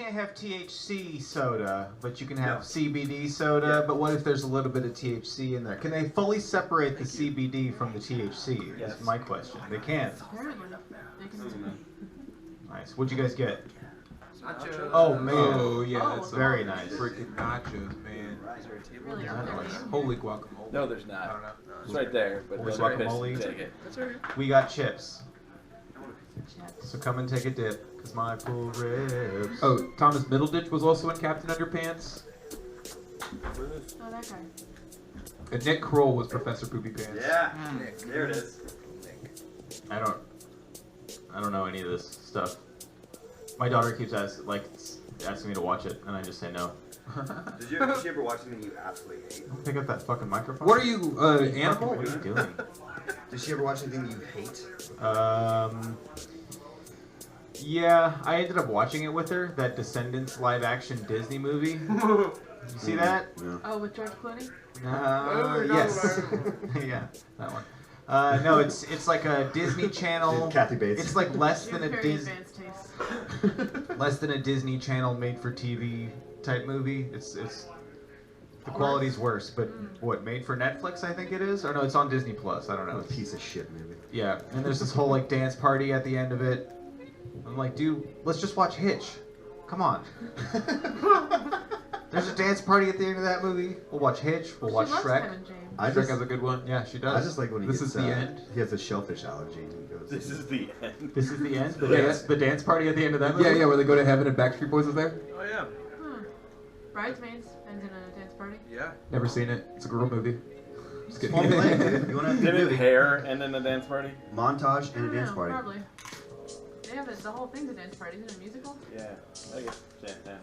can't have THC soda, but you can have CBD soda. But what if there's a little bit of THC in there? Can they fully separate the CBD from the THC? Yes. Is my question. They can. Apparently, they can. Nice. What'd you guys get? Nachos. Oh man. Oh yeah, Oh, that's very nice. Freaking nachos, man. Really Nice. Holy guacamole. No, there's I not. don't know. It's right there, but Holy don't guacamole. take it. We got chips. So come and take a dip, cause my pool rips. Oh, Thomas Middleditch was also in Captain Underpants. Oh, that guy. And Nick Kroll was Professor Poopy Pants. Yeah, there it is. I don't know any of this stuff. My daughter keeps asking me to watch it, and I just say no. Did you ever watch something you absolutely hate? Don't pick up that fucking microphone. What are you, animal? What are you doing? Did she ever watch anything you hate? Yeah, I ended up watching it with her. That Descendants live-action Disney movie. You see that? Oh, with George Clooney? Yes. Yeah, that one. No, it's like a Disney Channel. Kathy Bates. It's like less than a Very Disney. advanced taste. Less than a Disney Channel made-for-TV type movie. It's the quality's worse, but what, made for Netflix? I think it is, or no, it's on Disney Plus. I don't know. A piece of shit movie. Yeah, and there's this whole like dance party at the end of it. I'm like, dude, let's just watch Hitch. Come on. There's a dance party at the end of that movie. We'll watch Hitch. We'll watch She loves Shrek. Kevin James. Shrek has a good one. Yeah, she does. I just like when he This gets, is the end? He has a shellfish allergy and he goes. This is the end. This is the end. Yeah. The dance party at the end of that movie. Yeah, where they go to heaven and Backstreet Boys is there. Oh yeah. Bridesmaids ends in a dance party. Yeah. Never seen it. It's a girl movie. Just kidding. Formula, dude. You want to have a good Did movie? hair and then the dance party? Montage I and don't a dance know, party. Probably. They have the whole thing's a dance party. Isn't it a musical? Yeah. I guess. Yeah.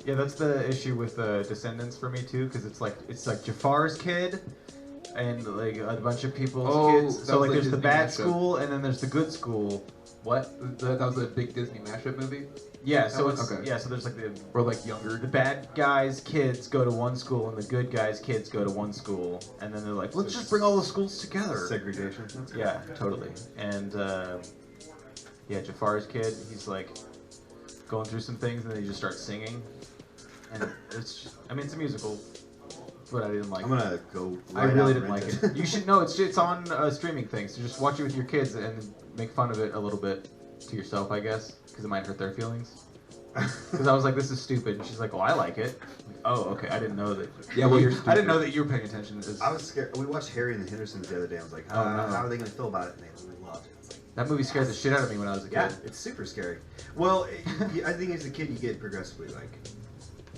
Yeah, that's the issue with Descendants for me too, because it's like Jafar's kid, and like a bunch of people's kids. that So was like a there's the Disney bad mashup. school, and then there's the good school. What? That was a big Disney mashup movie. Yeah, so one? it's Okay. yeah, so there's like the Or like younger. bad guys' kids go to one school, and the good guys' kids go to one school, and then they're like, let's just bring all the schools together. Segregation. Yeah, totally. And yeah, Jafar's kid, he's like going through some things, and then he just starts singing, and it's just, I mean, it's a musical, but I didn't like I'm it. gonna go. I really didn't like it. You should know it's on streaming things, so just watch it with your kids and make fun of it a little bit to yourself, I guess, because it might hurt their feelings. Because I was like, this is stupid, and she's like, well, I like it. Like, oh, okay, I didn't know that. Yeah, well, you're I didn't know that you were paying attention. I was scared. We watched Harry and the Hendersons the other day. I was like, Oh, no. how are they gonna feel about it? And they loved it. It's like, That movie scared the shit out of me when I was a kid. yeah, it's super scary. Well, I think as a kid you get progressively like,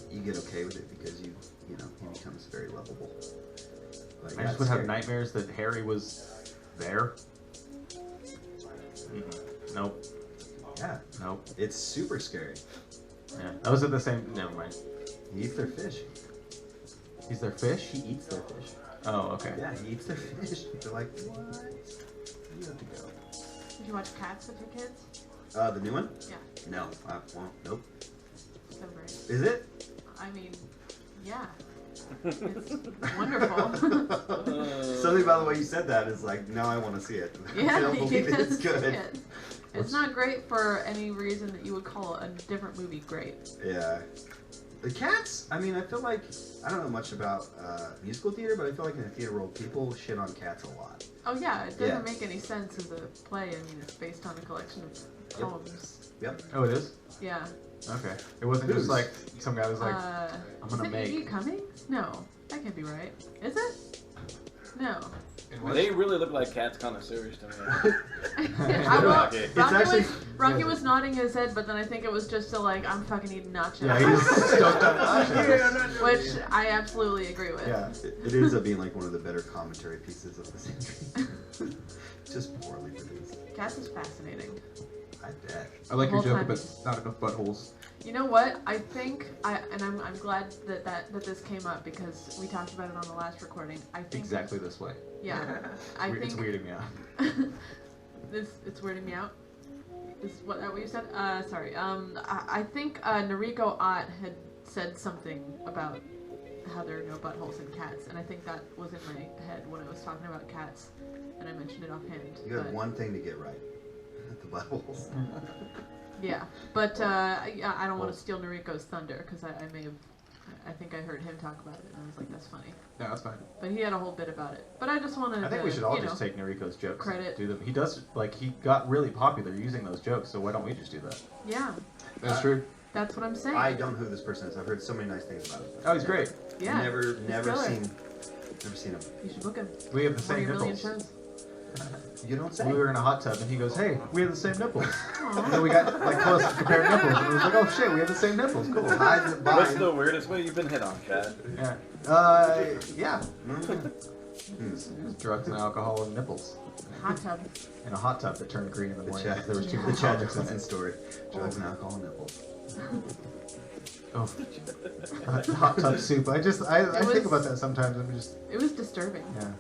you get okay with it because you know he becomes very lovable. But, I yeah, just it's would have scary. nightmares that Harry was there. Nope. Yeah, Nope. it's super scary. Yeah. Those are the same. Never mind. He eats their fish. Is there fish? He eats their fish. Oh, okay. Yeah, he eats their fish. They're like, what? You have to go. Did you watch Cats with your kids? The new one? Yeah. No, I won't. Nope. So great. Is it? I mean, yeah. It's wonderful. Something about the way you said that is like, now I want to see it. Yeah, I don't you believe get it's to good. see it. It's not great for any reason that you would call a different movie great. Yeah. The Cats, I mean, I feel like, I don't know much about musical theater, but I feel like in the theater world, people shit on Cats a lot. Oh yeah, it doesn't Yeah. make any sense as a play. I mean, it's based on a collection of poems. Yep. Oh, it is? Yeah. Okay. It wasn't just Whose? like some guy was like, I'm gonna is make- it E.G. Cummings? No, that can't be right. Is it? No. They really look like cats connoisseurs to me. Rocky, actually- Rocky was nodding his head, but then I think it was just to like, I'm fucking eating nachos. yeah, he's stoked on nachos. Which I absolutely agree with. Yeah, it ends up being like one of the better commentary pieces of the century. Just poorly produced. Cass is fascinating. I bet. I like your Whole joke, time. but not enough buttholes. You know what? I think I'm glad that this came up because we talked about it on the last recording. I think Exactly this way. Yeah. I It's think weirding me out. it's weirding me out. Is what you said? Sorry. I think Noriko Ott had said something about how there are no buttholes in cats, and I think that was in my head when I was talking about cats, and I mentioned it offhand. You had but- one thing to get right. The buttholes. Yeah, but yeah, I don't want to steal Noriko's thunder because I may have. I think I heard him talk about it, and I was like, "That's funny." No, that's fine. But he had a whole bit about it. But I just wanted. I think to, we should all you just know, take Noriko's jokes. credit. Do them. He does he got really popular using those jokes. So why don't we just do that? Yeah, That's true. that's what I'm saying. I don't know who this person is. I've heard so many nice things about him. Oh, he's great. Yeah. Never killer. seen him. You should book him. We have the One of same your million nipples. shows. You don't say. We were in a hot tub, and he goes, "Hey, we have the same nipples." Aw. And then we got like close to compare nipples, and we was like, "Oh shit, we have the same nipples. Cool." Hides it What's behind. the weirdest way you've been hit on, Chad? Yeah. Yeah. It was drugs and alcohol and nipples Hot tub. in a hot tub that turned green in the The morning. Chad, There was too Yeah. many the Chad comics in Johnson it. story. Drugs and alcohol and nipples. Oh, hot tub soup. I think was- about that sometimes. I'm just It was disturbing. yeah.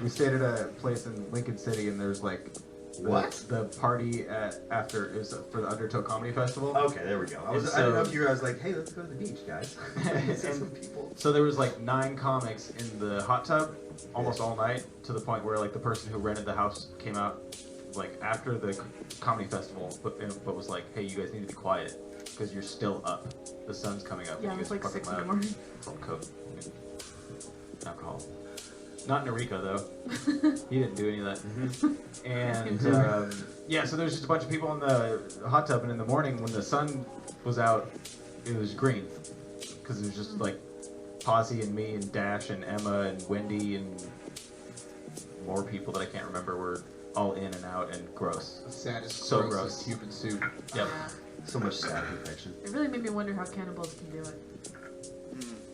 We stayed at a place in Lincoln City, and there's like the party after it was for the Undertow Comedy Festival. Okay, there we go. I And don't know so- if you were. I was like, hey, let's go to the beach, guys. See some people. So there was like 9 comics in the hot tub almost all night, to the point where like the person who rented the house came out like after the comedy festival, but was like, "Hey, you guys need to be quiet because you're still up. The sun's coming up." Yeah, and it you was guys like are 6 in the fucking morning. loud." From coke and alcohol. Not Noriko though. He didn't do any of that. Mm-hmm. And yeah, so there's just a bunch of people in the hot tub, and in the morning when the sun was out, it was green because it was just like Posy and me and Dash and Emma and Wendy and more people that I can't remember were all in and out and gross. Saddest, So grossest gross. human soup. Yep. Yeah. So much sad infection. It really made me wonder how cannibals can do it.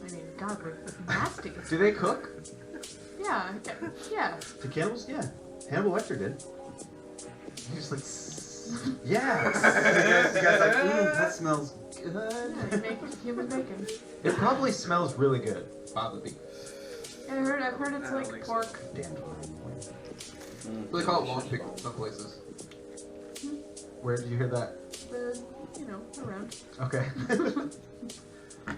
I mean, God, we're nasty. Do they cook? Yeah, yeah. To cannibals, yeah. Hannibal Lecter did. Just like. Yeah. You guys like, that smells good. Yeah, you make human bacon. It probably smells really good. Baba beef. Yeah, I've heard it's I don't like think so. pork. Damn. They call it long pickle in some places. Where did you hear that? You know, around. Okay.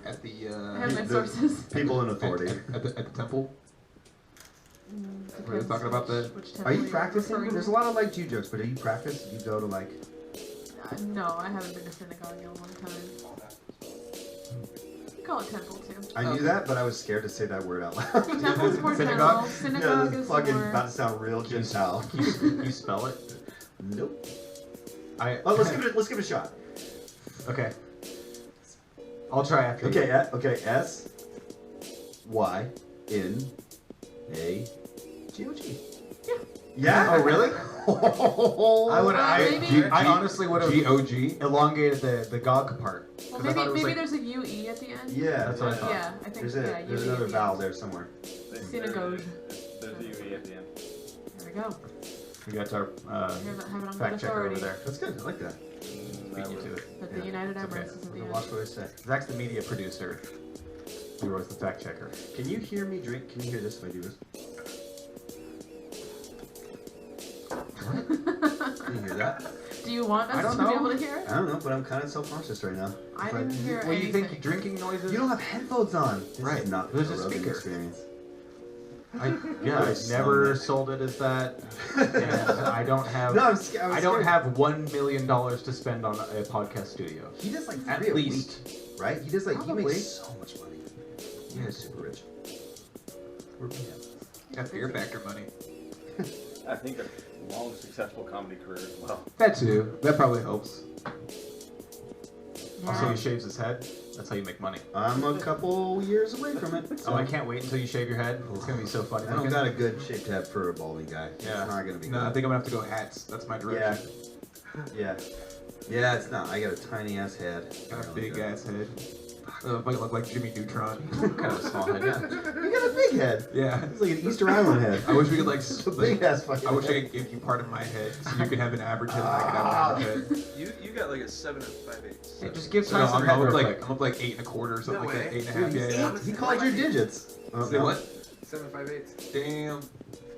At the I have my the- sources. People in authority. at the temple. Depends Were they talking about which temple Are you you're practicing? referring There's a to. lot of like Jew jokes, but are you practice? You go to like. No, I haven't been to synagogue in a long time. You call it temple too. I knew Okay. that, but I was scared to say that word out loud. Temple's more Synagogue? general. Yeah, Synagogue this is fucking more. about to sound real Gentile. You spell it? Nope. I. Oh, let's give it a shot. Okay. I'll try after you. Okay, okay. S Y N A G O G. Yeah. Yeah. Oh, really? I would. maybe- I honestly would have G-O-G. elongated the Gog part. Well, 'Cause I thought it was maybe like- there's a UE at the end. Yeah. That's what I thought. Yeah, I think There's UE another at the vowel end. there somewhere. Synagogue. There's a UE at the end. There we go. We got our Have it on good fact checker authority. over there. That's good. I like that. Beat you to it. But the Yeah, United it's okay. Emirates is at the I'll end. watch what I say. Zach's the media producer. Leroy's the fact checker. Can you hear me drink? Can you hear this if I do this? Can you hear that? Do you want I us don't to be know. able to hear it? I don't know, but I'm kind of self-conscious right now. I If didn't hear What do you anything. think? Drinking noises? You don't have headphones on. This Right. is not There's the a Rogan speaker. experience. Yeah, Really I've never smell sold it as that, and I don't have. No, I'm scared. I don't have $1 million to spend on a podcast studio. He does like At 3 a least. week, right? He does like Probably. he makes so much money. Yeah, he's super rich. We're paying. Got Fear Factor money. I think a long, successful comedy career as well. That too. That probably helps. Also, he shaves his head. That's how you make money. I'm a couple years away from it. Oh, I can't wait until you shave your head. It's gonna be so funny. I don't looking. got a good shaped head for a balding guy. Yeah. It's not gonna be No, I good. think I'm gonna have to go hats. That's my direction. Yeah. Yeah, it's not. I got a tiny ass head. Got a big ass head. If I look like Jimmy Neutron. Kind of a small head. Yeah. You got a big head. Yeah. It's like an Easter Island head. I wish we could like. It's a big ass fucking I wish I head. could give you part of my head so you could have an average head and I could have an average head. You got like a 7 and 5/8. Hey, just give So no, Tyson I'm your head up real like quick. I'm up like 8 1/4 or something No like that. way. 8 1/2. Yeah, yeah. He called your digits. Oh, Say no. what? 7 5/8. Damn.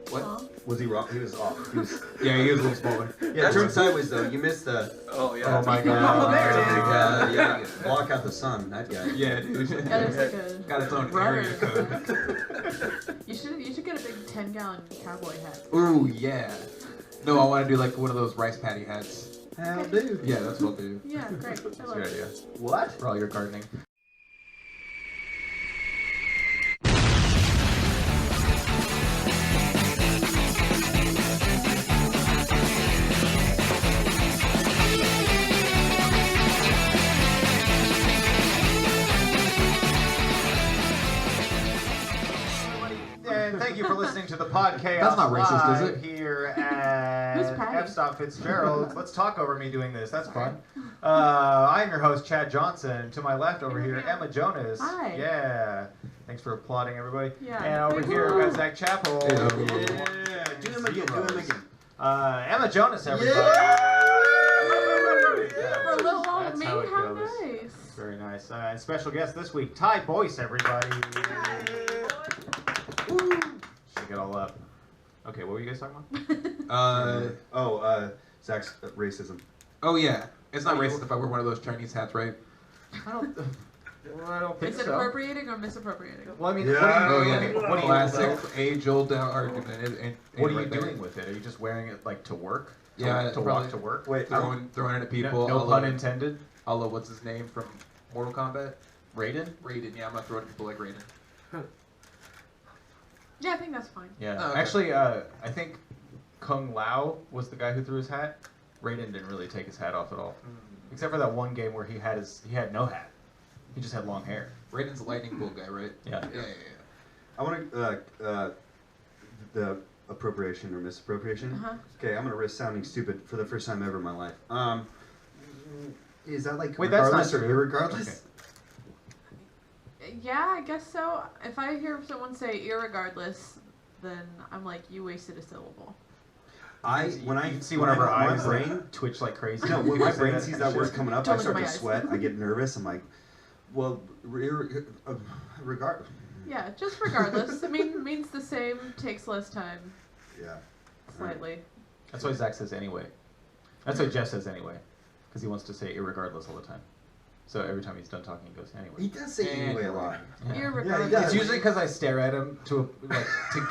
What? Aw. Was he wrong? He was off. He was. Yeah, he was a little smaller. Yeah, turn sideways though. You missed the. Oh yeah. Oh my Oh, god. there it is. Yeah, block out the sun. That guy. Yeah, dude. That is like a Got its own rudder. area code. You should get a big 10-gallon cowboy hat. Ooh, yeah. No, I want to do like one of those rice patty hats. Hell do. Yeah, that's what I'll do. Yeah, great. I That's a love good it. idea. What? For all your gardening. And thank you for listening to the Podchaost. That's not racist, is live it? Here Who's at Patty? F. Stop Fitzgerald. Let's talk over me doing this. That's fun. I'm your host, Chad Johnson. To my left over here, Emma Jonas. Hi. Yeah. Thanks for applauding, everybody. Yeah. And over Thanks. here, we've got Zach Chappell. Yeah. Do them again. Do them again. Emma Jonas, everybody. For a little old That's me, how it how goes. nice. Very nice. And special guest this week, Ty Boice, everybody. Shake it all up. Okay, what were you guys talking about? Zach's racism. Oh yeah, it's not racist if I wear one of those Chinese hats, right? I don't think Is it so. appropriating or misappropriating? Well, I mean, Yeah. Oh yeah, what do you, classic age-old argument. what are you right there. doing with it? Are you just wearing it like to work? To, Yeah, to probably. walk to work? Wait, Throwing it at people. No a pun la- intended. a la what's his name from Mortal Kombat? Raiden? Raiden. Yeah, I'm not throwing people like Raiden. Yeah, I think that's fine. Yeah. Oh, okay. Actually, I think Kung Lao was the guy who threw his hat. Raiden didn't really take his hat off at all, except for that one game where he had no hat. He just had long hair. Raiden's a lightning bolt guy, right? Yeah. Yeah. I want to the appropriation or misappropriation. Uh-huh. Okay, I'm gonna risk sounding stupid for the first time ever in my life. Is that like Wait, that's regardless not or true. irregardless? Yeah, I guess so. If I hear someone say irregardless, then I'm like, you wasted a syllable. When I You see when one of our my eyes brain like, twitch like crazy. no, when my brain sees that word shit. coming up, Don't I look start at to my eyes. sweat. I get nervous. I'm like, well, regard. Yeah, just regardless. Means the same, takes less time, Yeah. slightly. That's why Zach says anyway. That's why Jeff says anyway, because he wants to say irregardless all the time. So every time he's done talking, he goes anyway. He does say anyway a lot. Yeah. Irregardless. Yeah, It's usually because I stare at him to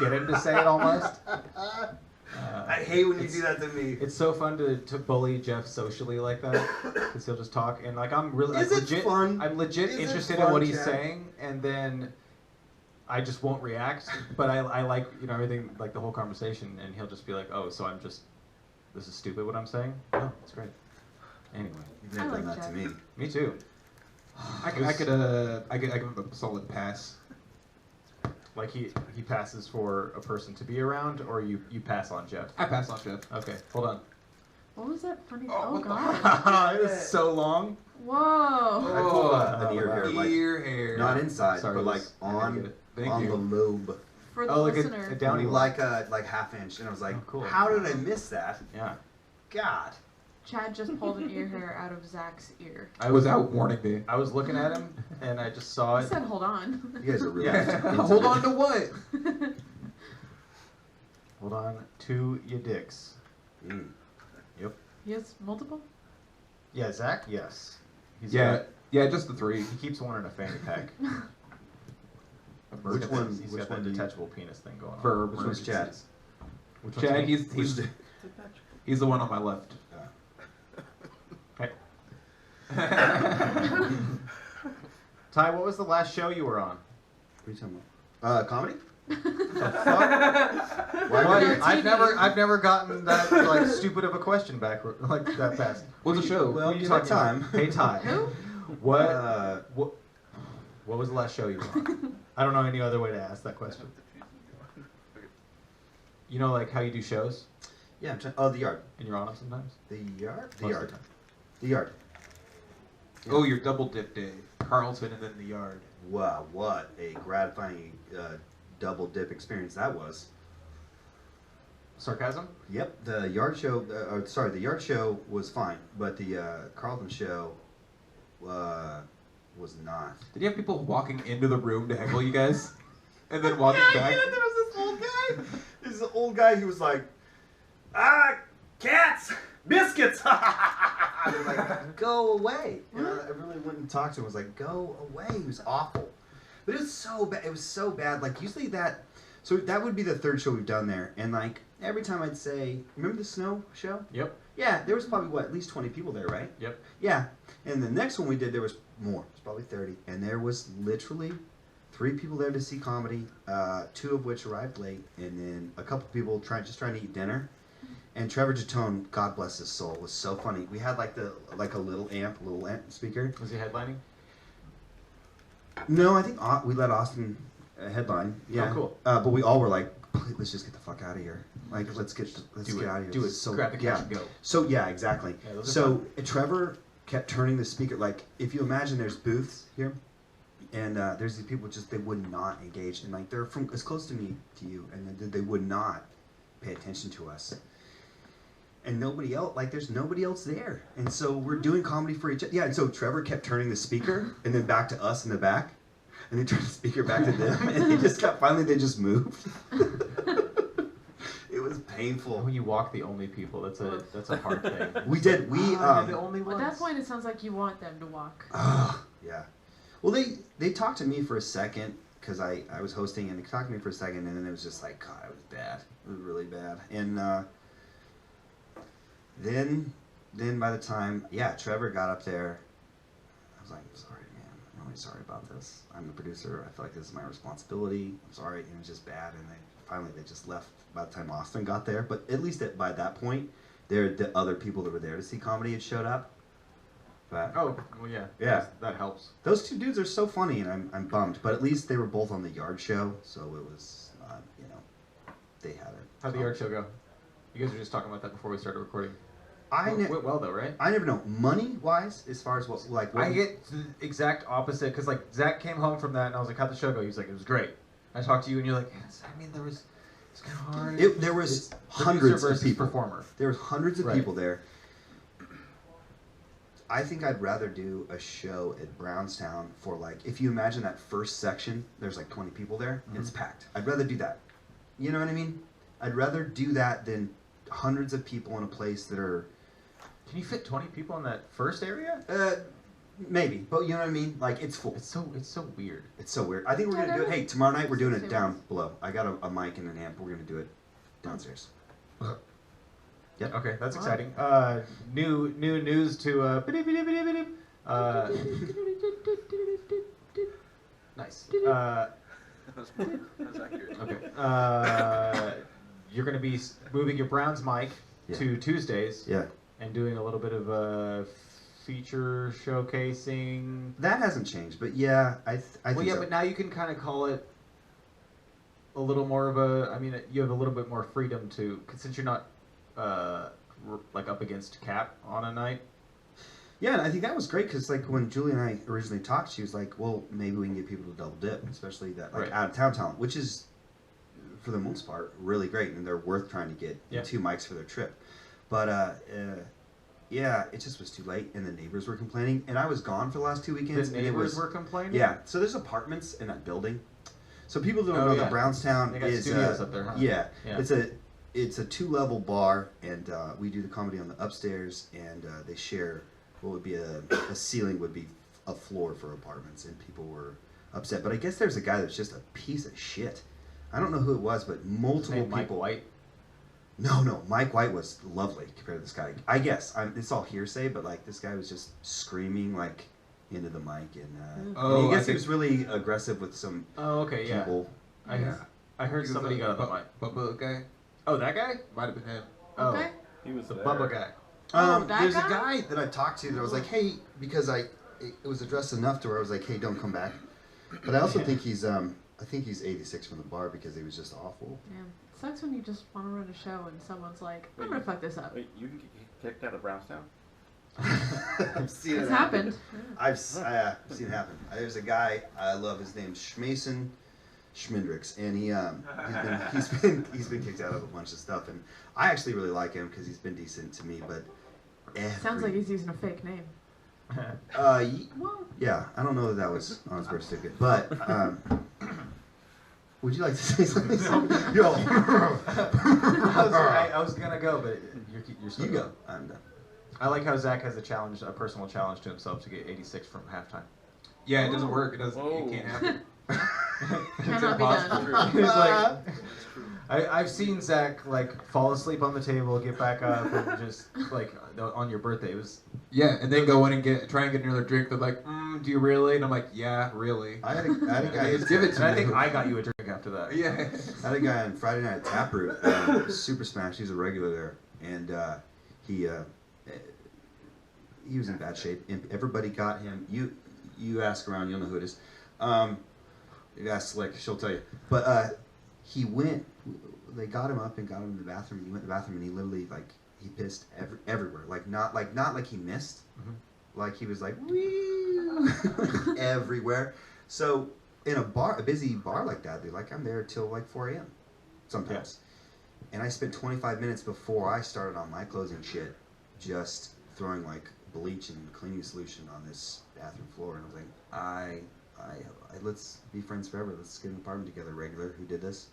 get him to say it almost. I hate when you it's- do that to me. It's so fun to bully Jeff socially like that, because he'll just talk and like I'm really Is like, it legit. fun? I'm legit Is it interested fun, in what he's Chad? saying, and then I just won't react. But I like everything like the whole conversation, and he'll just be like, oh, so this is stupid what I'm saying. Oh, that's great. Anyway, You've never I done like that to Chad. me. me too. I give him a solid pass. Like he passes for a person to be around, or you pass on Jeff. I pass on Jeff. Okay, hold on. What was that funny? Oh, Oh, what the God. It was so long. Whoa. I pulled an ear hair, like ear hair. not inside, Sorry, but like Liz. I didn't on get it. Thank on you. the lobe, For the Oh, like listener. a downy one. like half inch, and I was like, Oh, cool. how did I miss that? Yeah. God. Chad just pulled an ear hair out of Zach's ear. I Without warning me. I was looking at him and I just saw He it. said, hold on. You guys are really Yeah. into Hold it. on to what? Hold on to your dicks. Mm. He has multiple? Yeah, Zach. Yes. He's Yeah, just the three. he keeps one in a fanny pack. Which one? He's Which got one that do you? detachable penis thing going on. For Which one's Chad? emergencies. Which one's Chad, me? he's the one on my left. Okay. Ty, what was the last show you were on? What are you talking about? Comedy? What? on I've TV. never gotten that like stupid of a question back like that fast. What's the show? Well, What are you give talking it time. about? Hey Ty. Who? What was the last show you were on? I don't know any other way to ask that question. You know, like how you do shows Yeah, I'm trying. Oh, the yard. and you're on them sometimes. The yard. The Most of yard. the time. The yard. Oh, your double dip day. Carlton and then the yard. Wow, what a gratifying double dip experience that was. Sarcasm? Yep, the yard show. The yard show was fine, but the Carlton show was not. Did you have people walking into the room to heckle you guys? And then walking back? There was this old guy. This old guy who was like, cats, biscuits. They're like, go away. And I really went and talked to him. I was like, go away. He was awful. But it was so bad. It was so bad. Like usually so that would be the third show we've done there, and like every time I'd say, remember the snow show? Yep. Yeah, there was probably, what, at least 20 people there, right? Yep. Yeah. And the next one we did, there was more. It was probably 30. And there was literally 3 people there to see comedy, 2 of which arrived late, and then a couple people just trying to eat dinner. And Trevor Jatone, God bless his soul, was so funny. We had like a little amp speaker. Was he headlining? No, I think we let Austin headline. Yeah. Oh, cool. But we all were like, let's just get the fuck out of here. Like, let's get out of here. Do it. So, Grab the cash and go. So yeah, exactly. Yeah, those are So Trevor kept turning the speaker. Like, if you imagine, there's booths here, and there's these people they would not engage, and like they're from as close to you, and they would not pay attention to us. And nobody else, there's nobody else there. And so we're doing comedy for each other. Yeah, and so Trevor kept turning the speaker and then back to us in the back. And then turned the speaker back to them. And finally they just moved. It was painful. When you walk the only people, that's a hard thing. We did. You're the only At ones. that point, it sounds like you want them to walk. Yeah. Well, they talked to me for a second because I was hosting, and they talked to me for a second, and then it was just like, God, it was bad. It was really bad. And then by the time, Trevor got up there, I was like, I'm sorry, man. I'm really sorry about this. I'm the producer. I feel like this is my responsibility. I'm sorry. And it was just bad. And they just left by the time Austin got there. But at least by that point, the other people that were there to see comedy had showed up. But Oh, well, yeah. Yeah. That helps. those 2 dudes are so funny, and I'm bummed. But at least they were both on the yard show, so it was, they had it. How'd the yard show go? You guys were just talking about that before we started recording. Went Went well though, right? I never know money-wise as far as what I get the exact opposite because Zach came home from that and I was like, "How'd the show go?" He was like, "It was great." I talked to you and you're like, it's kind of hard. There was It's hundreds producer of versus people. performer. There was hundreds of Right. people there. I think I'd rather do a show at Brownstown for if you imagine that first section, there's 20 people there, and it's packed. I'd rather do that. You know what I mean? I'd rather do that than hundreds of people in a place that are. Can you fit 20 people in that first area? Maybe, but you know what I mean? It's full. It's so weird. It's so weird. I think we're gonna do it. Hey, tomorrow night we're doing it down below. I got a mic and an amp. We're gonna do it downstairs. Yep. Okay, that's Wow. exciting. New news to nice. That's accurate. Okay. You're going to be moving your Browns mic Yeah. to Tuesdays Yeah. and doing a little bit of feature showcasing. That hasn't changed, but yeah, I Well, think yeah, so. but now you can kind of call it a little more of a. I mean, you have a little bit more freedom to, since you're not up against Cap on a night. Yeah, and I think that was great because when Julie and I originally talked, she was like, "Well, maybe we can get people to double dip, especially that Right. out of town talent," which is, for the most part, really great, and they're worth trying to get 2 mics for their trip. But yeah, it just was too late, and the neighbors were complaining, and I was gone for the last 2 weekends. The and it neighbors was, were complaining. Yeah, so there's apartments in that building. So people don't know yeah. that Brownstown They got is studios up there, huh? Yeah, Yeah. it's a 2-level bar, and we do the comedy on the upstairs, and they share what would be a ceiling would be a floor for apartments, and people were upset. But I guess there's a guy that's just a piece of shit. I don't know who it was, but multiple Name Mike people. White. No, Mike White was lovely compared to this guy. I guess it's all hearsay, but this guy was just screaming into the mic, and Oh, I guess I he was think- really aggressive with some Oh, okay, yeah. people. I heard somebody got on the mic. Bubba guy. Oh, that guy? Might have been him. Oh, Okay. He was the there. Bubba guy. Oh, that There's guy? a guy that I talked to that I was like, hey, because it was addressed enough to where I was like, hey, don't come back. But I also think he's 86 from the bar because he was just awful. Damn. It sucks when you just want to run a show and someone's like, I'm gonna fuck this up. Wait, you can get kicked out of Brownstown? I've seen It's it happen. happened. I've seen it happen. There's a guy I love. His name's Schmason Schmendricks, and he's been kicked out of a bunch of stuff, and I actually really like him because he's been decent to me. But Sounds like he's using a fake name. Well, yeah, I don't know that was on his birth certificate, but would you like to say something? Yo, I was gonna go, but you're still you going. go. I'm done. I like how Zach has a personal challenge to himself to get 86 from halftime. Yeah, it doesn't work. It doesn't. Whoa. It can't happen. cannot be done. He's like, I've seen Zach like fall asleep on the table, get back up, and just like on your birthday. It was Yeah, and then go in and try and get another drink. They're like, do you really? And I'm like, yeah, really. I had a guy. Just give it to and I me. think I got you a drink after that. Yeah. I had a guy on Friday night at Taproot, Super Smash. He's a regular there, and he was in bad shape. And everybody got him. You ask around, you'll know who it is. You ask Slick, she'll tell you. But he went. They got him up and got him in the bathroom. And he went to the bathroom and he literally he pissed everywhere. Not like he missed. Mhm. Like he was like wee everywhere. So in a busy bar like that, I'm there till like 4 a.m. sometimes. Yeah. And I spent 25 minutes before I started on my closing shit, just throwing like bleach and cleaning solution on this bathroom floor. And I was like, let's be friends forever. Let's get an apartment together, regular. Who did this?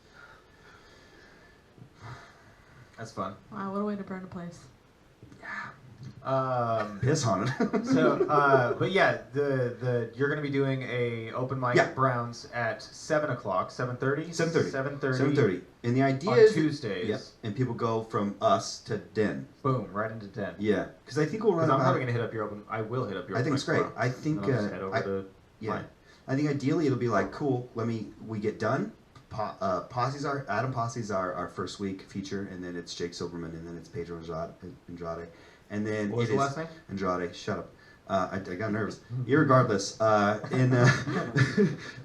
That's fun. Wow, what a way to burn a place. Piss on it. So, but yeah, you're gonna be doing a open mic at Browns at 7 o'clock, 7:30? 7:30. 7:30. 7:30. And the idea on is Tuesdays. Yep. And people go from us to Den. Boom, right into 10. Yeah. Because I think we'll run. Because I'm about, probably gonna hit up your open. I will hit up your. I open think it's mic great. tomorrow. I think. And I'll just head over to mine. I think ideally it'll be like cool. We get done. Adam Posse's our first week feature, and then it's Jake Silverman, and then it's Pedro Andrade, and then What was the last name? Andrade. Shut up. I got nervous. Irregardless,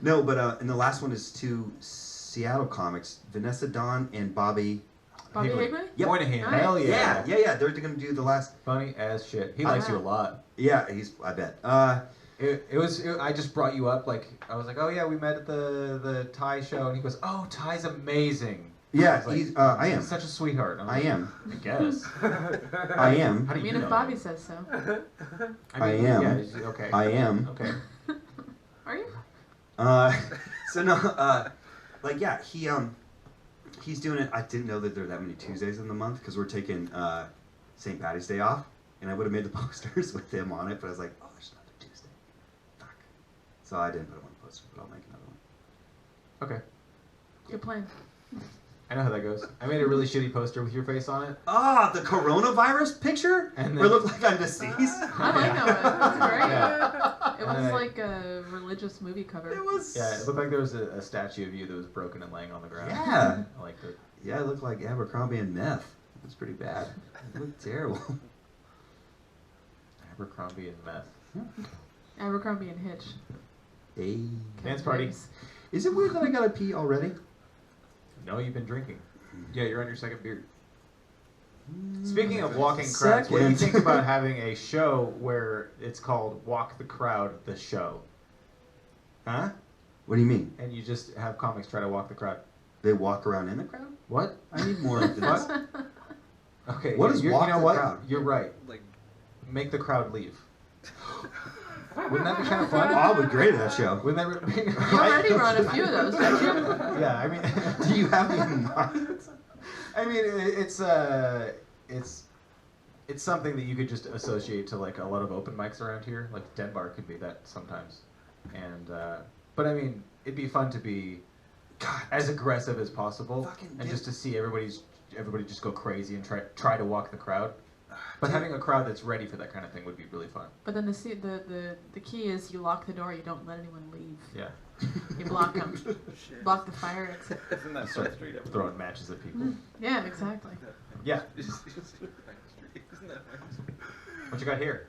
no, but and the last one is two Seattle comics, Vanessa Dawn and Bobby. Bobby Higley. Higley? Yep. Moynihan. Nice. Hell yeah. Yeah. They're gonna do the last. Funny as shit. He Oh, likes wow. you a lot. Yeah, I bet. I just brought you up, like, I was like, oh yeah, we met at the Ty show, and he goes, oh, Ty's amazing. Yeah, I was like, I am. He's such a sweetheart. I'm I like, am. I guess. I am. How do I you mean, know if Bobby that? says so. I am. Yeah, okay. I am. Okay. Are you? So no, he's doing it. I didn't know that there were that many Tuesdays in the month because we're taking St. Patty's Day off, and I would have made the posters with him on it, but I was like, oh, there's another Tuesday. Fuck. So I didn't put him on the poster, but I'll make another one. Okay. Good plan. I know how that goes. I made a really shitty poster with your face on it. Ah, the coronavirus picture? And Where it then, looked like I'm deceased? I like that one. That's great. Yeah. It was like a religious movie cover. It was. Yeah, it looked like there was a statue of you that was broken and laying on the ground. Yeah. I liked it. Yeah, it looked like Abercrombie and meth. It was pretty bad. It looked terrible. Abercrombie and meth. Abercrombie and Hitch. Hey. Dance party. Names. Is it weird that I gotta pee already? No, you've been drinking. Yeah, you're on your second beer. Speaking of walking crowds, what do you Second. think about having a show where it's called Walk the Crowd, the show? Huh? What do you mean? And you just have comics try to walk the crowd. They walk around in the crowd? What? I need more of this. What? Okay. What is you walk know the what? crowd? You're right. Like, Make the crowd leave. Wouldn't that be kind of fun? I would great at that show. Wouldn't that be... You already run a few of those, don't you? Yeah, I mean... Do you have me in mind? I mean, it's something that you could just associate to like a lot of open mics around here. Like Denbar could be that sometimes, and but I mean, it'd be fun to be as aggressive as possible, and just to see everybody just go crazy and try to walk the crowd. But having a crowd that's ready for that kind of thing would be really fun. But then the key is you lock the door. You don't let anyone leave. Yeah, You block them. shit. Block the fire exit. Isn't that start Front Street? throwing matches at people. Yeah, exactly. Yeah, Isn't that Front Street? what you got here?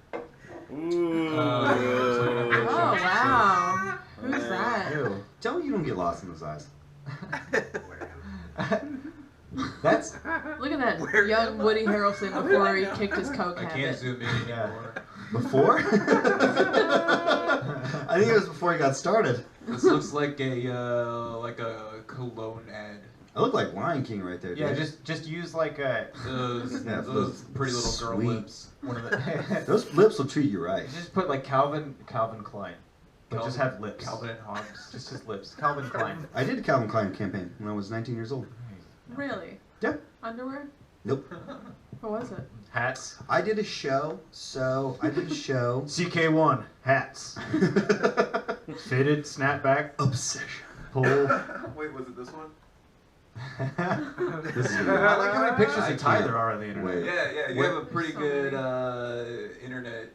Ooh. Oh wow. Who's that? Ew. Tell me you don't get lost in those eyes. That's Look at that Where young am I? Woody Harrelson before he kicked his coke I habit. can't zoom in Yeah. anymore. Before? I think it was before he got started. This looks like a cologne ad. I look like Lion King right there. yeah. dude. Just use like a Those, Yeah, those pretty little girl sweet. lips. one of the. Those lips will treat you right. Just put like Calvin Klein, but just Calvin- have lips. Calvin and Hobbes. Just his lips. Calvin Klein. I did a Calvin Klein campaign when I was 19 years old. Really? Yeah. Underwear? Nope. What was it? Hats. I did a show, CK1 hats. Fitted snapback Obsession. pull. Wait, was it this one? This is I like how many pictures I of Ty can't there are on the internet. wait. Yeah, you What- have a pretty So good many. internet.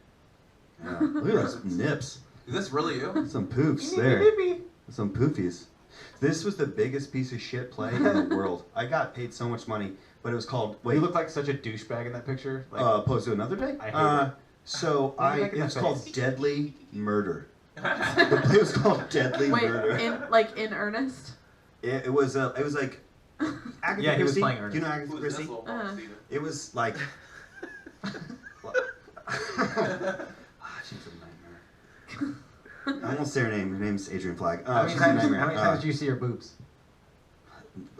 Yeah. Look at those nips. Is this really you? Some poofs there. Some poofies. This was the biggest piece of shit play in the world. I got paid so much money, but it was called. Wait, You look like such a douchebag in that picture. Like, opposed to another day. I hate it. So Why do you like it that was face? called Deadly Murder. The play was called Deadly Wait, Murder. in earnest? It was like. Agatha Yeah, he was Christie. playing Do Ernest. you know Agatha Who's this Christie? little Uh-huh. Steven? It was like. She's a nightmare. I won't say her name. Her name's Adrian Flagg. how many She's a times? nightmare. How many times did you see her boobs?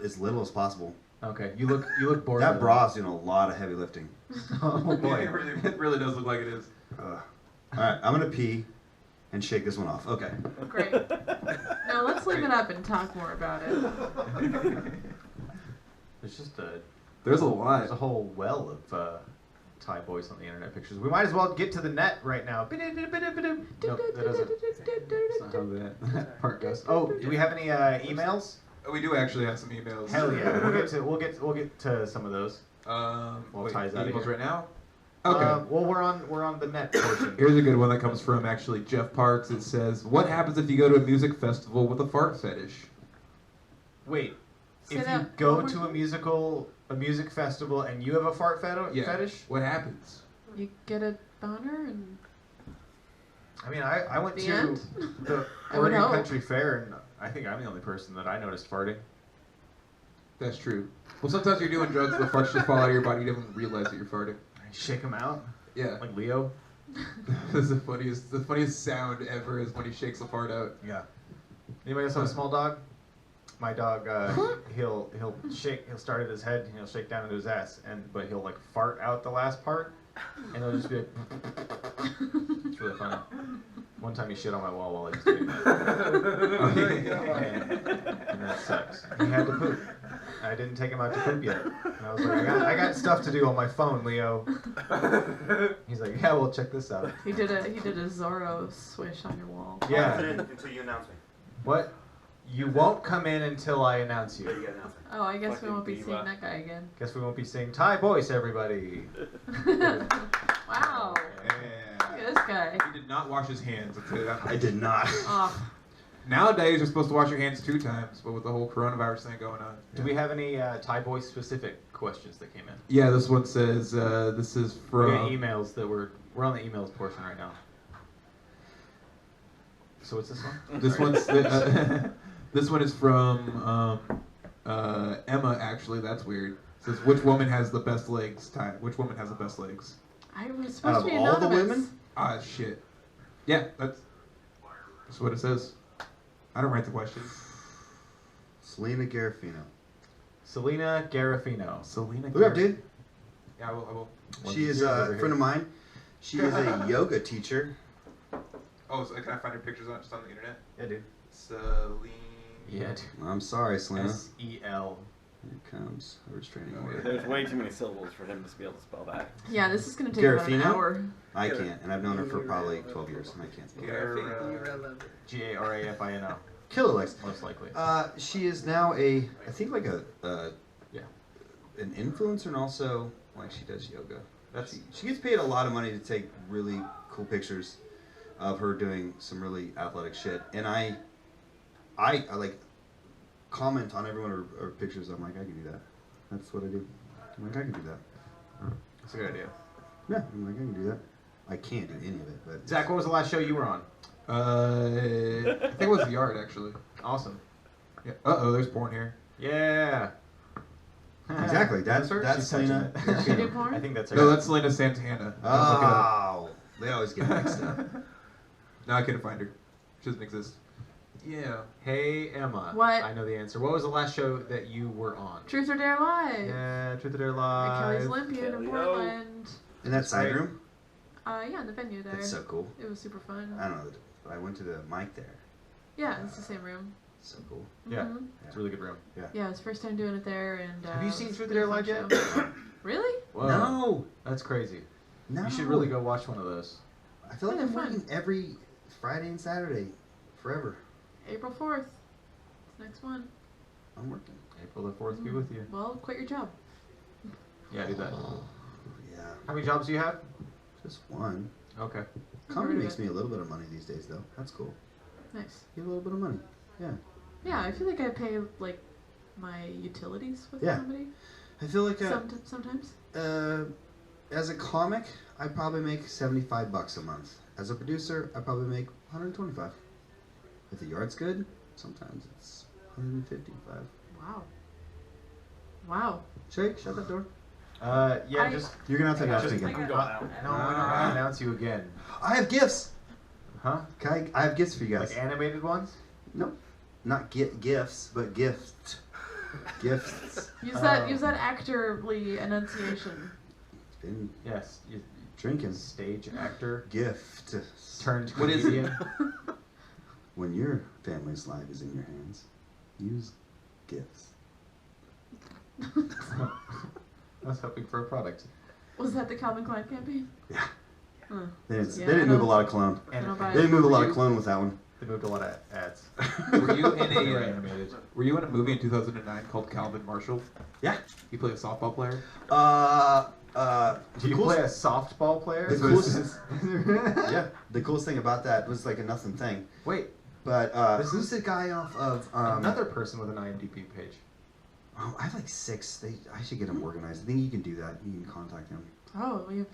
As little as possible. Okay, you look bored. That bra's doing a lot of heavy lifting. Oh Yeah, boy. it really does look like it is. All right, I'm gonna pee and shake this one off. Okay. Great. Now let's leave it up and talk more about it. There's just There's a lot. There's a whole well of Ty Boice on the internet pictures. We might as well get to the net right now. Nope, that doesn't. That's not how that part goes. Oh, do we have any emails? Oh, we do actually have some emails. Hell yeah, we'll get to some of those. Wait, Ty's outta emails here. right now? Okay. Well, we're on the net portion. Here's a good one that comes from actually Jeff Parks. It says, "What happens if you go to a music festival with a fart fetish?" Wait, Say if you that go one more to time. a music festival and you have a fart Yeah. fetish? What happens? You get a boner and I mean, I went The to end? the I would Oregon hope. Country Fair, and I think I'm the only person that I noticed farting. That's true. Well, sometimes you're doing drugs, the farts just fall out of your body. You don't even realize that you're farting. I shake them out Yeah. like Leo. This is the funniest sound ever is when he shakes a fart out. Yeah. Anybody else have a small dog? My dog, he'll start at his head and he'll shake down into his ass, but he'll like fart out the last part, and it'll just be like. It's really funny. One time he shit on my wall while he was doing that. and that sucks. He had to poop. I didn't take him out to poop yet. And I was like, I got stuff to do on my phone, Leo. He's like, yeah, well, check this out. he did a Zorro swish on your wall. Yeah. Until you announce me. What? You won't come in until I announce you. You gotta announce me. Oh, I guess we Fucking won't be diva. seeing that guy again. Guess we won't be seeing Ty Boice, everybody. Wow. Look at this guy. He did not wash his hands. I'll tell you that. I did not. Oh, Nowadays, you're supposed to wash your hands 2 times, but with the whole coronavirus thing going on. Do we have any Ty Boice specific questions that came in? Yeah, this one says, this is We're from... getting emails that we're on the emails portion right now. So what's this one? This one's this one is from Emma. Actually, that's weird. It says, "Which woman has the best legs?" Ty. Which woman has the best legs? I was Out supposed of to be all the anonymous. women? Ah, shit. Yeah, that's what it says. I don't write the question. Selena Garofino. Selena Garofino. Selena. Look up, dude. Yeah, I will. She is a friend of mine. She is a yoga teacher. Oh, so can I find her pictures on just on the internet? Yeah, dude. Celine. Yeah, dude. I'm sorry, Selena. S-E-L. Here it comes. A restraining Oh, order. There's way too many syllables for him to be able to spell that. Yeah, this is gonna take about an Garofino? hour. I can't, and I've known her for probably 12 years, and I can't spell it. G-A-R-A-F-I-N-O. Killer legs. Most likely. She is now I think like an influencer, and also like she does yoga. That's She gets paid a lot of money to take really cool pictures of her doing some really athletic shit, and I like comment on every one of her pictures. I'm like, I can do that. That's what I do. I'm like, I can do that. that's a good idea. Yeah, I'm like, I can do that. I can't do any of it, but Zach, what was the last show you were on? I think it was the Yard actually. Awesome. Yeah. Oh, there's porn here. Yeah. exactly. That's her? That's She's touching Selena. it. Does she do porn? I think that's her. No, that's Selena Santana. Look it up. Oh, they always get mixed up. No, I couldn't find her. She doesn't exist. Yeah. Hey, Emma. What? I know the answer. What was the last show that you were on? Truth or Dare Live. Yeah, Truth or Dare At Kelly's Live. Olympian in Kelly-o. Portland. In that side Right. room, Yeah, in the venue there. that's so cool. It was super fun. I don't know, but I went to the mic there. Yeah, it's the same room. So cool. Yeah. Mhm. It's a really good room. Yeah, it's first time doing it there, and Have you seen it was Truth or a Dare fun Live yet? show. Really? Whoa. No, That's crazy. no. You should really go watch one of those. I feel like Yeah, I'm they're fun. working every Friday and Saturday, forever. April 4th. It's next one. I'm working. April the 4th be with you. Well, quit your job. Yeah, do that. Yeah, How many jobs do you have? just one. Okay. Comedy rid of makes it. me a little bit of money these days, though. That's cool. Nice. Get a little bit of money. Yeah. Yeah, I feel like I pay like my utilities with Yeah. comedy. I feel like Sometimes. as a comic, I probably make $75 a month. As a producer, I probably make 125. If the yard's good, sometimes it's 155. Wow. Wow. Shake, shut that door. Yeah, I- just. You're gonna have to announce just it again. I'm going out. No, we're not gonna announce you again. I have gifts. Huh? I have gifts for you guys. Like animated ones? Nope. Not gifts, but gift. Gifts. Use that actorly enunciation. It's been Yes. You, drinking. stage actor Gift. turned What is it? comedian. When your family's life is in your hands, use gifts. I was hoping for a product. Was that the Calvin Klein campaign? Yeah. Huh. They didn't, Yeah, they didn't I move a know. lot of clone. And I'll buy They didn't move a lot Were of you- clone with that one. they moved a lot of ads. Were you in They were a animated. Were you in a movie in 2009 called Calvin Marshall? Yeah. You play a softball player. Do you play a softball player? The That's what it coolest, yeah. The coolest thing about that was like a nothing thing. Wait, But This who's the guy off of another person with an IMDb page. Oh, I have like 6. I should get them organized. I think you can do that. You can contact them. Oh, we have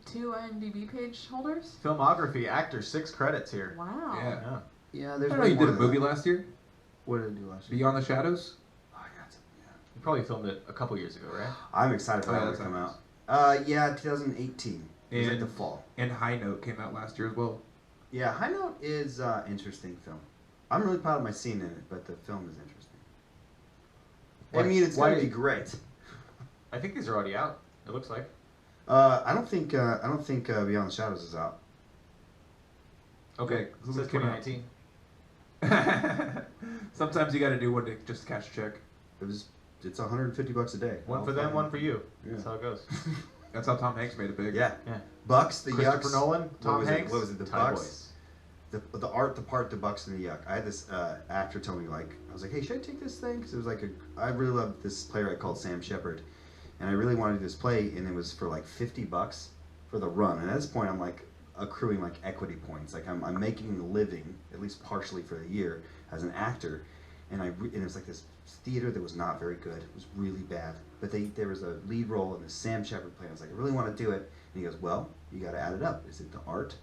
2 IMDb page holders? Filmography, actor, 6 credits here. Wow. Yeah. Yeah. Yeah, I there's. don't know. way You more did a to movie that. last year, What did I do last year? Beyond the Shadows. Oh, I got some. Yeah. You probably filmed it a couple years ago, right? I'm excited for Oh, that yeah, one to that's come nice. out. Yeah, 2018. It was like And- the fall. And High Note came out last year as well. Yeah, High Note is interesting film. I'm really proud of my scene in it, but the film is interesting. I mean, it's Why- gonna be great. I think these are already out. It looks like. I don't think Beyond the Shadows is out. Okay, It so says let's come out. 2019. Sometimes you got to do one to just cash a check. It's $150 a day. One I'll for them, fucking- one for you. Yeah. That's how it goes. That's how Tom Hanks made it big. Yeah. Yeah. Bucks, the Christopher Yucks. Nolan, Tom was Hanks. It? What was it? The Ty Bucks. Boice. The art, the part, the Bucks, and the Yuck. I had this actor tell me, like, I was like, hey, should I take this thing? Because it was like I really loved this playwright called Sam Shepard, and I really wanted this play, and it was for like $50 for the run. And at this point, I'm like accruing like equity points. Like I'm making a living, at least partially for the year, as an actor. And and it was like this theater that was not very good. It was really bad. But there was a lead role in the Sam Shepard play. I was like, I really want to do it. And he goes, well, you got to add it up. Is it the art,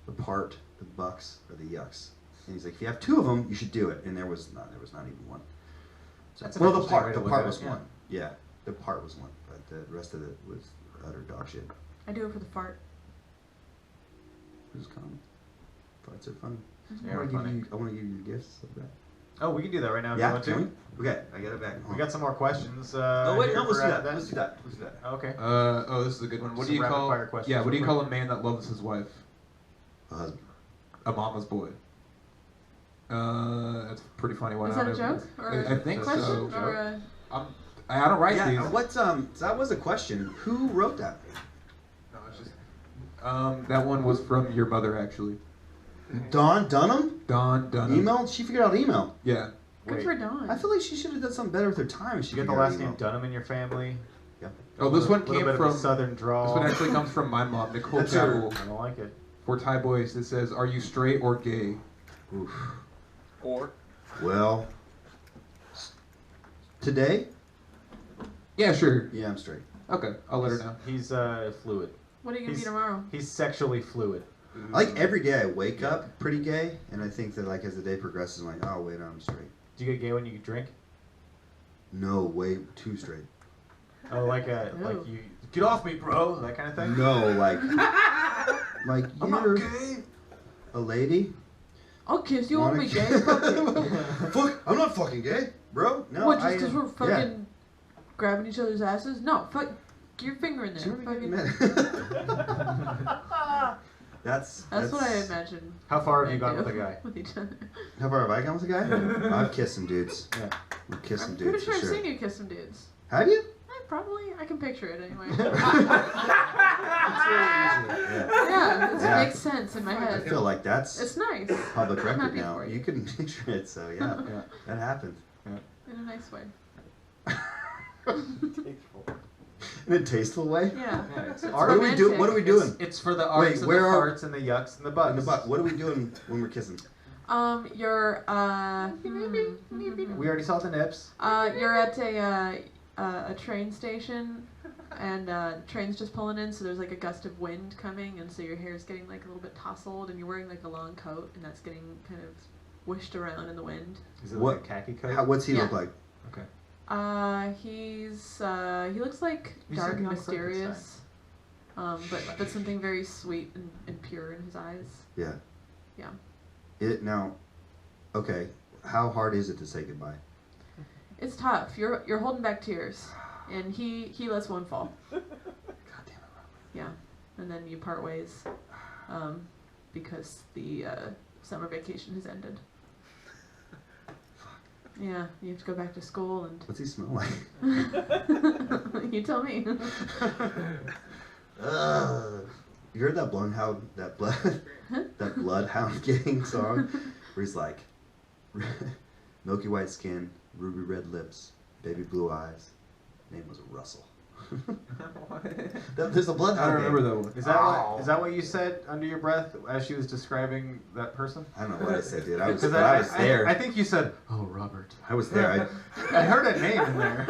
the part, the Bucks, or the Yucks? And he's like, if you have 2 of them, you should do it. And there was not even one. So, That's an well, the interesting way part to look was at it, yeah. one. Yeah, the part was one, but the rest of it was utter dog shit. I do it for the fart. It was common. Farts are funny. Yeah, I want to funny. give you gifts of that. Oh, we can do that right now if Yeah, you want can to. we? Okay, I got it back. We got some more questions. Oh wait, here no, let's for, do that. Let's do that. Let's do that. Okay. Oh, this is a good one. What Some do you rapid call? fire questions Yeah, what do you real call a man that loves his wife? A husband. A mama's boy. That's a pretty funny one. Is I that a don't know. joke? Or I think question? so. Or a... I don't write Yeah, these. what's that was a question. Who wrote that? No, it's just. That one was from your mother actually. Dawn Dunham? Dawn Dunham. Email? She figured out email. Yeah. Good Wait, for Dawn. I feel like she should have done something better with her time. If she you get the figured out last email. name Dunham in your family. Oh, this one Little came bit from. of a southern drawl. This one actually comes from my mom, Nicole That's her- Chappell. I don't like it. For Ty Boice, it says, "Are you straight or gay?" Oof. Or Well, today? Yeah, sure. Yeah, I'm straight. Okay, I'll let her know. He's fluid. What are you going to be He's- tomorrow? He's sexually fluid. I like every day I wake up pretty gay, and I think that like as the day progresses, I'm like, oh wait, I'm straight. Do you get gay when you drink? No, way too straight. Oh, like Ew. you get off me, bro, that kind of thing. No, like I'm not you're gay. a lady. I'll kiss you, Wanna- won't be gay. Fuck you. Fuck, I'm not fucking gay, bro. No, What, just because we're yeah. fucking grabbing each other's asses? No, fuck. Get your finger in As there. soon as we Fucking... get met. That's That's what I imagine. How far have you men gone do with a guy? With each other. How far have I gone with a guy? I've kissed some dudes. Yeah. I've kissed some I'm dudes pretty sure for I've sure. seen you kiss some dudes. Have you? I can picture it anyway. Yeah. Yeah, it Yeah. makes sense in my I head. feel like that's It's nice. public I'm record happy now. for you. You can picture it, so yeah, Yeah. that happened. Yeah. In a nice way. In a tasteful way. Yeah. It's What are we doing? What are we doing? It's for the arts and where the are- farts and the yucks and the butts. In the butt. What are we doing when we're kissing? You're We already saw the nips. you're at a train station, and the train's just pulling in, so there's like a gust of wind coming, and so your hair's getting like a little bit tousled, and you're wearing like a long coat, and that's getting kind of whished around in the wind. Is it What- like a khaki coat? What's he Yeah. look like? He looks like You dark said and young mysterious, but something very sweet and pure in his eyes. Yeah. Yeah. Okay. How hard is it to say goodbye? It's tough. You're holding back tears, and he lets one fall. God damn it, Robert. Yeah, and then you part ways, because the summer vacation has ended. Yeah, you have to go back to school, and What's he smell like? you tell me. You heard that bloodhound gang song where he's like, milky white skin, ruby red lips, baby blue eyes. Name was Russell. There's a I bloodhound. don't remember that one. Is that what you said under your breath as she was describing that person? I don't know what I said, dude. I was 'Cause there. I think you said, "Oh, Robert." I was there. I heard a name in there.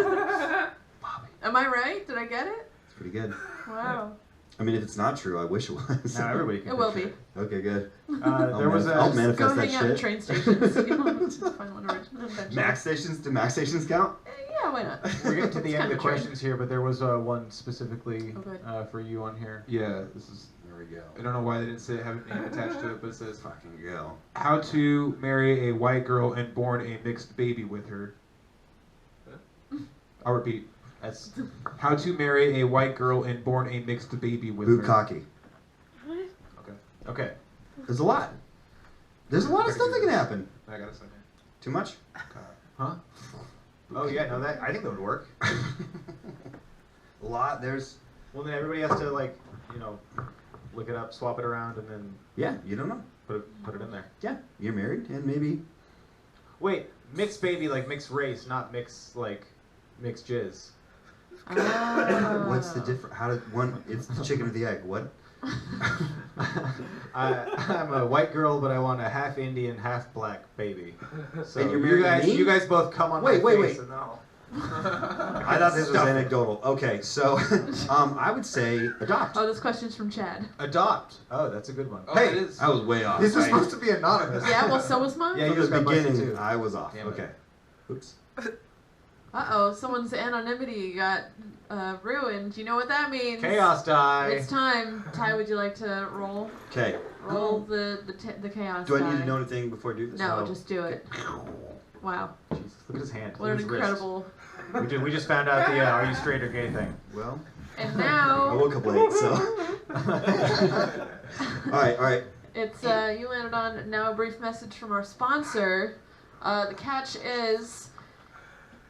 Bobby. Am I right? Did I get it? It's pretty good. Wow. I mean, if it's not true, I wish it was. Now everybody can. It will picture be. Okay, good. There was I'll a manifest Go that hang out in shit. train stations. Find one original eventually. Max stations? Do max stations count? Yeah, why not? We're getting to the It's end of the kinda true. questions here, but there was one specifically Oh, good. for you on here. Yeah, this is. There we go. I don't know why they didn't say have a name attached to it, but it says Fucking go. how to marry a white girl and born a mixed baby with her. I'll repeat. That's How to marry a white girl and born a mixed baby with her. Bukkake. okay. There's a lot. There's a lot of stuff that can happen. I got a second. Too much? Huh? Oh yeah, no, I think that would work. A lot. There's. Well, then everybody has to look it up, swap it around, and then Yeah, you don't know. put it in there. Yeah, you're married, and maybe. Wait, mixed baby like mixed race, not mixed jizz. What's the difference? How did one? It's the chicken or the egg. What? I'm a white girl, but I want a half Indian, half black baby. So And you're married to me? you guys both come on Wait, my wait, face. wait. And, oh. I thought this was Stuff it. anecdotal. Okay, so I would say adopt. Oh, this question's from Chad. Adopt. Oh, that's a good one. Oh, hey, it is. I was way off. this was right? supposed to be anonymous. Yeah, well, so was mine. Yeah, From you just the got busted beginning, too. I was off. Damn it. Okay. Oops. Uh-oh, someone's anonymity got ruined. You know what that means? Chaos die. It's time. Ty, would you like to roll? Okay. Roll the chaos Do I need die. to know anything before I do this? No, just do it. Wow. Jesus, look at his hand. What Look an at his wrist. incredible... We just found out the are you straight or gay thing. Well, And I now, woke up late, so. All right. it's, you landed on now a brief message from our sponsor. The catch is,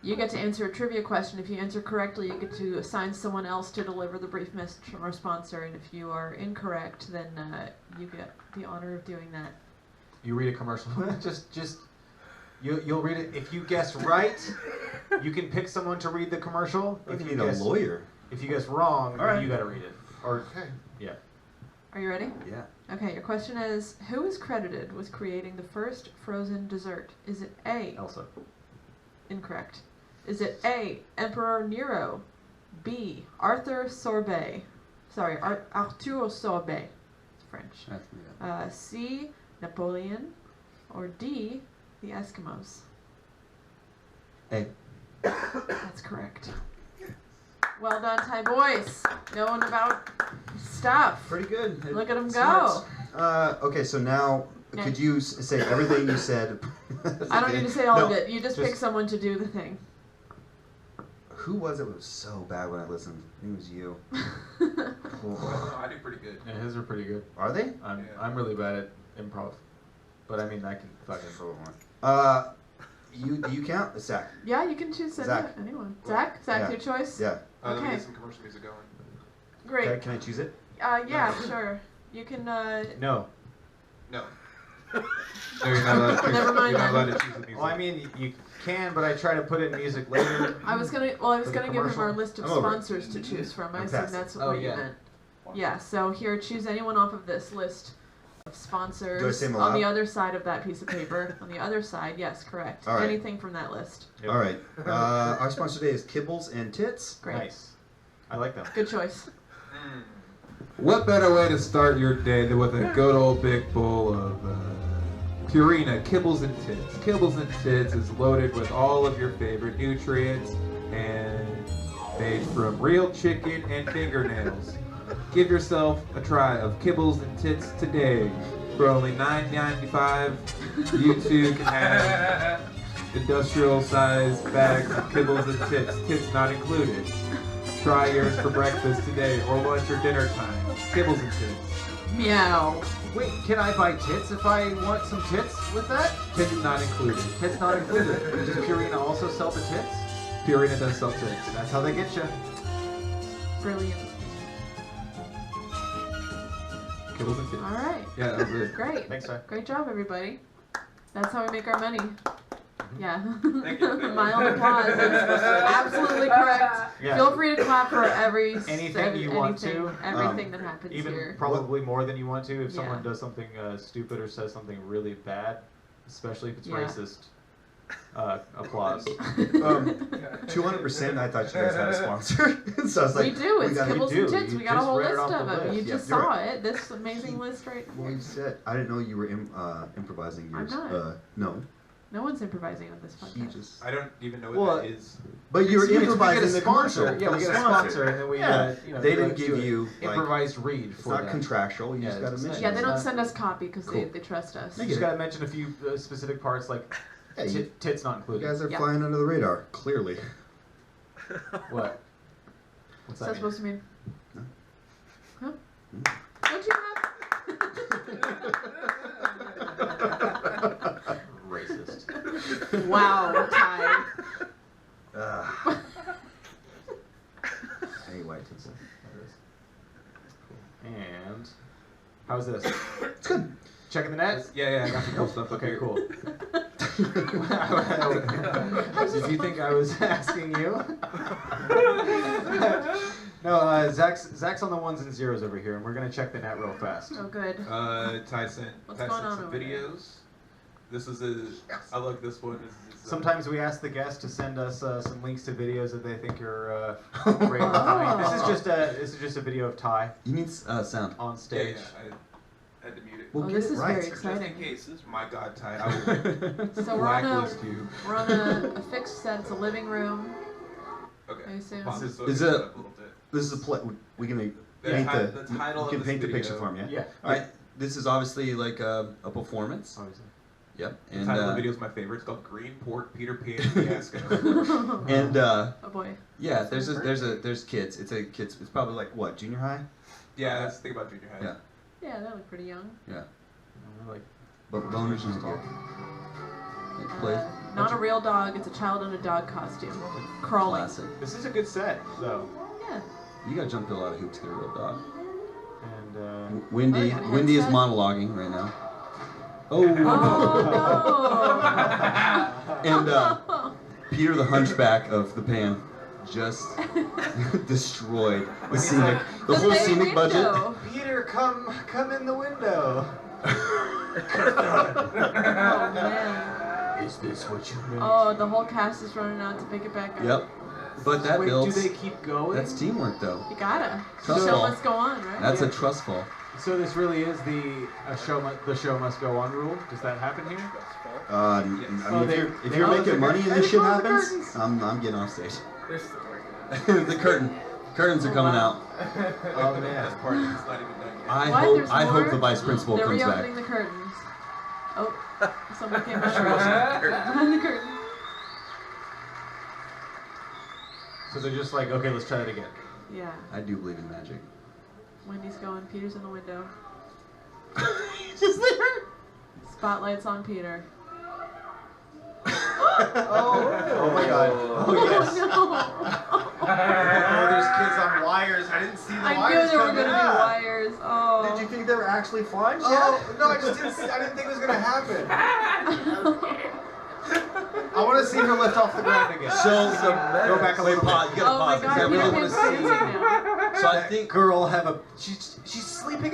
you get to answer a trivia question. If you answer correctly, you get to assign someone else to deliver the brief message from our sponsor. And if you are incorrect, then you get the honor of doing that. You read a commercial. You'll read it. If you guess right, you can pick someone to read the commercial. I If think you you need a guess lawyer. If you guess wrong, All then right. you got to read it. Or Okay. yeah. Are you ready? Yeah. Okay, your question is, who is credited with creating the first frozen dessert? Is it A, Elsa. incorrect. Is it A, Emperor Nero? B, Arthur Sorbet? Sorry, Arturo Sorbet. It's French. That's me. C, Napoleon? Or D, the Eskimos? A. That's correct. Well done, Ty Boice. Knowing about stuff. Pretty good. Look at him Smarts. go. Okay, so now, could you say everything you said? I don't need to say all of No, it. You just pick someone to do the thing. Who was it? It was so bad when I listened. It was you. No, I do pretty good. Yeah, his are pretty good. Are they? I'm really bad at improv, but I mean I can fucking. Do you count? Zach. Yeah, you can choose Zach. anyone. Zach? Zach's your choice? Yeah. Let me Okay. get some commercial music going. Great. Okay, can I choose it? Yeah, sure. You can, No. No. No, you're not allowed to choose. Never mind You're not allowed then. to choose the music. Well, I mean, you can, but I try to put in music later. I was gonna give him our list of I'm over it. sponsors to choose from. I I'm assume past that's it. what Oh, you yeah. meant. Yeah. So here, choose anyone off of this list of sponsors. Do I say them On the aloud? other side of that piece of paper. On the other side, yes, correct. All right. Anything from that list. Yep. All right. Our sponsor today is Kibbles and Tits. Great. Nice. I like them. Good choice. What better way to start your day than with a good old big bowl of Purina Kibbles and Tits? Kibbles and Tits is loaded with all of your favorite nutrients and made from real chicken and fingernails. Give yourself a try of Kibbles and Tits today. For only $9.95, you too can have industrial-sized bags of Kibbles and Tits, tits not included. Try yours for breakfast today or lunch or dinner time. Kibbles and Tits. Meow. Wait, can I buy tits if I want some tits with that? Tits not included. Tits not included. Does Purina also sell the tits? Purina does sell tits. That's how they get you. Brilliant. Kibbles and Tits. All right. Yeah, that was it. Great. Thanks, sir. Great job, everybody. That's how we make our money. Yeah. Thank you. Mild applause. That's absolutely correct. Yeah. Feel free to clap for Anything you want to. Everything that happens Even here. probably more than you want to if Yeah. someone does something stupid or says something really bad, especially if it's Yeah. racist. Applause. 200%. I thought you guys had a sponsor. So I was like, We do. It's gotta- Kibbles do. and Tits. You We got a just whole read it list off of the them. list. You Yeah, just you're saw right. it. This amazing list right Well, you here. said I didn't know you were improvising I'm yours. not. No, No one's improvising on this he podcast. just. I don't even know what Well, that is. But you were Because we improvising get a the sponsor. commercial. Yeah, for we the get a sponsor, and then we, Yeah. they They didn't give you like. improvised read It's for not that. contractual. You Yeah, just got to it's mention. Yeah, they it. don't send us copy because Cool. they trust us. You just gotta mention a few specific parts like Yeah, you, tits not you included. guys are Yeah. flying under the radar. Clearly. What? What's What's that that mean? supposed to mean? No. Huh? Don't you have? Racist. Wow, Ty. Hey, white tits. And how's this? It's good. Checking the net? Yeah, I got some cool stuff up Okay, here. cool. Did you think I was asking you? No, Zach's on the ones and zeros over here, and we're gonna check the net real fast. Oh, good. Ty sent What's Ty going sent on some over there? videos. This is I like this one. This is, Sometimes we ask the guests to send us some links to videos that they think are great and funny. This is just a video of Ty You need sound. on yeah, stage. I had to mute it. Well, Oh, get this it is right. very Just in exciting. case, this is my God, Ty. I will So we're on blacklist you. a fixed set. It's a living room. Okay. I assume. Pause it so Is it it- goes up a little bit. This is a play. We can The paint ti- the. the title you can of this paint the video- picture for me. Yeah, All right. This is obviously like a performance. obviously. Yep. The And title of the video is my favorite. It's called Green Pork Peter Pan Fiasco. and Oh boy. yeah, there's kids. It's probably like what, junior high? Yeah, that's the thing about junior high. Yeah. Yeah, they look pretty young. Yeah. Like, But boners and stuff. It plays Not a real dog. It's a child in a dog costume, crawling. classic. this is a good set, though. Yeah. You gotta jump through a lot of hoops to get a real dog. And Wendy Oh, you got a is headset? monologuing right now. Oh. Oh And Peter the Hunchback of the Pan just destroyed the scenic, the whole big scenic budget. window. Peter, come in the window. Oh man. Is this what you meant? Oh, the whole cast is running out to pick it back up. Yep. But that Wait, builds. do they keep going? That's teamwork, though. You gotta. The Trust show fall. must go on, right? That's Yeah. a trust fall. So this really is the show must go on rule. Does that happen here? I Yes. mean, Oh, if they you're close making the money curtain. and this They shit close the happens, curtains. I'm getting off stage. They're still working. The curtains are coming out. Oh man. That's part of it's not even done yet. What? I There's hope more? the vice principal They're comes reopening back. the curtains. Oh, someone came out behind the curtain. So they're just like, okay, let's try that again. Yeah. I do believe in magic. Wendy's going. Peter's in the window. Just there. Spotlight's on Peter. Oh my god. Oh yes. Oh, Oh, there's kids on wires. I didn't see the no. I wires knew there were coming going to be out. wires. Oh. Did you think they were actually flying? Oh no, I just didn't. I didn't think it was gonna happen. I want to see her lift off the ground again. So go back a little bit. pause. You gotta Oh my pause. god, I you really can't wanna see see- now. So I think girl have a. She's sleeping.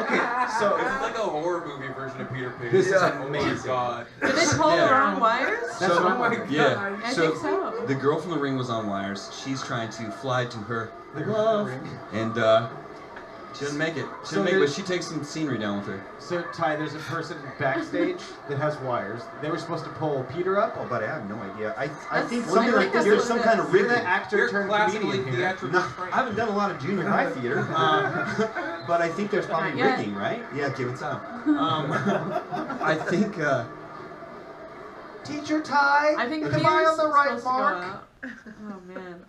Okay, So so it's like a horror movie version of Peter Pan. This is Oh my amazing. god. Did they pull the Yeah. wrong wires? That's Oh what my I'm god. Yeah. I So think so. the girl from the ring was on wires. She's trying to fly to her The girl love, from the ring. and she doesn't make it. She So doesn't make it, there- but she takes some scenery down with her. So Ty, there's a person backstage that has wires. They were supposed to pull Peter up. Oh, but I have no idea. I That's- think I something think like this. that's There's what some it kind is. of You're ribbon. the actor You're turned classically comedian here. theatrically No, trained. I haven't done a lot of junior high theater, but I think there's probably Not yet. rigging, right? Yeah, give it time. I think. Teacher Ty, I think am Peter's I on the right supposed to go mark? out. Oh man.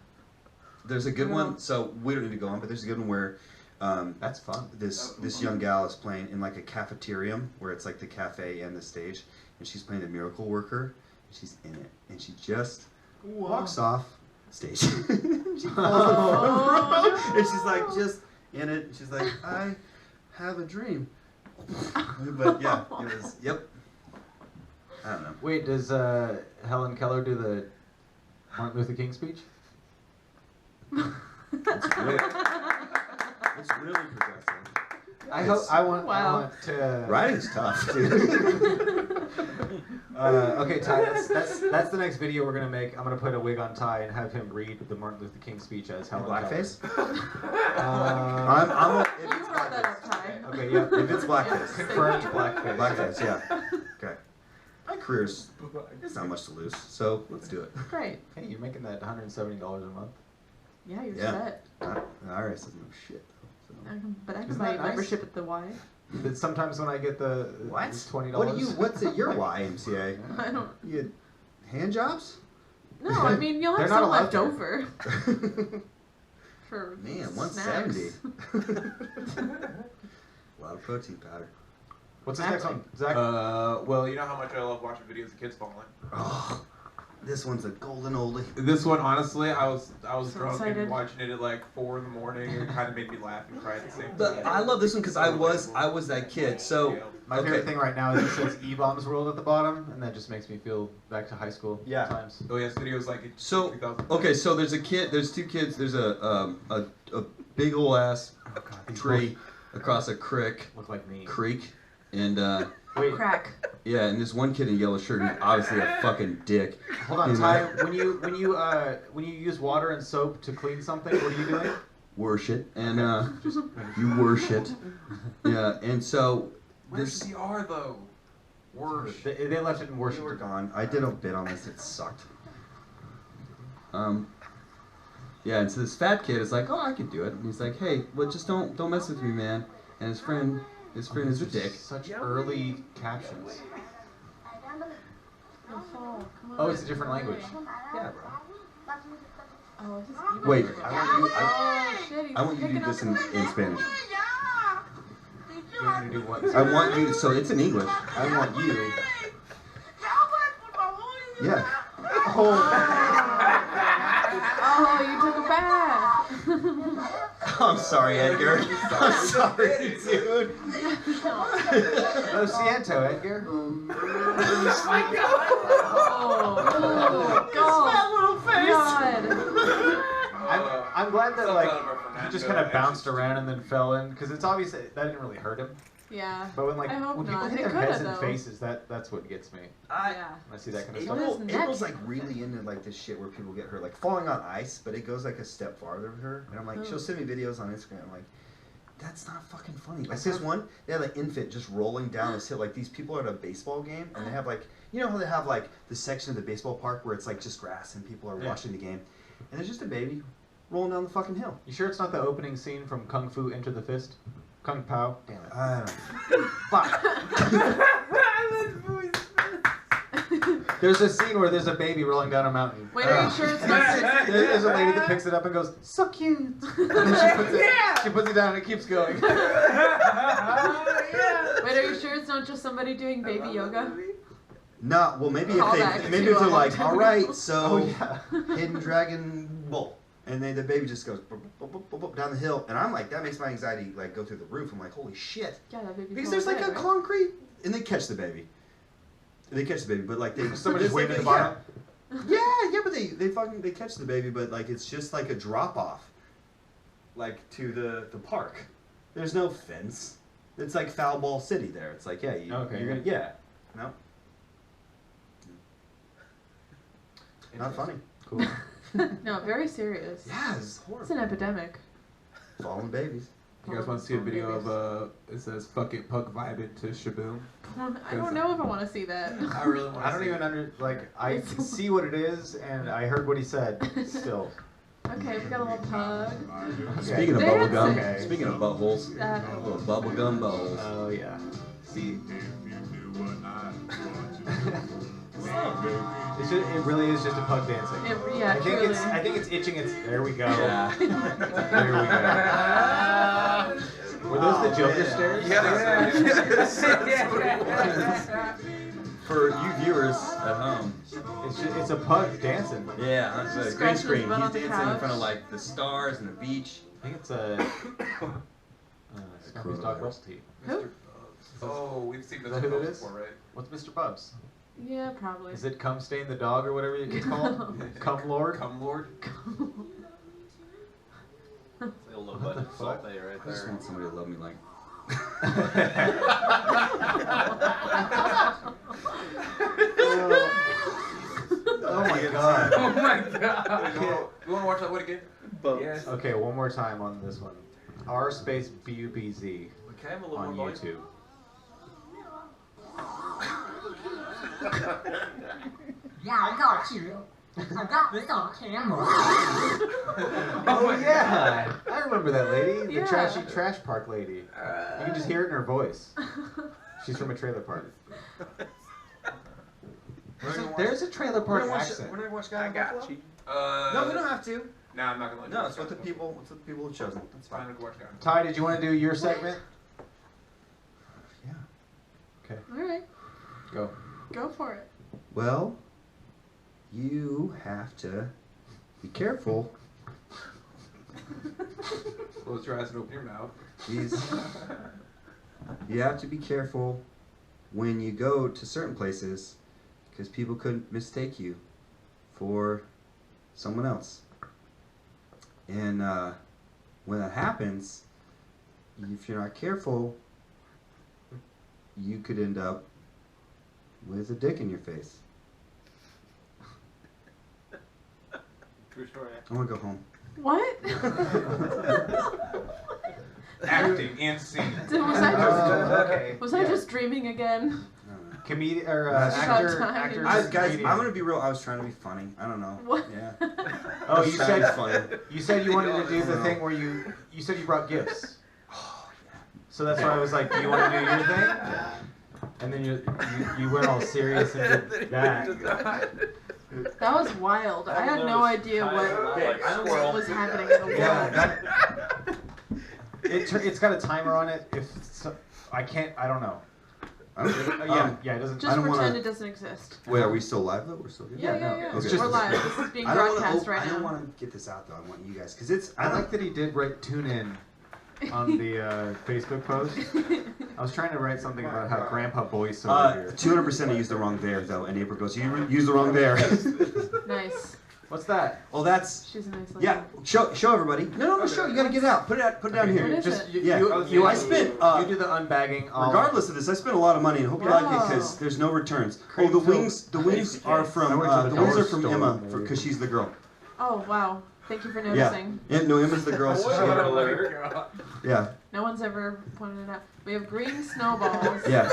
There's a good one. So we don't need to go on, but there's a good one where That's fun. this young gal is playing in like a cafeterium where it's like the cafe and the stage, and she's playing the miracle worker. And she's in it, and she just walks off stage. She falls in the front row, and she's like just in it. She's like, I have a dream. But yeah, it was. Yep. I don't know. Wait, does Helen Keller do the Martin Luther King speech? It's really progressive. I hope. I want. I Wow. want to. Writing's tough, dude. Okay, Ty. That's the next video we're gonna make. I'm gonna put a wig on Ty and have him read the Martin Luther King speech as Helen Blackface? Keller. I'm if You it's brought that up, blackface. Ty. Okay, yeah. If it's blackface. Confirmed blackface. Blackface, yeah. Okay. My career's it's not much to lose, so let's do it. Great. Hey, you're making that $170 a month. Yeah, you're Yeah. set. The IRS doesn't know shit. But I can Isn't buy that a nice? membership at the Y. But sometimes when I get the What? $20. What do you? What's at your YMCA? I don't. You get hand jobs? No, I mean you'll have They're not some allowed left to. over for Man, snacks. 170. A lot of protein powder. What's this next one, Zach? Well, you know how much I love watching videos of kids falling. Oh, this one's a golden oldie. This one, honestly, I was So drunk excited. and watching it at like 4 in the morning. It kind of made me laugh and cry at the same time. But I love this one because I was that kid. So My favorite thing right now is it says E-Bombs World at the bottom, and that just makes me feel back to high school Yeah. times. Oh yes, videos like So 2000. okay, so there's a kid. There's two kids. There's a big ol' ass Oh, God, these tree across a creek, look like me. and Wait, Crack. yeah, and this one kid in a yellow shirt who's obviously a fucking dick. hold on, You Ty. know? When you use water and soap to clean something, what are you doing? Wash it, and you wash it. Yeah, and so Where's this. the R though? Worse. They left it in You worship. were gone. I did a bit on this. It sucked. Yeah, and so this fat kid is like, oh, I could do it. And he's like, hey, well, just don't mess with me, man. And his friend is a dick. Such early captions. Oh, fall. Come on. Oh, it's a different language. Yeah, bro. Oh, is this even Wait, English? I want you. Oh, shit, he's I want you to picking do this up in Spanish. You want me to do what? I want you. So it's in English. I want you. Yeah. Oh, you took a bath. I'm sorry, Edgar. I'm sorry, dude. Lo siento, Edgar. Oh, God. I'm glad that Some like kind of a he just Fernando kind of bounced action around and then fell in because it's obvious that didn't really hurt him. Yeah. But when like I hope when people not. hit It their coulda, heads and though. faces, that's what gets me. Yeah. When I see that kind of April- stuff. his neck. April's like really into like this shit where people get hurt, like falling on ice, but it goes like a step farther with her. And I'm like, she'll send me videos on Instagram. I'm like, that's not fucking funny. Like this one, they had an infant just rolling down this hill. Like these people are at a baseball game and they have like, you know how they have like the section of the baseball park where it's like just grass and people are Yeah. watching the game, and there's just a baby rolling down the fucking hill. You sure it's not the opening scene from Kung Fu Enter the Fist? Kung Pao. Damn it. I don't There's a scene where there's a baby rolling down a mountain. Wait, are you sure it's not? There's a lady that picks it up and goes, so cute. And then she puts it down and it keeps going. Wait, are you sure it's not just somebody doing baby yoga? No, well maybe Call if back they to maybe if they're like, Long all right, so Oh yeah. Hidden Dragon Bull. And then the baby just goes down the hill, and I'm like, that makes my anxiety like go through the roof. I'm like, holy shit! Yeah, that baby's Because so there's like big, a right? concrete, and they catch the baby. But like they Someone just there's, waving like, at the bottom. yeah, but they catch the baby, but like it's just like a drop off, like to the park. There's no fence. It's like foul ball city there. It's like you're gonna no. Not funny. Cool. No, very serious. Yeah, it's It's horrible. an epidemic. Fallen babies. You guys want to see a video of it says "fucking pug vibing to Shaboom"? I don't know if I want to see that. I really want to. I don't even I can see what it is, and I heard what he said. Still. Okay, we got a little pug. Okay. Speaking of Dancing. bubblegum, Okay. speaking of buttholes, little bubblegum buttholes. Oh yeah. See. It really is just a pug dancing. Yeah, truly. I think it's itching its. There we go. Yeah. There we go. Were those the Joker stairs? For you viewers at home, It's a pug dancing. yeah, that's a green Scratching his screen. butt He's on the dancing in couch. front of like the stars and the beach. I think it's a Snuffy's dog bubble tea. Who? Oh, we've seen Is this that who that one is? before, right? What's Mr. Bubs? Yeah, probably. Is it Cum Stain the dog or whatever it's called? Cum Lord? Come Lord. A little bit of salt right I just there. want somebody to love me like. Oh my god. Oh my god! You want to watch that one again? Yes. Okay, one more time on this one. R space BUBZ Okay, I'm a little on more YouTube. Oh yeah, I remember that lady, the Yeah. trashy trash park lady. You can just hear it in her voice. She's from a trailer park. There's a trailer park accent. We're gonna watch Guy I in got Buffalo? you. No, we don't have to. No, I'm not gonna let you. No, it's what the people have chosen. That's Fine, fine. I'll go watch that. Ty, did you want to do your segment? Yeah. Okay, All right, go. go for it. Well, you have to be careful. Close your eyes and open your mouth. You have to be careful when you go to certain places because people could mistake you for someone else. And when that happens, if you're not careful, you could end up with a dick in your face. True story. I want to go home. What? Acting and singing. Was I just, Okay. was I just dreaming again? Comedian or That's actor? about time. Actor. Guys, comedian. I'm gonna be real. I was trying to be funny. I don't know. What? Yeah. Oh, you Sounds said funny. you said you wanted to do the No. thing where you said you brought gifts. So that's why I was like, do you want to do your thing? And then you went all serious and did that. That was wild. I had no idea what was happening in the world. Yeah, it's got a timer on it. I don't know. Yeah, it doesn't. Just I don't pretend wanna- it doesn't exist. Wait, are we still live though? We're still good. Yeah, no, yeah. it's Okay. just- We're live. This is being I don't broadcast wanna, right I don't now. want to get this out though. I want you guys because it's. I like that he did write tune in on the Facebook post. I was trying to write something about how Grandpa Boice over here. 200% I used the wrong there though, and April goes, "You used the wrong there." Nice. What's that? Well, that's She's a nice lady. yeah. Show everybody. No. Show. You gotta get it out. Put it down What here. is Just it? Yeah. I spent. you do the unbagging. Regardless of this, I spent a lot of money, and hope you like it Wow. because there's no returns. Cream The filled wings. The wings are from. I went to the The wings dollar are from store, Emma maybe. because she's the girl. Oh, wow. Thank you for Yeah. noticing. No, Emma's the girl. So Oh she, my god. yeah. No one's ever pointed it out. We have green snowballs. Yeah.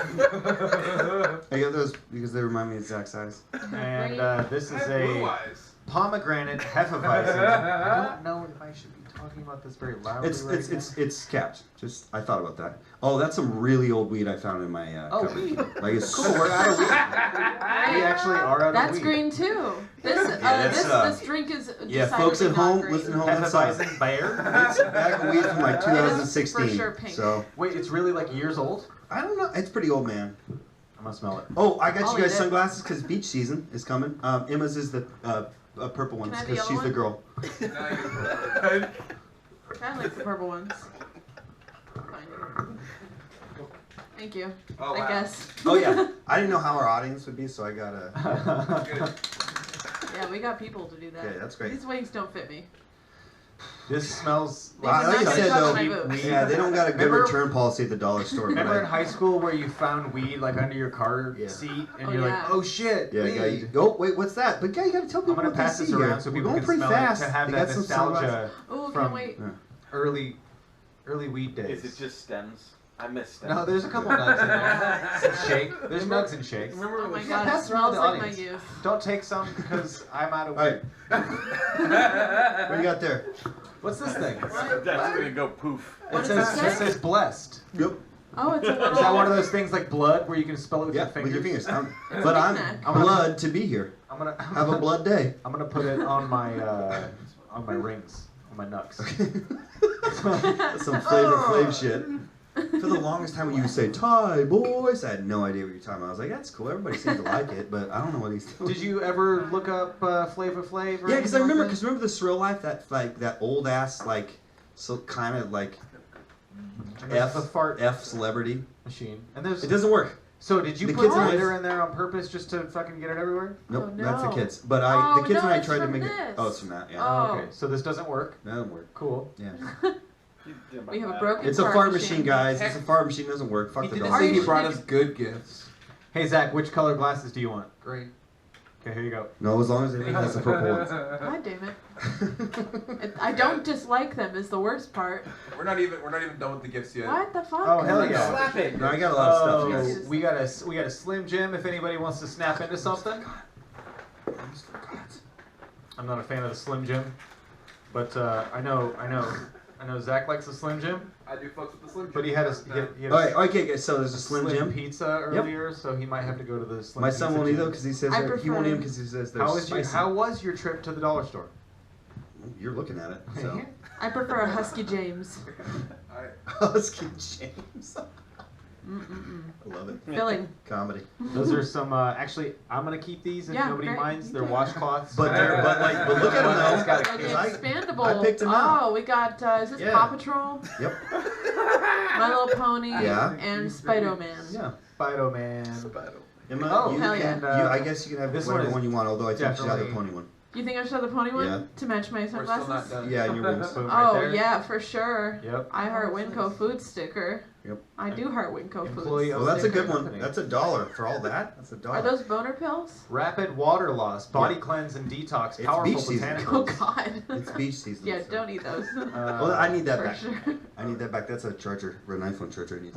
I got those because they remind me of Zach's eyes. And this is Blue a eyes. pomegranate hefeweizen. I don't know if I should be talking about this very loudly It's capped. Just I thought about that. Oh, that's some really old weed I found in my cupboard. weed. Like it's Cool, we're out of weed. We actually are out of That's weed. green too. This that's, this drink is yeah, folks at decidedly home, not green. listen home inside. Hefeweizen bear? It's a bag of weed from like It is 2016. for sure pink. So Wait, it's really like years old? I don't know. It's pretty old, man. I'm gonna smell it. Oh, I got I'll you guys eat it. sunglasses because beach season is coming. Emma's is the purple ones Can I have the because yellow she's the one? girl. Now you're I like the purple ones. Fine. Thank you. Oh, I wow. guess. Oh yeah, I didn't know how our audience would be, so I gotta. Good. Yeah, we got people to do that. Okay, that's great. These wings don't fit me. This smells These Wow, are like not I gonna said, touch though, my cheap boobs. weed. Yeah, they don't got a good Remember- return policy at the dollar store. But Remember in I, high school where you found weed like under your car Yeah. seat and Oh, you're yeah. like, oh shit, yeah, weed. guy, you, oh wait, what's that? But guy, you gotta tell people I'm gonna what they pass see this around here. so We're people going can pretty smell fast. it to have They that got some sunglasses. nostalgia Oh, from can't wait. Yeah. early weed days. Is it just stems? I miss stems. No, there's a couple nuts in there. Some shake. There's nuts and shakes. Remember Oh when my we god, pass it it around smells the like my audience. youth. Don't take some because I'm out of All weed. right, what do you got there? What's this thing? What? That's gonna go poof. What It does says, it it say? says blessed. Yep. Oh, it's a little. Is that one of those things like blood where you can spell it with Yeah, your fingers? with your fingers. It's But a I'm knick-knack. I'm gonna- blood to be here. I'm gonna Have a blood day. I'm gonna put it on my rings, on my knucks. That's some Flavor Flav shit. For the longest time when you would say Ty Boice, I had no idea what you're talking about. I was like, that's cool. Everybody seems to like it, but I don't know what he's doing. Did you ever look up Flavor Flav? or Yeah, because I anything remember. like Because remember the Surreal Life, that old ass so kind of like that? There's the fart F celebrity. machine. And there's It doesn't work. So did you The put kids the in glitter it- in there on purpose just to fucking get it everywhere? Nope, Oh, that's the no. kids. But Oh, the kids no, when I it's tried to from make it. this. Oh, it's from that. Yeah, Oh. Okay, so this doesn't work. that doesn't work. Cool. Yeah, We have a broken it's a fart fart machine, guys. It's a Heck. fart machine. Doesn't work. Fuck He the didn't dog. say Are he you brought sure? us good gifts. Hey Zach, which color glasses do you want? Great. Okay, here you go. No, as long as it has the purple ones. God damn it. I don't dislike them is the worst part. We're not even done with the gifts yet. What the fuck? Oh, hell yeah. Slap it. No, I got a lot of stuff. You guys. Oh, we got a Slim Jim if anybody wants to snap into something. I almost forgot. I'm not a fan of the Slim Jim, but I know Zach likes the Slim Jim, I do fucks with the Slim Jim. but he had a All right, okay, guys. So there's a Slim Jim. pizza earlier, so he might have to go to the Slim My Pizza son won't Jim. either because he says I that he won't prefer- eat because he says they're spicy. How was your trip to the dollar store? You're looking at it. So. I prefer a Husky James. Husky James. Mm-mm-mm. I love it. Filling. Comedy. Those are some. Actually, I'm gonna keep these if Yeah, nobody great. minds. They're washcloths. But look at One that's them got though. a Oh, the case. expandable. I picked 'em out. Oh, we got, is this Yeah. Paw Patrol? Yep. My Little Pony? Yeah. And Spider-Man. Yeah. Spider-Man. Emma, Oh, you hell can, yeah. I guess you can have This whatever one one is you want, although I think you should have the definitely- pony one. You think I should have the pony one Yeah. to match my We're still sunglasses? not done. Yeah, and your rings. Boom, right Oh, there. yeah, for sure. Yep. I heart Winco food sticker. Yep. I do heart Winco Employee foods. of Well, that's a Sticker good one. Company. That's $1 for all that. That's $1. Are those boner pills? Rapid water loss, body Yeah. cleanse and detox, It's powerful beach season. Oh, botanicals. God. It's beach season. Yeah, so. don't eat those. Well, I need that For back. sure. I need that back. That's a charger, or an iPhone charger. I need.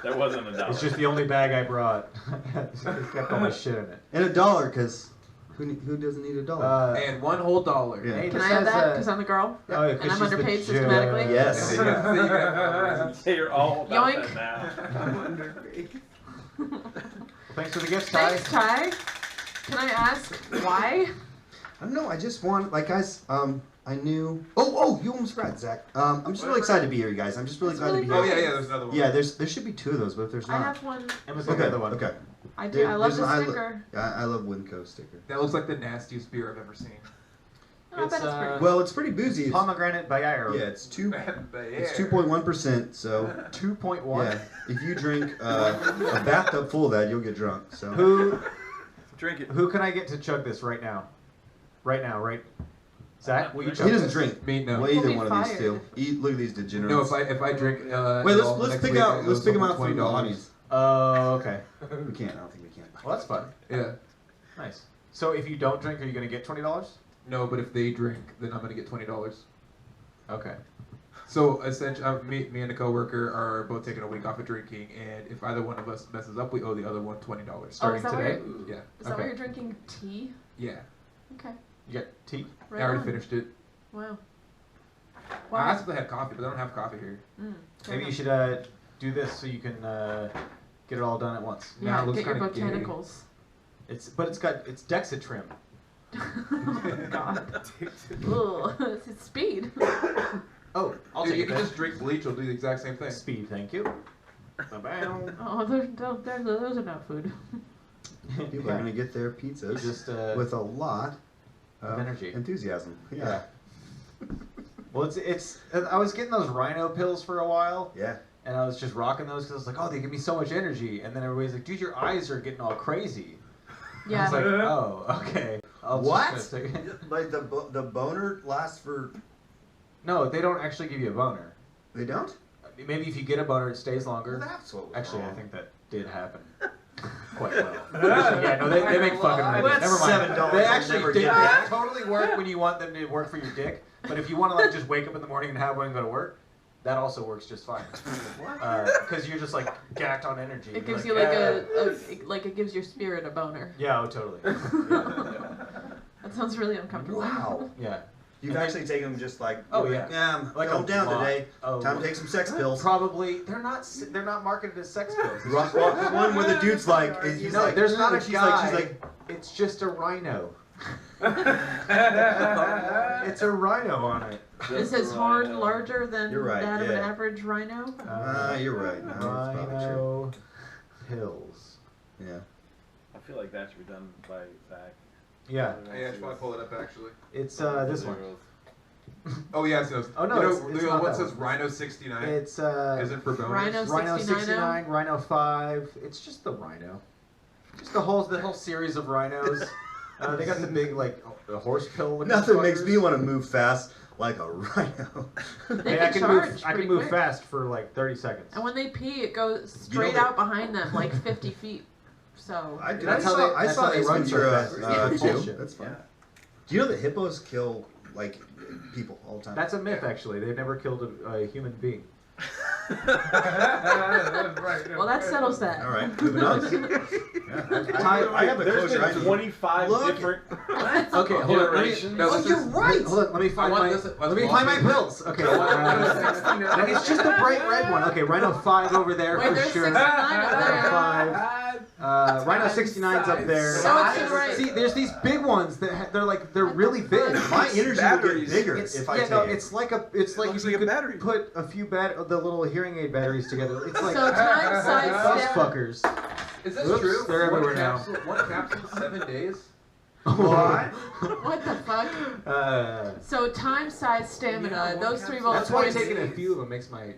That wasn't $1. It's just the only bag I brought. It's kept all my shit in it. And $1, because who doesn't need $1? And one whole dollar. Yeah. Hey, Can this I have has that? a- Because I'm the girl? Oh, yeah, And 'cause I'm she's the underpaid judge. systematically? Yes. Yeah, you're all about Yoink. that now. Thanks for the gifts, Ty. Thanks, Ty. Can I ask why? I don't know. I just want, like, guys. I knew. Oh, you almost forgot, Zach. I'm just really excited to be here, you guys. I'm just really It's glad really to be Oh here. yeah, there's another one. Yeah, there should be 2 of those, but if there's I not. have one. Emma's got Okay. the other one. Okay. I do. I love There's the an- sticker. I love Winco sticker. That looks like the nastiest beer I've ever seen. Oh, I bet It's, it's pretty. Well, it's pretty boozy. It's, Pomegranate Bayero. yeah, it's 2. But It's yeah. 2.1%. So 2.1. yeah, if you drink a bathtub full of that, you'll get drunk. So Drink it. Who can I get to chug this right now? Right? Zach, will you he chug doesn't this? drink. Me no. Well, We'll either be one of these fired. two. Look at these degenerates. No, if I drink. Wait, it all let's next pick week, out. it Let's goes pick them up out from the $20. audience. Oh, okay. We can't. I don't think we can. Well, that's fun. Yeah. Nice. So if you don't drink, are you going to get $20? No, but if they drink, then I'm gonna get $20. Okay. So essentially, me and a coworker are both taking a week off of drinking, and if either one of us messes up, we owe the other one $20. Starting that why today? Yeah. Is that okay. why you're drinking tea? Yeah. Okay. You got tea? Right I already on. finished it. Wow. I Wow. asked if they had coffee, but they don't have coffee here. Fair Maybe you enough. should do this so you can get it all done at once. Nah, Yeah, it looks get your kinda gay. botanicals. It's Dexatrim. Oh, God. Ugh. It's speed. Oh, I'll Dude, take you it. can then. just drink bleach; it'll do the exact same thing. Speed, thank you. Ba-bam. Oh, those are not food. People are gonna get their pizzas Just with a lot energy. Enthusiasm. Yeah. Well, it's. I was getting those rhino pills for a while, Yeah. and I was just rocking those because I was like, oh, they give me so much energy. And then everybody's like, dude, your eyes are getting all crazy. I Yeah. was like, oh, okay. What? Just take it. Like the boner lasts for. No, they don't actually give you a boner. They don't? Maybe if you get a boner, it stays longer. Well, that's what was Actually, I wrong. think that did happen quite well. Yeah, no, they make fucking Well, ideas. that's Never mind. $7 They I'll actually never they get back. totally work when you want them to work for your dick. But if you want to like just wake up in the morning and have one and go to work, that also works just fine. Because you're just like gacked on energy. It You're gives you like "Ah." like it gives your spirit a boner. Yeah, oh, totally. Yeah. That sounds really uncomfortable. Wow. Yeah. You've actually taken them just like. Oh, you're yeah. like, yeah, I'm Like going a down lot today. of- Time to take some sex pills. Probably they're not marketed as sex pills. It's Rock, just- rock, the one where the dude's like, he's No, like, there's not a she's guy. Like, she's like, It's just a rhino. It's a rhino on it. Is his horn larger than You're right, that of an yeah. average rhino? you're right. No, that's probably true. Rhino pills. Yeah. I feel like that should be done by Zach. Yeah, Yeah, I should probably pull it up actually. it's this one. Oh yeah, so Oh, no, you know, it's the not one that says one. Rhino 69. It's Is it for bonus? Rhino Rhino 69. 69, Rhino 5. It's just the rhino. Just the whole series of rhinos. They got the big like horse pill. looking Nothing makes fuckers. me want to move fast like a rhino. They I can can move. charge I can pretty move quick. fast for like 30 seconds. And when they pee, it goes straight that- out behind them, like 50 feet. So I did. That's I how saw, they- I that's saw how they Ace run so Ventura fast. Yeah, too. bullshit. That's fine. Do you know that hippos kill like people all the time? That's a myth, actually. They've never killed a human being. well, that settles that. all right. Moving on. I have a There's closure. I been need. 25 Look. different. Okay, hold on. Generations. No, Oh, this you're is- right. Hold on. Let me find want my. this- Let me find my pills. Okay. No, it's just the bright red one. Okay, Rhino 5 over there Wait, for there's sure. 69 up Rhino there. 5. Rhino 69's up there. So it's the right. See, there's these big ones that they're really big. My energy will get Batteries. bigger It's, if I yeah, take no, it. it's like if you looks like a could battery. put a few the little hearing aid batteries together. It's like So time size those step. fuckers. Is this Oops, true? they're One everywhere now. capsule, One capsule, 7 days. What? What the fuck? So time, size, stamina. Yeah, one those three capsule. That's bullet why points taking a few of them makes my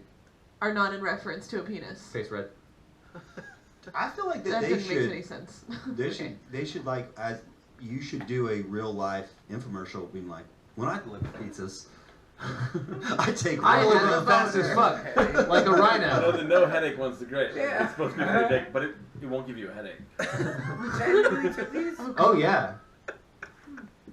are not in reference to a penis. face red. I feel like that That they didn't make should. any sense. They should like as you should do a real life infomercial being like, when I deliver pizzas, I take I one live of it fast as fuck, like a No, rhino. the no headache one's the great. Yeah. It's supposed to be for your dick, but it won't give you a headache. Oh yeah.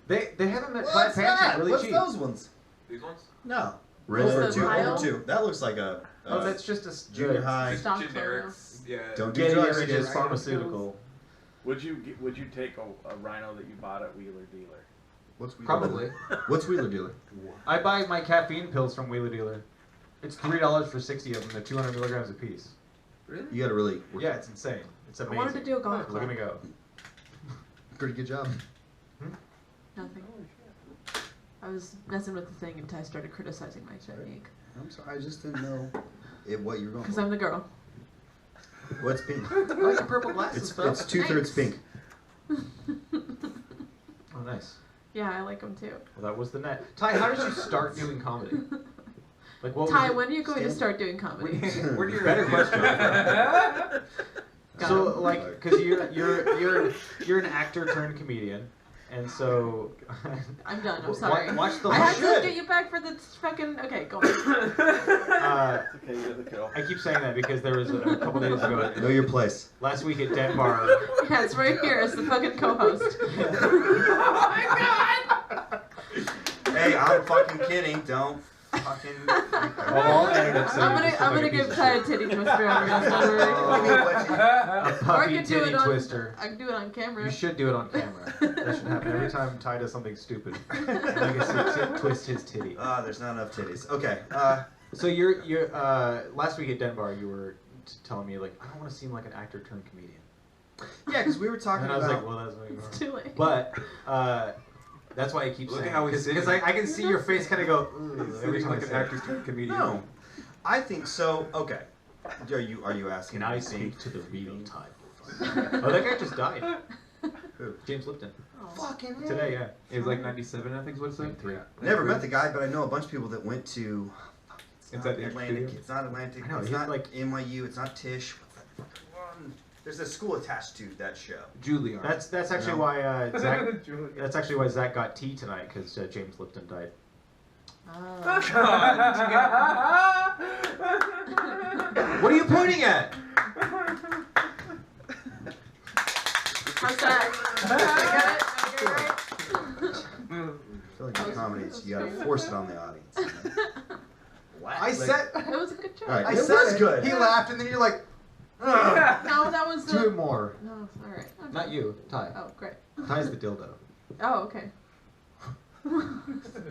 They have them at Planned Parenthood really What's cheap. those ones? These ones? No. What's Over the two. vial? Over two. That looks like a Oh, that's just a junior high. Stock Generics. Yeah. Don't do Getty drugs. Images kids. pharmaceutical. Would you take a rhino that you bought at Wheeler Dealer? What's Wheeler Probably. Dealer? What's Wheeler Dealer? I buy my caffeine pills from Wheeler Dealer. It's $3 for 60 of them. They're 200 milligrams a piece. Really? You gotta really. Work. Yeah, it's insane. It's I amazing. wanted to do a golf Look at club. me go. Pretty good job. Nothing. I was messing with the thing and Ty started criticizing my technique. I'm sorry. I just didn't know what you were going Because for. I'm the girl. What's pink? I like your purple glasses, It's Phil. 2/3 pink. Oh, nice. Yeah, I like them too. Well, that was the net. Ty, how did you start doing comedy? Like, what Ty, was when are you going to Stand- start doing comedy? Where do you Better question. Got So, him. like, because you're an actor turned comedian, and so I'm done. I'm sorry. Watch the I had should. to get you back for the fucking. Okay, go on. It's okay, you get the kill. I keep saying that because there was a couple days ago, Know your place. last week at Den Bar. Yeah, it's right here as the fucking co-host. Hey, I'm fucking kidding. Don't fucking. I'll edit it so I'm you just gonna look like a give piece of Ty a shit. titty twister on this. Don't worry. A Or I puppy could do titty it on. twister. I can do it on camera. You should do it on camera. That should happen every time Ty does something stupid. Like a twist his titty. There's not enough titties. Okay. So you're last week at Den Bar, you were telling me like I don't want to seem like an actor turned comedian. Yeah, because we were talking And I was about. like, well, that's what you It's are. too late. But that's why I keep Look at saying how he's because sitting. I can see your face kind of go "Ugh," every Sitting time like I an say it. actor turned comedian. No, I think so. Okay. Are you asking? Can I me? speak to the real Ty Boice? Oh, that guy just died. Who? James Lipton. Oh. Fucking hell. Today, yeah. It was like 97, I think is what it said. Three. Never met the guy, but I know a bunch of people that went to. It's It's not at the Atlantic. studio? It's not Atlantic. I know, It's he's not like- NYU. It's not Tisch. What's that fucking one? There's a school attached to that show. Juilliard. That's actually No. why Zach. That's actually why Zach got tea tonight because James Lipton died. Oh. What are you pointing at? How's that? Did I get it? I feel like in comedies, you gotta force it on the audience. I said. It was a good joke. All right. I It said was it. good. He laughed, and then you're like, "Ugh." No, that was Do the. more. No, all right. Okay. Not you, Ty. Oh, great. Ty's the dildo. Oh, okay.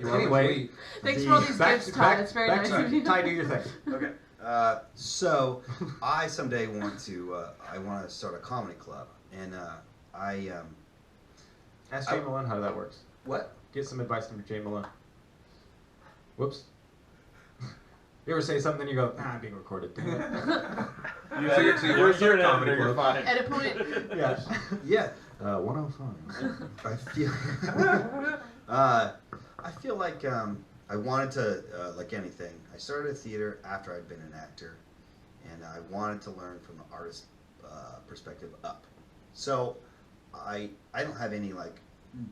Anyway, Thanks for all these gifts, Ty. It's very nice of you. Ty, do your thing. Okay. So I someday want to. I want to start a comedy club, and I. Ask Jay Malone how that works. What? Get some advice from Jay Malone. Whoops. You ever say something and you go, I'm being recorded. Damn it. So you're a comedy You're club. fine. Edit point. Yeah. Yeah. 105. I feel. I feel like I wanted to like anything. I started a theater after I'd been an actor, and I wanted to learn from the artist perspective up. So I don't have any like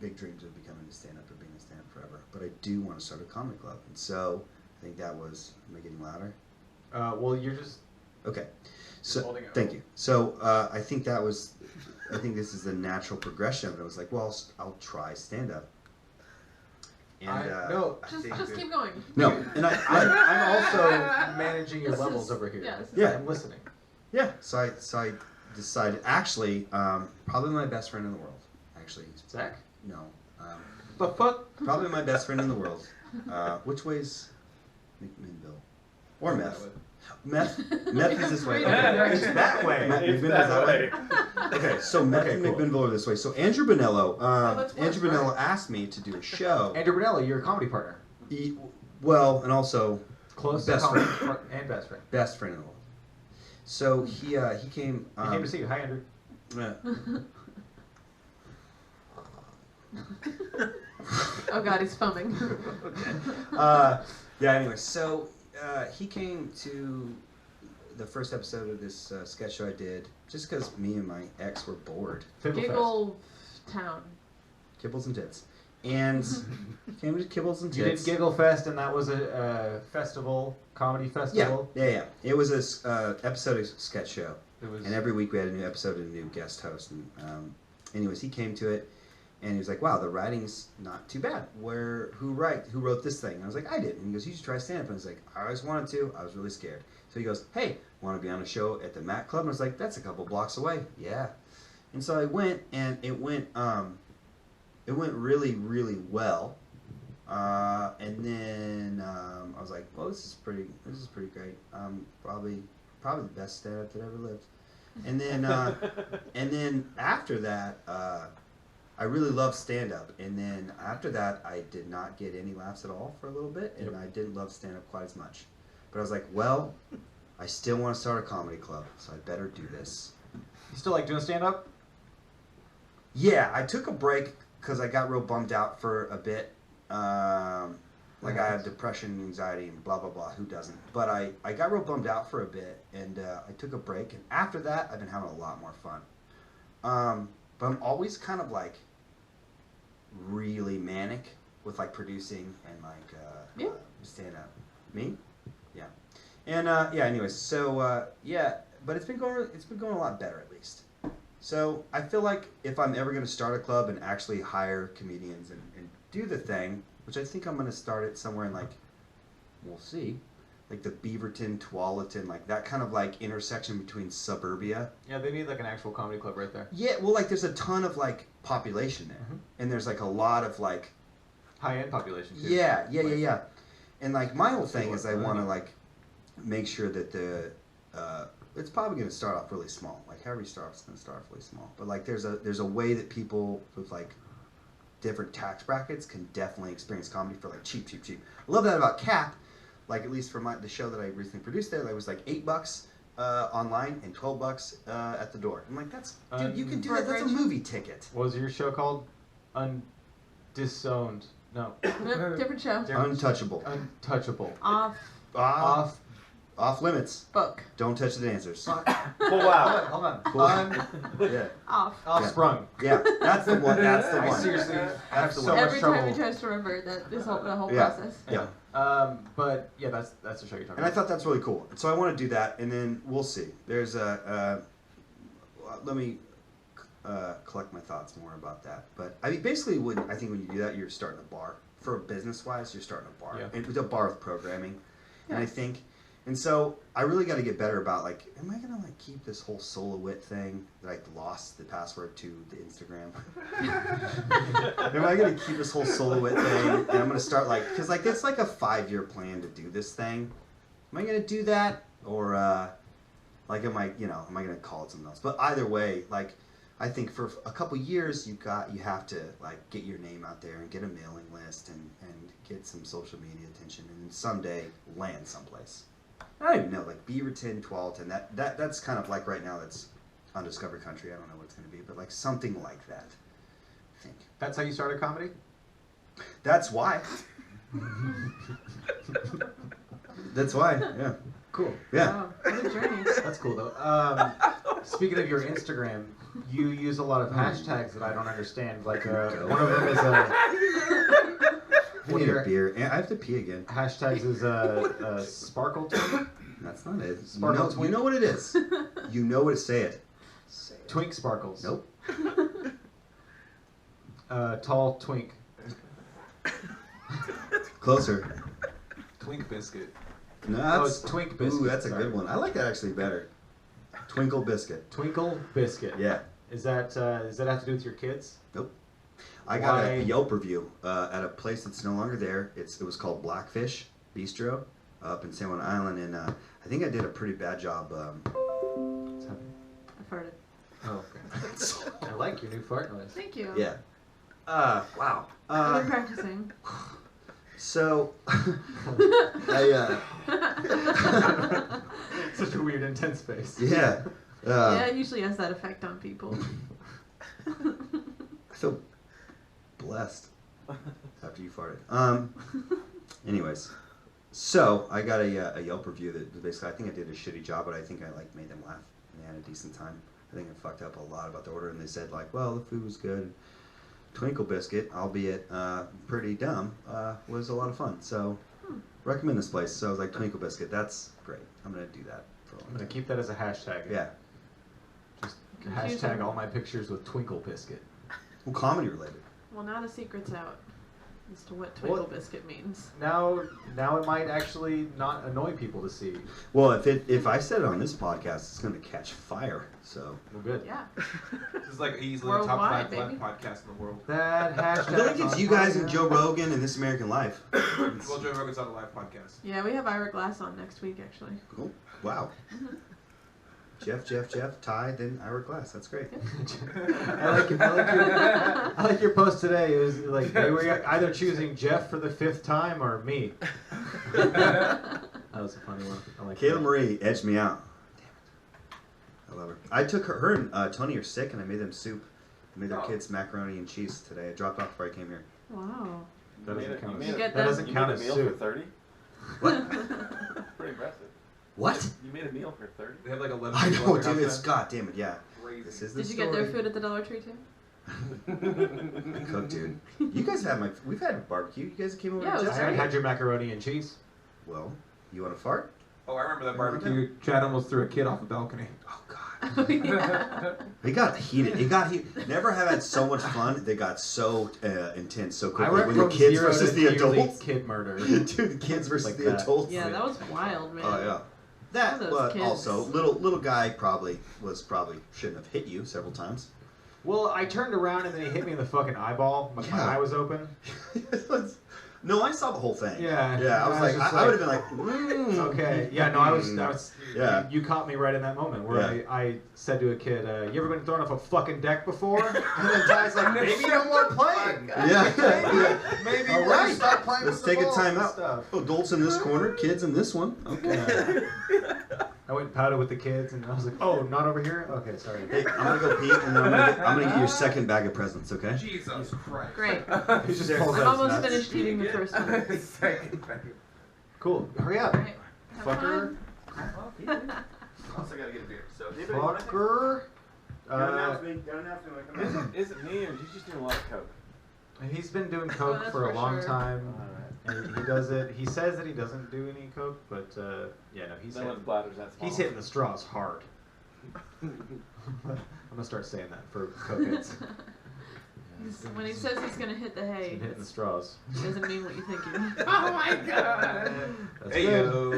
big dreams of becoming a stand-up or being a stand-up forever, but I do want to start a comedy club, and so I think that was. Am I getting louder? Well, you're just. Okay. So Holding it. thank you. So I think that was. I think this is the natural progression of it. I was like, well, I'll try stand-up. And no. I Just think just that- keep going. No, and I'm also managing your This levels is- over here. yeah, this is- Yeah. I'm listening. yeah. So I decided actually probably my best friend in the world. Actually, Zach? no, The fuck? probably my best friend in the world. Which way's McMinnville or meth? Meth is this way. Okay. It's that way. Meth- McMinnville's that way. Okay, so Meth Okay, and cool. McMinnville are this way. So Andrew Bonello, that's worse, Andrew Bonello asked me to do a show. Andrew Brunelli, your comedy partner. Well, and also Close Best comedy friend. par- and best friend. best friend in the world. So he came. He came to see you. Hi, Andrew. Oh God, he's foaming. Yeah. Anyway, so he came to the first episode of this sketch show I did just because me and my ex were bored. Pickle Fest. Giggle Town. Kibbles and tits, and came to Kibbles and You did tits. Giggle Fest, and that was a festival, comedy Yeah, festival. yeah. It was a episode of sketch show, It was. and every week we had a new episode and a new guest host. And anyways, he came to it, and he was like, "Wow, the writing's not too bad. Who wrote this thing?" And I was like, "I did." And he goes, "You should try stand up." And I was like, "I always wanted to. I was really scared." So he goes, "Hey, want to be on a show at the Mac Club?" And I was like, "That's a couple blocks away." Yeah. And so I went, and it went really, really well. And then I was like, "Well, this is pretty great. Probably the best stand up that ever lived." And then after that, I really loved stand up. And then after that, I did not get any laughs at all for a little bit, and I didn't love stand up quite as much. But I was like, well, I still want to start a comedy club, so I better do this. You still like doing stand up? Yeah, I took a break because I got real bummed out for a bit. Like I have depression and anxiety and blah, blah, blah. Who doesn't? But I got real bummed out for a bit, and I took a break. And after that, I've been having a lot more fun. But I'm always kind of like really manic with like producing and like stand up. Me? Yeah. And yeah. Anyways, so yeah, but it's been going a lot better at least. So I feel like if I'm ever going to start a club and actually hire comedians and do the thing, which I think I'm going to start it somewhere in like, we'll see, like the Beaverton, Tualatin, like that kind of like intersection between suburbia. Yeah, they need like an actual comedy club right there. Yeah, well, like there's a ton of like population there, and there's like a lot of like. High end population too. Yeah. And like my whole thing is I Sure. want to like make sure that the it's probably going to start off really small. Like however you start off, it's going to start off really small. But like there's a way that people with like different tax brackets can definitely experience comedy for like cheap. I love that about Cap. Like at least for the show that I recently produced there, that was like $8. online and $12 at the door. I'm like, dude, you can do For a that. That's a great show? movie ticket. What was your show called? Disowned. No. Different show. Untouchable. Untouchable. Off Off limits. book. Don't touch the dancers. Pull out. Hold on. Yeah. Off. Offsprung. Yeah. That's the one. That's the I one. seriously have That's the so one. much Every trouble. time he tries to remember that the whole Yeah. process. Yeah. But yeah, that's the show you're talking And I about. thought that's really cool. So I want to do that, and then we'll see. There's let me collect my thoughts more about that. But I mean, basically, I think when you do that, you're starting a bar. For business-wise, you're starting a bar. Yeah. And with a bar with programming. And I Yes. think, and so I really got to get better about, like, am I going to, like, keep this whole Solo Wit thing that I lost the password to the Instagram? Am I going to keep this whole Solo Wit thing? And I'm going to start, like, because, like, it's like a 5-year plan to do this thing. Am I going to do that? Or, like, am I going to call it something else? But either way, like, I think for a couple years you have to, like, get your name out there and get a mailing list and get some social media attention and then someday land someplace. I don't even know, like Beaverton, Tualatin, that's kind of like right now that's undiscovered country. I don't know what it's going to be, but like something like that, I think. That's how you started comedy? That's why. That's why, yeah. Cool. Yeah. Wow, what a journey. That's cool though. Speaking of your Instagram, you use a lot of hashtags that I don't understand. Like one of them is I need a beer. I have to pee again. hashtags is sparkle twink, That's not it. Sparkle You twink. know what it is. You know what to say it. twink sparkles. Nope. Tall twink. Closer. Twink biscuit. No, Oh, that's, it's twink biscuit. ooh, that's a Sorry. good one. I like that actually better. Twinkle biscuit. Twinkle biscuit. Yeah. Does that have to do with your kids? Nope. I got Why? a Yelp review at a place that's no longer there. It was called Blackfish Bistro up in San Juan Island, and I think I did a pretty bad job. What's happening? I farted. Oh, okay. I like your new fart noise. Thank you. Yeah. Wow. I've been practicing. So Such a weird, intense face. yeah. Yeah, it usually has that effect on people. I feel blessed after you farted. Anyways, so I got a Yelp review that basically I think I did a shitty job, but I think I like made them laugh and they had a decent time. I think I fucked up a lot about the order, and they said like, well, the food was good. Twinkle biscuit, albeit pretty dumb, was a lot of fun. So recommend this place. So I was like, Twinkle biscuit, that's great. I'm gonna do that for a I'm long gonna time. keep that as a hashtag. Yeah. Just Confusing. hashtag all my pictures with twinkle biscuit. Well, comedy related. Well, now the secret's out as to what twinkle What? biscuit means. Now it might actually not annoy people to see. Well, if I said it on this podcast, it's gonna catch fire. So Well, good. Yeah. This is like easily the top Worldwide, 5 black baby. podcast in the world. That hashtag. I feel like it's you guys and Joe Rogan and This American Life. Well, Joe Rogan's on a live podcast. Yeah, we have Ira Glass on next week, actually. Cool. Wow. Jeff, Ty, then Ira Glass. That's great. I like your post today. It was like they were either choosing Jeff for the 5th time or me. That was a funny one. I like Kayla that. Marie edged me out. Damn it. I love her. I took her and Tony are sick, and I made them soup. I made their kids macaroni and cheese today. I dropped off before I came here. Wow. That doesn't count. You As, get that that? doesn't You count made as a meal soup. for 30? What? Pretty impressive. What? You made a meal for 30? They have like 11 I people know, at their dude. house It's now. God damn it. Yeah. Crazy. This is the Did you story. get their food at the Dollar Tree too? I cooked, dude. You guys have my. We've had barbecue. You guys came over. Yeah, to it was I Jeff's? haven't had your macaroni and cheese. Well, you want to fart? Oh, I remember that barbecue. Chad almost threw a kid off a balcony. Oh God. Oh, yeah. It got heated. It got heated. Never have had so much fun. They got so intense so I quickly. went When from the kids 0 versus to the nearly adults. kid murder. Dude, the kids versus Like the that. adults. Yeah, that was wild, man. Oh yeah. That, Those but kids. also little guy probably shouldn't have hit you several times. Well, I turned around and then he hit me in the fucking eyeball. My Yeah. eye was open. No, I saw the whole thing. Yeah. Yeah, I was I was like, just I would have like, been like, Okay. Yeah. No, I was. Yeah. You caught me right in that moment where Yeah. I said to a kid, "You ever been thrown off a fucking deck before?" And then Ty's like, "Maybe you don't want playing." Yeah. Maybe All we'll right. start playing Let's with the take a balls time and out. stuff. Adults in this corner, kids in this one. Okay. I went and pouted with the kids, and I was like, "Oh, not over here." Okay, sorry. Hey, I'm gonna go pee, and then I'm gonna get your second bag of presents, okay? Jesus Christ. Great. He just pulls I'm out his almost nuts. finished eating the first one. Second thing. Cool. Hurry up, Alright. Have fucker. fun. Also gotta get a beer. So anybody want anything? Fucker. Don't announce me. Don't announce me. Like, Is it, is it me or is he just doing a lot of coke? He's been doing Oh, coke that's for a for long sure. time, and he does it. He says that he doesn't do any coke, but yeah, no, he's Then when hitting, the bladder's that small. he's hitting the straws hard. I'm gonna start saying that for cokeheads. When he says he's gonna hit the He's hay, been hitting the straws. it doesn't mean what you're thinking. Oh my god. That's Hey, good. yo.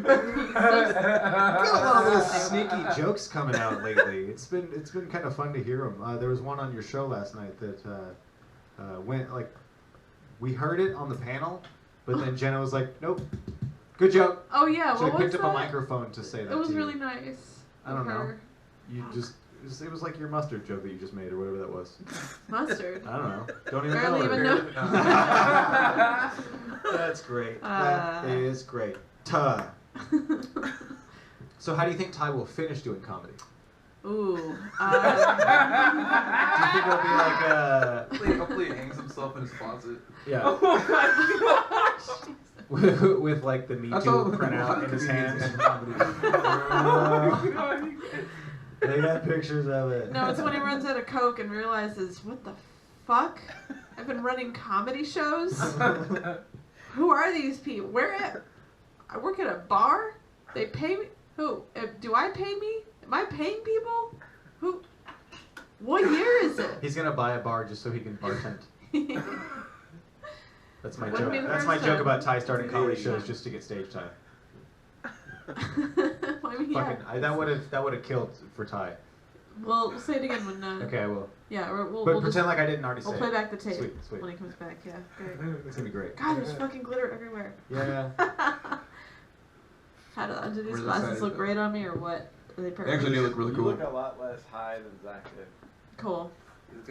I've got a lot of little sneaky jokes coming out lately. It's been kind of fun to hear them. There was one on your show last night that went like, we heard it on the panel, but then Jenna was like, "Nope, good joke." Oh yeah, So what I was picked that? up a microphone to say that. It was to you. really nice. I don't of know. her. You just it was like your mustard joke that you just made or whatever that was. Mustard. I don't know. Don't even Barely know. even her. know. That's great. That is great. Ty. So how do you think Ty will finish doing comedy? Ooh. Do you think it'll be like Hopefully he hangs himself in his closet. yeah, Oh my gosh! with like the Me That's Too all printout in his comedians hand. and comedy. They got pictures of it. No, it's when he runs out of coke and realizes, what the fuck? I've been running comedy shows? Who are these people? Where at? I work at a bar? They pay me? Who? Do I pay me? Am I paying people? Who? What year is it? He's gonna buy a bar just so he can bartend. That's my Wouldn't joke. be the That's my first joke time. about Ty starting comedy shows just to get stage time. I mean, yeah. Fucking, that would have killed for Ty. We'll say it again when. Okay, I will. Yeah, or we'll. But we'll pretend just, like I didn't already we'll say play it. back the tape Sweet, sweet. when he comes back. Yeah, great. It's gonna be great. God, there's fucking glitter everywhere. Yeah. Do these Really glasses excited look though. great on me or what? Are they They perfect? actually do look really You cool. look a lot less high than Zach did. Cool.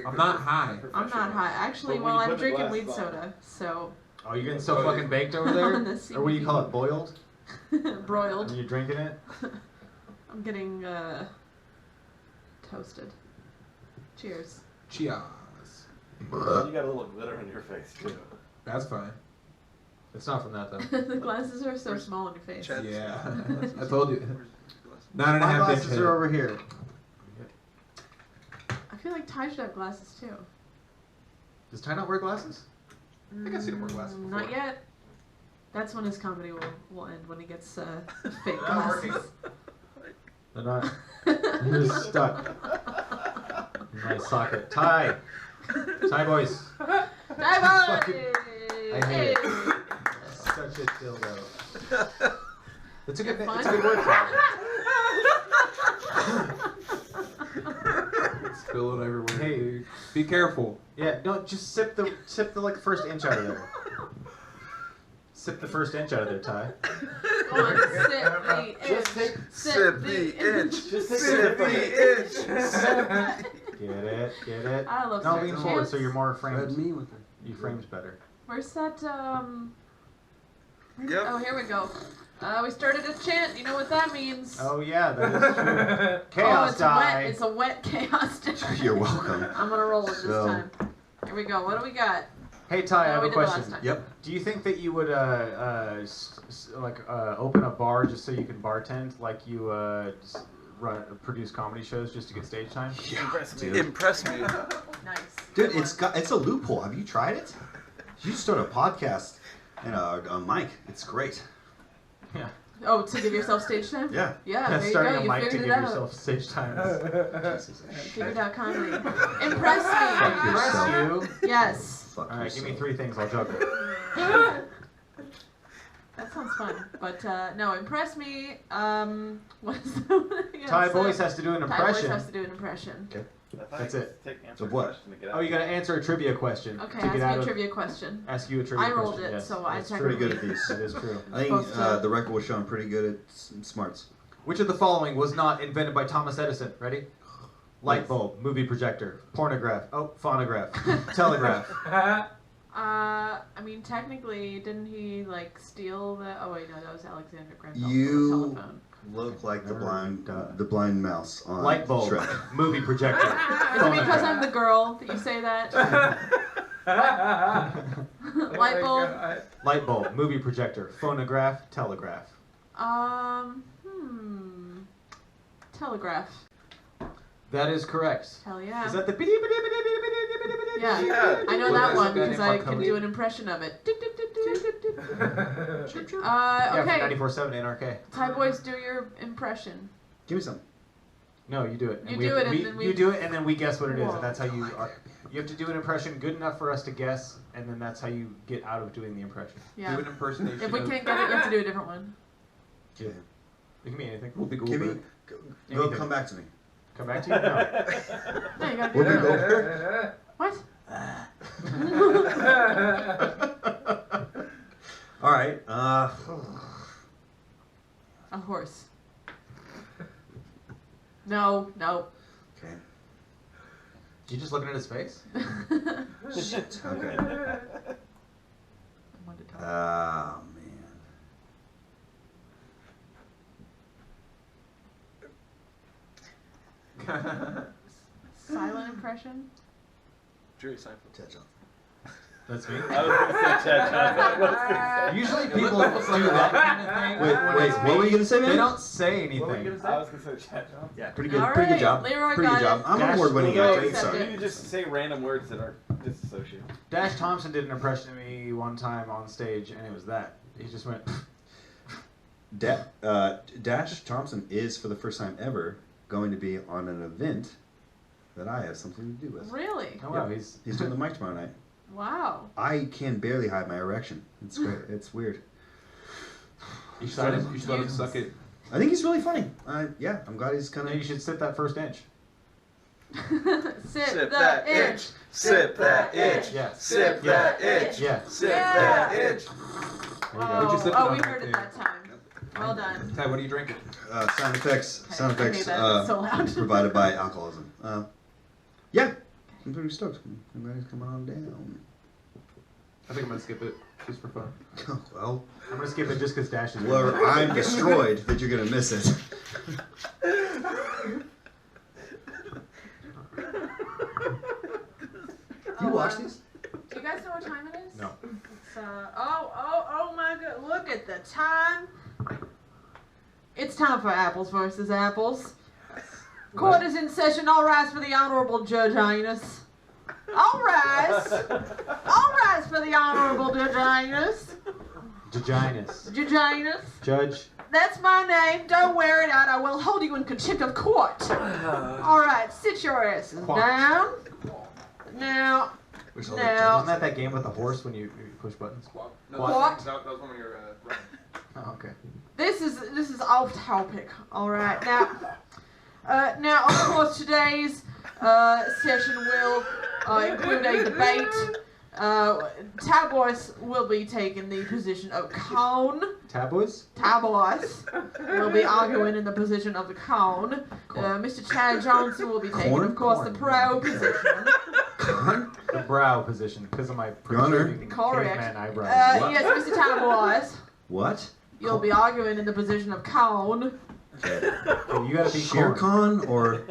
I'm not high. I'm not high. Actually, But when well, you I'm put the drinking weed glasses on- soda, so Oh, you're getting so fucking baked over there? On the Or what do you call it? Boiled? broiled. And you're drinking it? I'm getting toasted. Cheers. Cheers. You got a little glitter on your face too. That's fine. It's not from that though. The glasses are so small on your face. Chad? Yeah. I told you. Where's 9.5 My inch glasses head. are over here. I feel like Ty should have glasses too. Does Ty not wear glasses? I think I've seen him wear glasses before. Not yet. That's when his comedy will end, when he gets fake They're not glasses. working. They're not. They're just stuck in my socket. Ty! Ty Boice! Ty Fucking- Boice! I hate it. Such a dildo. It's a good, Fun? it's a good word for Spilling everywhere. Hey. Dude. Be careful. it. Yeah, no, just sip the like first inch out of there. Sip the first inch out of there, Ty. Go on, sip the inch. Just take- Sip the inch. Just take Sip a the inch. Get it? Get it? I love No, Sip lean the forward Inch. so you're more Fed framed. me with it. You frames better. Where's that, Yep. Oh, here we go. We started a chant. You know what that means. Oh yeah, that is true. Oh, Chaos it's die. wet. It's a wet chaos die. You're welcome. I'm gonna roll it this So- time. Here we go. What do we got? Hey Ty, I Oh, have we a did last question. time. Yep. Do you think that you would open a bar just so you can bartend, like you produce comedy shows just to get stage time? Impress me. dude. Impress me. Nice. Dude, it's a loophole. Have you tried it? You start a podcast and a mic. It's great. Yeah. Oh, to give yourself stage time? Yeah. Yeah, there you Starting go. a You mic to figured give it out. yourself stage time. Figured out comedy. Impress Fuck me. yourself. Impress you. Yes. Fuck All right, give me yourself. 3 things. I'll juggle. That sounds fun. But no, impress me. What is that? Ty Boice has to do an Ty Boice impression. has to do an impression. That's it. Take answer Of what? question to get Oh, out. you gotta answer a trivia question. Okay, to get ask out me a of, trivia question. Ask you a trivia I question. rolled it, yes. so I That's technically- true. Pretty good at these. That is true. I think Supposed to. the record will show I'm pretty good at smarts. Which of the following was not invented by Thomas Edison? Ready? Light bulb, movie projector, pornograph, phonograph, telegraph. I mean, technically, didn't he like steal the? Oh wait, no, that was Alexander Graham Bell's You telephone. look like the blind mouse on Light bulb. Shrek. Movie projector. Is it because I'm the girl that you say that? Light bulb. Light bulb. Movie projector. Phonograph. Telegraph. Telegraph. That is correct. Hell yeah. Is that the? Yeah. Yeah. I know Well, that that's one a guy because named I can Marconi. do an impression of it. Yeah, Okay. 94.7 NRK. Ty Boice, do your impression. Give me some. No, you do it. You do it and then we- You do it, and then we guess what it is, Whoa. and that's how you are. You have to do an impression good enough for us to guess, and then that's how you get out of doing the impression. Yeah. Do an impersonation. If we of- can't get it, you have to do a different one. Yeah. It can be anything. We'll be cool. Give me. with it. Go. Anything. Come back to me. Come back to you. No. No, you gotta do We'll it. be over. What? All right. A horse. No. Okay. You just looking at his face? Shit. Okay. I wanted to talk. Oh man. Silent impression. Jerry Seinfeld. Ted Johnson. That's me. I was gonna say Chad Johnson. Usually people do that kind of thing. Wait. What were you gonna say, man? They don't say What were you anything. gonna say? I was gonna say Chad Johnson. Yeah. Pretty good. All Pretty good right, job. Leroy Pretty got good job. it. I'm Dash- award-winning We'll at go it. accept Sorry. it. You need to just say random words that are disassociated. Dash Thompson did an impression of me one time on stage, and it was that. He just went. Dash Thompson is, for the first time ever, going to be on an event that I have something to do with. Really? Oh wow, Yeah. he's He's doing the mic tomorrow night. Wow. I can barely hide my erection. It's great. It's weird. You should let him, you should let him suck it. I think he's really funny. Yeah, I'm glad he's kind Yeah, you of. should sit that first inch. Sip Sip the that inch. inch. Sip that inch. Yeah. Sip that inch. Yeah. Sip Yeah. that inch. There you Oh, go. Would you sip it oh, on we right heard it there? that time. Well done. Ty, what are you drinking? Sound effects. Okay, Sound I hate effects. that. It's so loud. Provided by alcoholism. Yeah, I'm pretty stoked. Everybody's coming on down. I think I'm gonna skip it just for fun. Well, I'm gonna skip it just because Dash is. well, I'm destroyed that you're gonna miss it. You watch these? Do you guys know what time it is? No. It's, oh my god, look at the time. It's time for apples versus apples. Court is in session. All rise for the Honorable Judge Jonas. All rise. All rise for the Honorable Judge Jonas. Vaginas. Judge Jonas. Judge. That's my name. Don't wear it out. I will hold you in contempt of court. All right, sit your asses down. Now, Which Isn't now, that game with the horse when you push buttons? Squat. No, Squat. That was one when you're running. Oh, okay. this is off topic. All right, now of course today's session will include a debate. Ty Boice will be taking the position of cone. Tabloids? Ty Boice will be arguing in the position of the cone. Mr. Chad Johnson will be taking, Corn? of course, the pro position. The brow position because of my Gunner. protruding Correct. caveman eyebrows. Yes, Mr. Ty Boice, What? you'll be arguing in the position of cone. Okay. Okay, you gotta be Shere corn. Khan or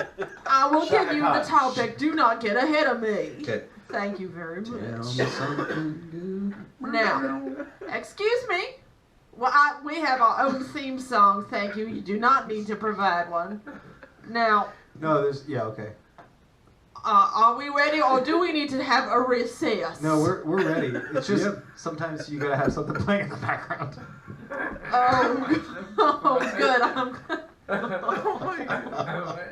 I will Shaka give you the Khan. topic. Do not get ahead of me. okay. Thank you very Tell me much. something good. Now, excuse me. Well, we have our own theme song. Thank you. You do not need to provide one. Now, No, yeah, okay. are we ready, or do we need to have a recess? No, we're ready. It's just Yep. sometimes you gotta have something playing in the background. Oh, good. I'm glad.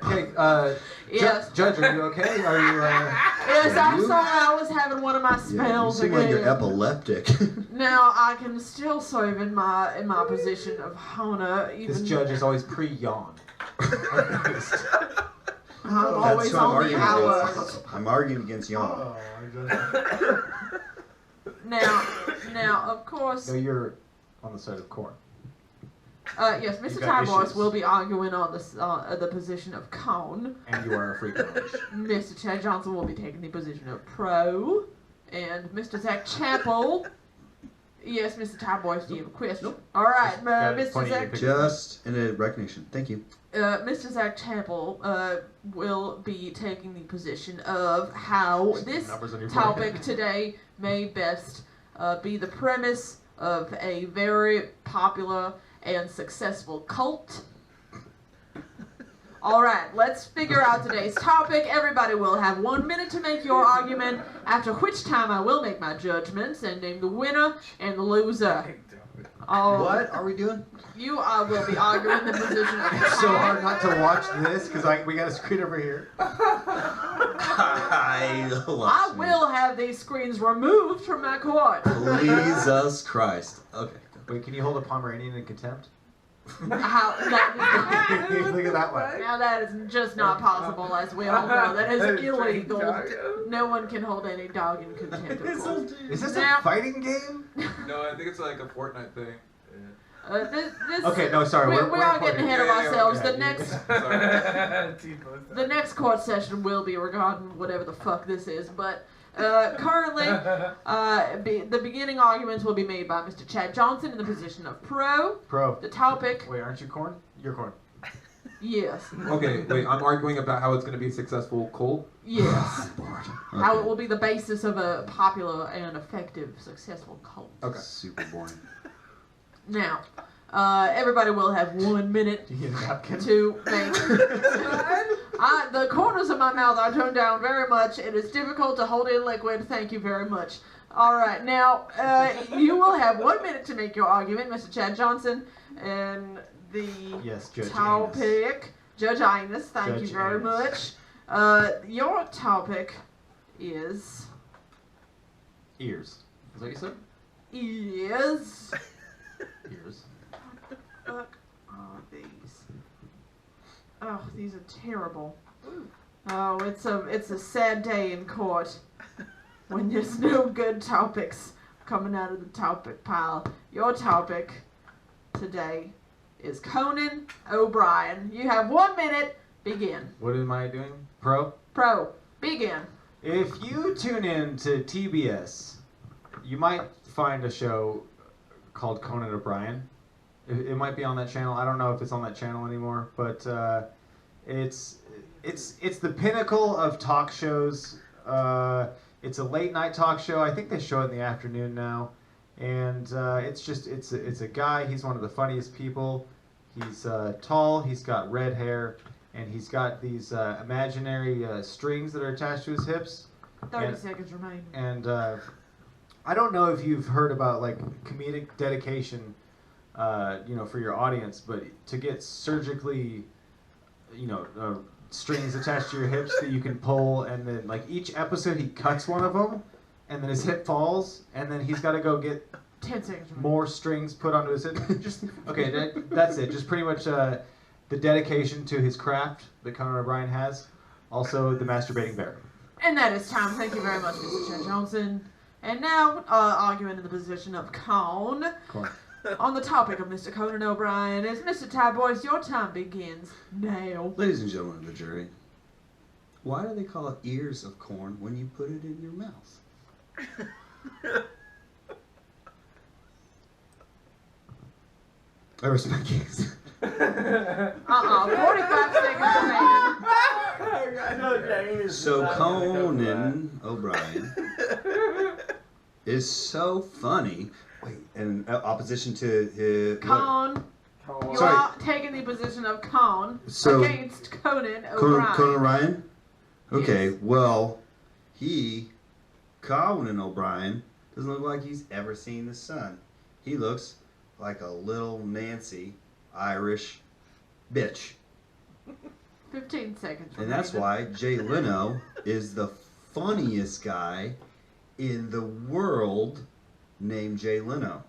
Okay, Yes. Judge, are you okay? Are you? Yes, I'm sorry. I was having one of my Yeah, you spells seem like again. you're epileptic. Now I can still serve in my position of honor. Even This judge is always pre-yawn. I'm always who I'm on the arguing hours. against. I'm arguing against Yon. Now, of course, No, you're on the side of corn. yes, Mr. You've Ty got Boice issues. will be arguing on the position of cone. And you are a freak. Mr. Chad Johnson will be taking the position of pro. And Mr. Zach Chappell. Yes, Mr. Ty Boice, do you have a question? Nope. All right, Got it. Mr. Funny you Zach. picked- Just in a recognition. Thank you. Mr. Zach Chappell will be taking the position of how this Numbers on your topic forehead. today may best be the premise of a very popular and successful cult. Alright, let's figure out today's topic. Everybody will have 1 minute to make your argument, after which time I will make my judgments and name the winner and the loser. What are we doing? You will be arguing the position of It's so hard not to watch this because we got a screen over here. I I will have these screens removed from my court. Jesus Christ. Okay. Wait, can you hold a Pomeranian in contempt? How, that is Look at that one. now that is just not possible, as we all know. That is illegal. No one can hold any dog in contempt, of course. Is this Now- a fighting game? No, I think it's like a Fortnite thing. This, Okay, no, sorry. we we're are getting ahead of Yeah, yeah, ourselves. yeah, The yeah. next Sorry. the next court session will be regarding whatever the fuck this is, but currently the beginning arguments will be made by Mr. Chad Johnson in the position of pro. Pro. The topic, Wait, aren't you corn? You're corn. yes, Okay, wait, I'm arguing about how it's going to be a successful cult. yes, Bored. how it will be the basis of a popular and effective, successful cult. Okay. Super boring. Now, everybody will have 1 minute Do you get a napkin? to make. The corners of my mouth are toned down very much. It is difficult to hold in liquid. Thank you very much. All right, now you will have 1 minute to make your argument, Mr. Chad Johnson, and the Yes, Judge topic, Judge Ines. Thank you Judge very Ines. much. Your topic is Ears. Is that what you said? Ears. Fuck are these? Oh, these are terrible. Oh, it's a sad day in court when there's no good topics coming out of the topic pile. Your topic today is Conan O'Brien. You have 1 minute. Begin. What am I doing? Pro? Pro. Begin. If you tune in to TBS, you might find a show called Conan O'Brien. It might be on that channel. I don't know if it's on that channel anymore, but it's the pinnacle of talk shows. It's a late night talk show. I think they show it in the afternoon now, and it's a guy. He's one of the funniest people. He's tall. He's got red hair, and he's got these imaginary strings that are attached to his hips. 30 And- seconds remain. And I don't know if you've heard about like comedic dedication, for your audience, but to get surgically, strings attached to your hips that you can pull, and then like each episode he cuts one of them, and then his hip falls, and then he's got to go get 10 seconds remain. more strings put onto his hip. Just okay, that's it. Just pretty much the dedication to his craft that Conan O'Brien has. Also, the masturbating bear. And that is time. Thank you very much, Mr. Chad Johnson. And now, arguing in the position of Con. Corn. On the topic of Mr. Conan O'Brien is Mr. Ty Boice. Your time begins now. Ladies and gentlemen of the jury, why do they call it ears of corn when you put it in your mouth? I respect you. 45 seconds remaining. I know James. So Conan O'Brien is so funny. Wait, in opposition to his Con. You Sorry. are taking the position of Con So- against Conan O'Brien. Conan O'Brien? Okay, Yes. well, Conan O'Brien, doesn't look like he's ever seen the sun. He looks like a little Nancy Irish bitch. 15 seconds remaining. And that's why Jay Leno is the funniest guy in the world named Jay Leno.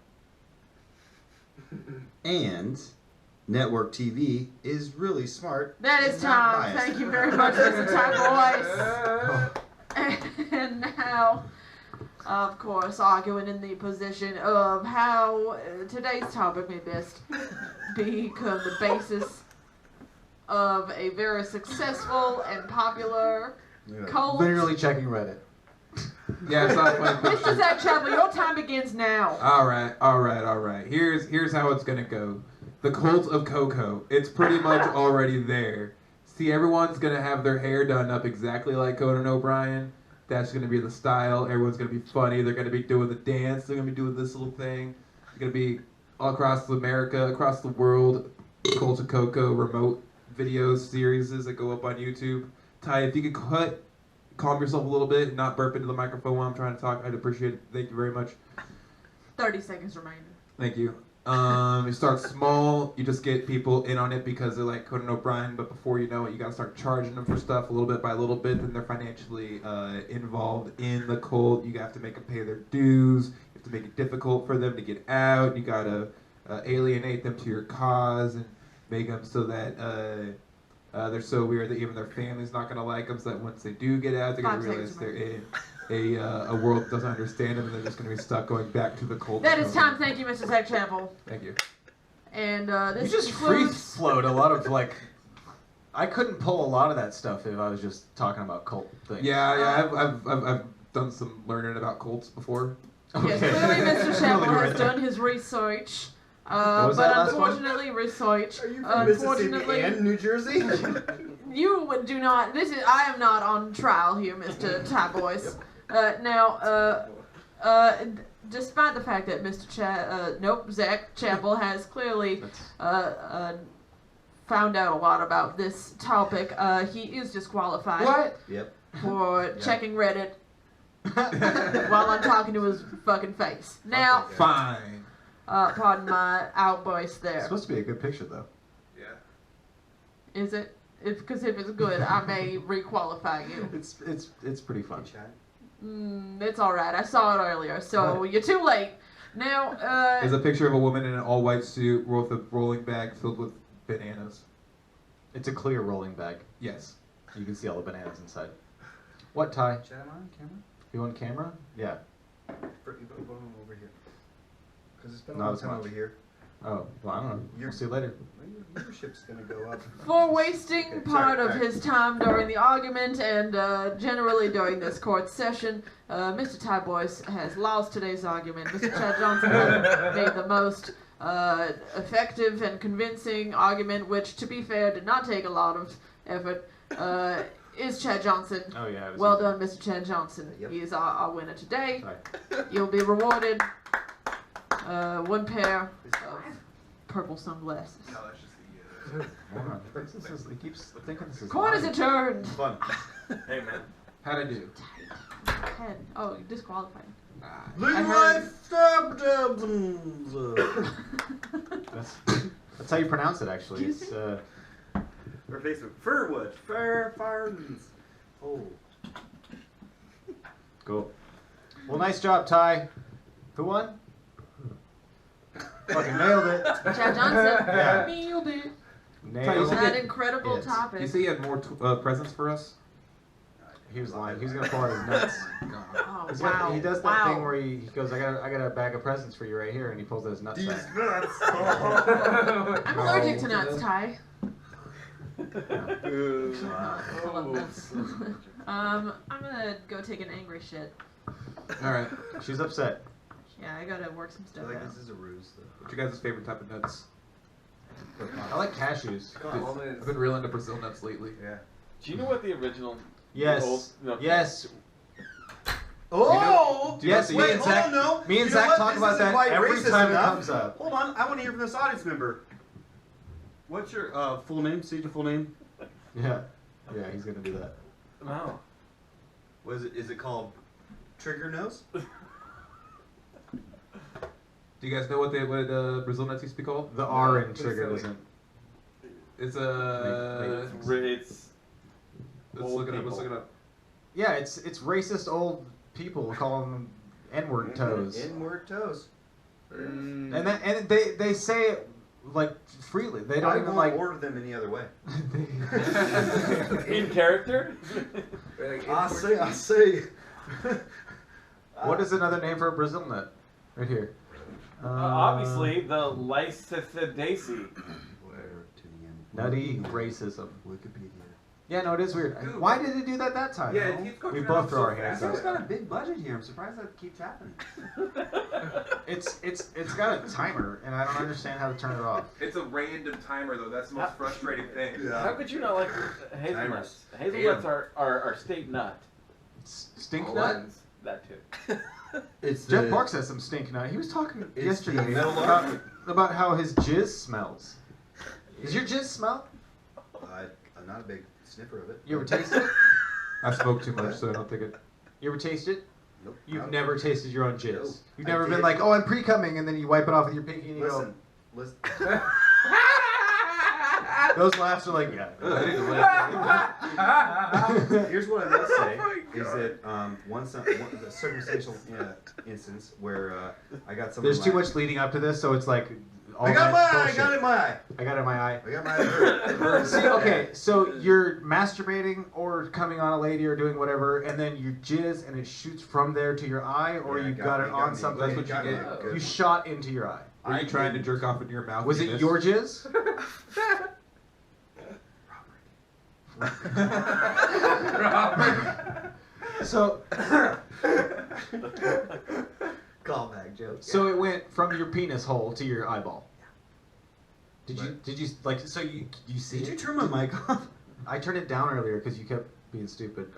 And network TV is really smart. That is and not time. biased. Thank you very much, Mr. Ty Boice. And now, of course, arguing in the position of how today's topic may best become the basis of a very successful and popular Yeah. cult. Literally checking Reddit. Yeah, stop playing Mr. pictures. Zach Chappell, your time begins now. All right. Here's how it's gonna go. The cult of Coco. It's pretty much already there. See, everyone's gonna have their hair done up exactly like Conan O'Brien. That's gonna be the style. Everyone's gonna be funny. They're gonna be doing the dance. They're gonna be doing this little thing. They're gonna be all across America, across the world. Cult of Coco remote videos, series that go up on YouTube. Ty, if you could calm yourself a little bit and not burp into the microphone while I'm trying to talk, I'd appreciate it. Thank you very much. 30 seconds remaining. Thank you. You start small, you just get people in on it because they're like Conan O'Brien, but before you know it, you gotta start charging them for stuff a little bit by a little bit, then they're financially involved in the cult. You have to make them pay their dues, you have to make it difficult for them to get out, you gotta alienate them to your cause and make them so that they're so weird that even their family's not gonna like them, so that once they do get out, they're gonna 5 realize seconds they're in a world that doesn't understand them, and they're just gonna be stuck going back to the cult. That is time. Thank you, Mr. Zach Chappell. Thank you. And this You just free concludes... float a lot of like. I couldn't pull a lot of that stuff if I was just talking about cult things. Yeah. I've done some learning about cults before. Yes, Okay. clearly Mr. Chappell Really has right done his research. What was But that last one? unfortunately, research. Are you from Unfortunately, Mississippi and New Jersey? you do not. I am not on trial here, Mr. Ty Boice. Despite the fact that Mr. Zach Chappell has clearly found out a lot about this topic, he is disqualified. What? Yep. For checking Reddit while I'm talking to his fucking face. Now, Fine. pardon my outburst It's there. supposed to be a good picture though. Yeah. Is it? Because if it's good, I may requalify you. It's pretty fun. It's alright. I saw it earlier, so you're too late. Now, There's a picture of a woman in an all-white suit with a rolling bag filled with bananas. It's a clear rolling bag. Yes. You can see all the bananas inside. What, Ty? Chat am I on camera? You on camera? Yeah. Over here. Because it's been a Not long as time much. over here. Oh, well, I don't know. We'll see you later. Your viewership's gonna go up. for wasting Okay, part sorry, of his time during the argument and generally during this court session, Mr. Ty Boice has lost today's argument. Mr. Chad Johnson has made the most effective and convincing argument, which, to be fair, did not take a lot of effort. Is Chad Johnson. Oh yeah. Well done, Mr. Chad Johnson. Yep. He is our winner today. Sorry. You'll be rewarded one pair of purple sunglasses. Hold on. He keeps thinking this is. Court is live. adjourned. Fun. Hey, man. How'd I do? 10. Oh, you disqualified. Ah. I heard- That's how you pronounce it, actually. Excuse It's Or Facebook. Furwood. Farms. Oh. cool. Well, nice job, Ty. Who won? Fucking nailed it. Chad Johnson. Yeah. Nailed it. Nailed Ty, That it. incredible Yes. topic. You say you had more presents for us? He was lying. He was gonna pull out his nuts. Oh, He's wow. got- he does that wow. thing where he goes, I got a bag of presents for you right here, and he pulls out his nut These sack. nuts. I'm allergic to nuts, Ty. Ooh. I love nuts. I'm gonna go take an angry shit. All right. She's upset. Yeah, I gotta work some I stuff feel like out. this is a ruse, though. What's your guys' favorite type of nuts? I like cashews. I've been real into Brazil nuts lately. Yeah. Do you know what the original? Yes. No. Yes. Oh! Do you know Yes. the- Me Wait, and hold Zach. on, no. Me and You know Zach what? talk This about isn't that quite every racist time it enough. comes up. Hold on, I want to hear from this audience member. What's your full name? Say your full name. Yeah. Yeah, he's gonna do that. No. What is it? Is it called Trigger Nose? Do you guys know what Brazil nuts used to be called? The R in Please trigger tell me. doesn't. It's It's Let's old look it up. Let's people. look it up. Yeah, it's racist old people calling them N-word toes. N-word toes. And they say it like freely. They don't I even won't like. order them any other way. in character. I say. What is another name for a Brazil nut? Right here. Obviously, the Lycidaceae. Where to the end? Nutty racism. Wikipedia. Yeah, no, it is weird. Dude. Why did it do that time? Yeah, no? it keeps going We turn both off throw so our hands fast. It's up. got a big budget here. I'm surprised that keeps happening. It's got a timer, and I don't understand how to turn it off. It's a random timer though. That's the most frustrating thing. How could you not like hazelnuts? Hazelnuts are state nut. Stink What? nut? That too. It's Jeff the- Parks has some stink nut. He was talking It's yesterday the metal about how his jizz smells. Does your jizz smell? I'm not a big sniffer of it. You ever taste it? I smoke too much, so I don't think it. You ever taste it? Nope. You've never tasted your own jizz. Nope. You've I never been did. like, oh, I'm pre-cumming, and then you wipe it off with your pinky and you Listen. go. Those laughs are like, yeah. Here's what I will say is that one the circumstantial instance where I got something. There's too much leading up to this, so it's like. All I got that my eye. I bullshit. got it in my eye. I got it in my eye. I got my eye. See, okay, so you're masturbating or coming on a lady or doing whatever, and then you jizz and it shoots from there to your eye, or Yeah, you got it on something. That's what you Got me. get. Good. You shot into your eye. Were you trying to jerk off into your mouth? Was and it you your missed? jizz? So, Callback joke. so it went from your penis hole to your eyeball. Did you? Right. Did you like? So you see Did it? you turn my mic off? I turned it down earlier because you kept being stupid.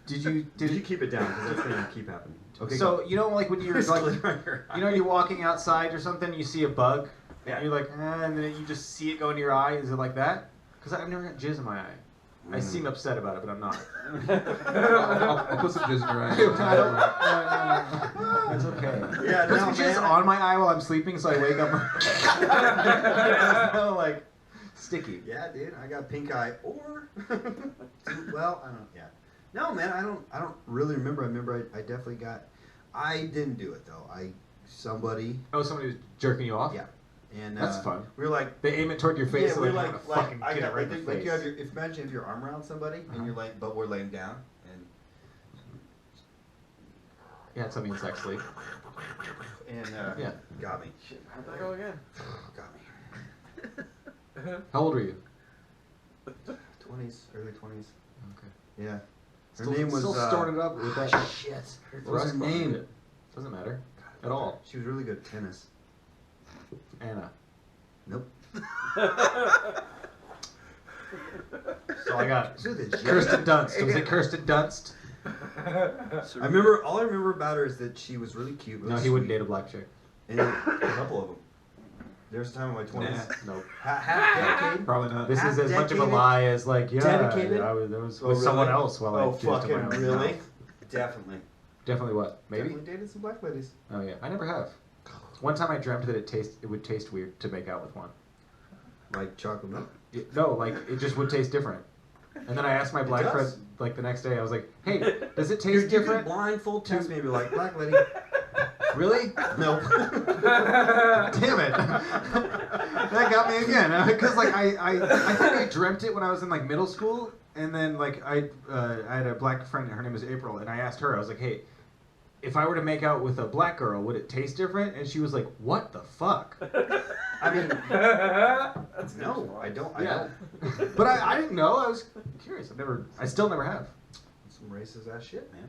Did you? Did you keep it down? Because that's gonna keep happening. Okay. So you know, like when you're like, you you're walking outside or something, you see a bug, Yeah. and you're like, and then you just see it go into your eye. Is it like that? Because I've never got jizz in my eye. I seem upset about it, but I'm not. I'll put some jizz in your eye. I don't. No. It's okay. Yeah, Put no, some jizz man. on my eye while I'm sleeping, so I wake up. It's no, like sticky. Yeah, dude, I got pink eye or well, I don't. Yeah, no, man, I don't really remember. I remember I definitely got. I didn't do it though. Somebody. Oh, somebody was jerking you off. Yeah, and That's fun. We were like. They aim it toward your face, Yeah, so we're they like, want to fucking I get got it right like, in the like face. you have your. If imagine if your arm around somebody and you're like, but we're laying down and. Yeah, tell me in sex sleep. And Yeah. got me. Shit, how'd that go again? Got me. How old were you? 20s, early 20s. Okay. Yeah. Her Still, name was. still storing it up with that. Shit. What was thrust her behind name? it. Doesn't matter at all. She was really good at tennis. Anna. Nope. That's all I got. She was a J. Kirsten Dunst. Was it Kirsten Dunst? I remember. All I remember about her is that she was really cute. Really No, he wouldn't sweet. date a black chick. And a couple of them. There was a time in my 20s. Nope. Half decade. Probably not. This is as much of a Dedicated? lie as like, yeah, Dedicated? I was with Oh, someone really? else while I Oh, did it to my fucking own really? mouth. Definitely. Definitely what? Maybe? Definitely dated some black ladies. Oh yeah, I never have. One time I dreamt that it would taste weird to make out with one. Like chocolate milk. No, like it just would taste different. And then I asked my black does? friend like the next day. I was like, "Hey, does it Dude, taste you could different?" blindfold test me and be like, black lady. Really? Nope. Damn it! That got me again. Because like I think I dreamt it when I was in like middle school, and then like I had a black friend. Her name was April, and I asked her. I was like, "Hey, if I were to make out with a black girl, would it taste different?" And she was like, "What the fuck?" I mean, That's no, I don't. Yeah. I don't. But I didn't know. I was curious. I still never have. Some racist ass shit, man.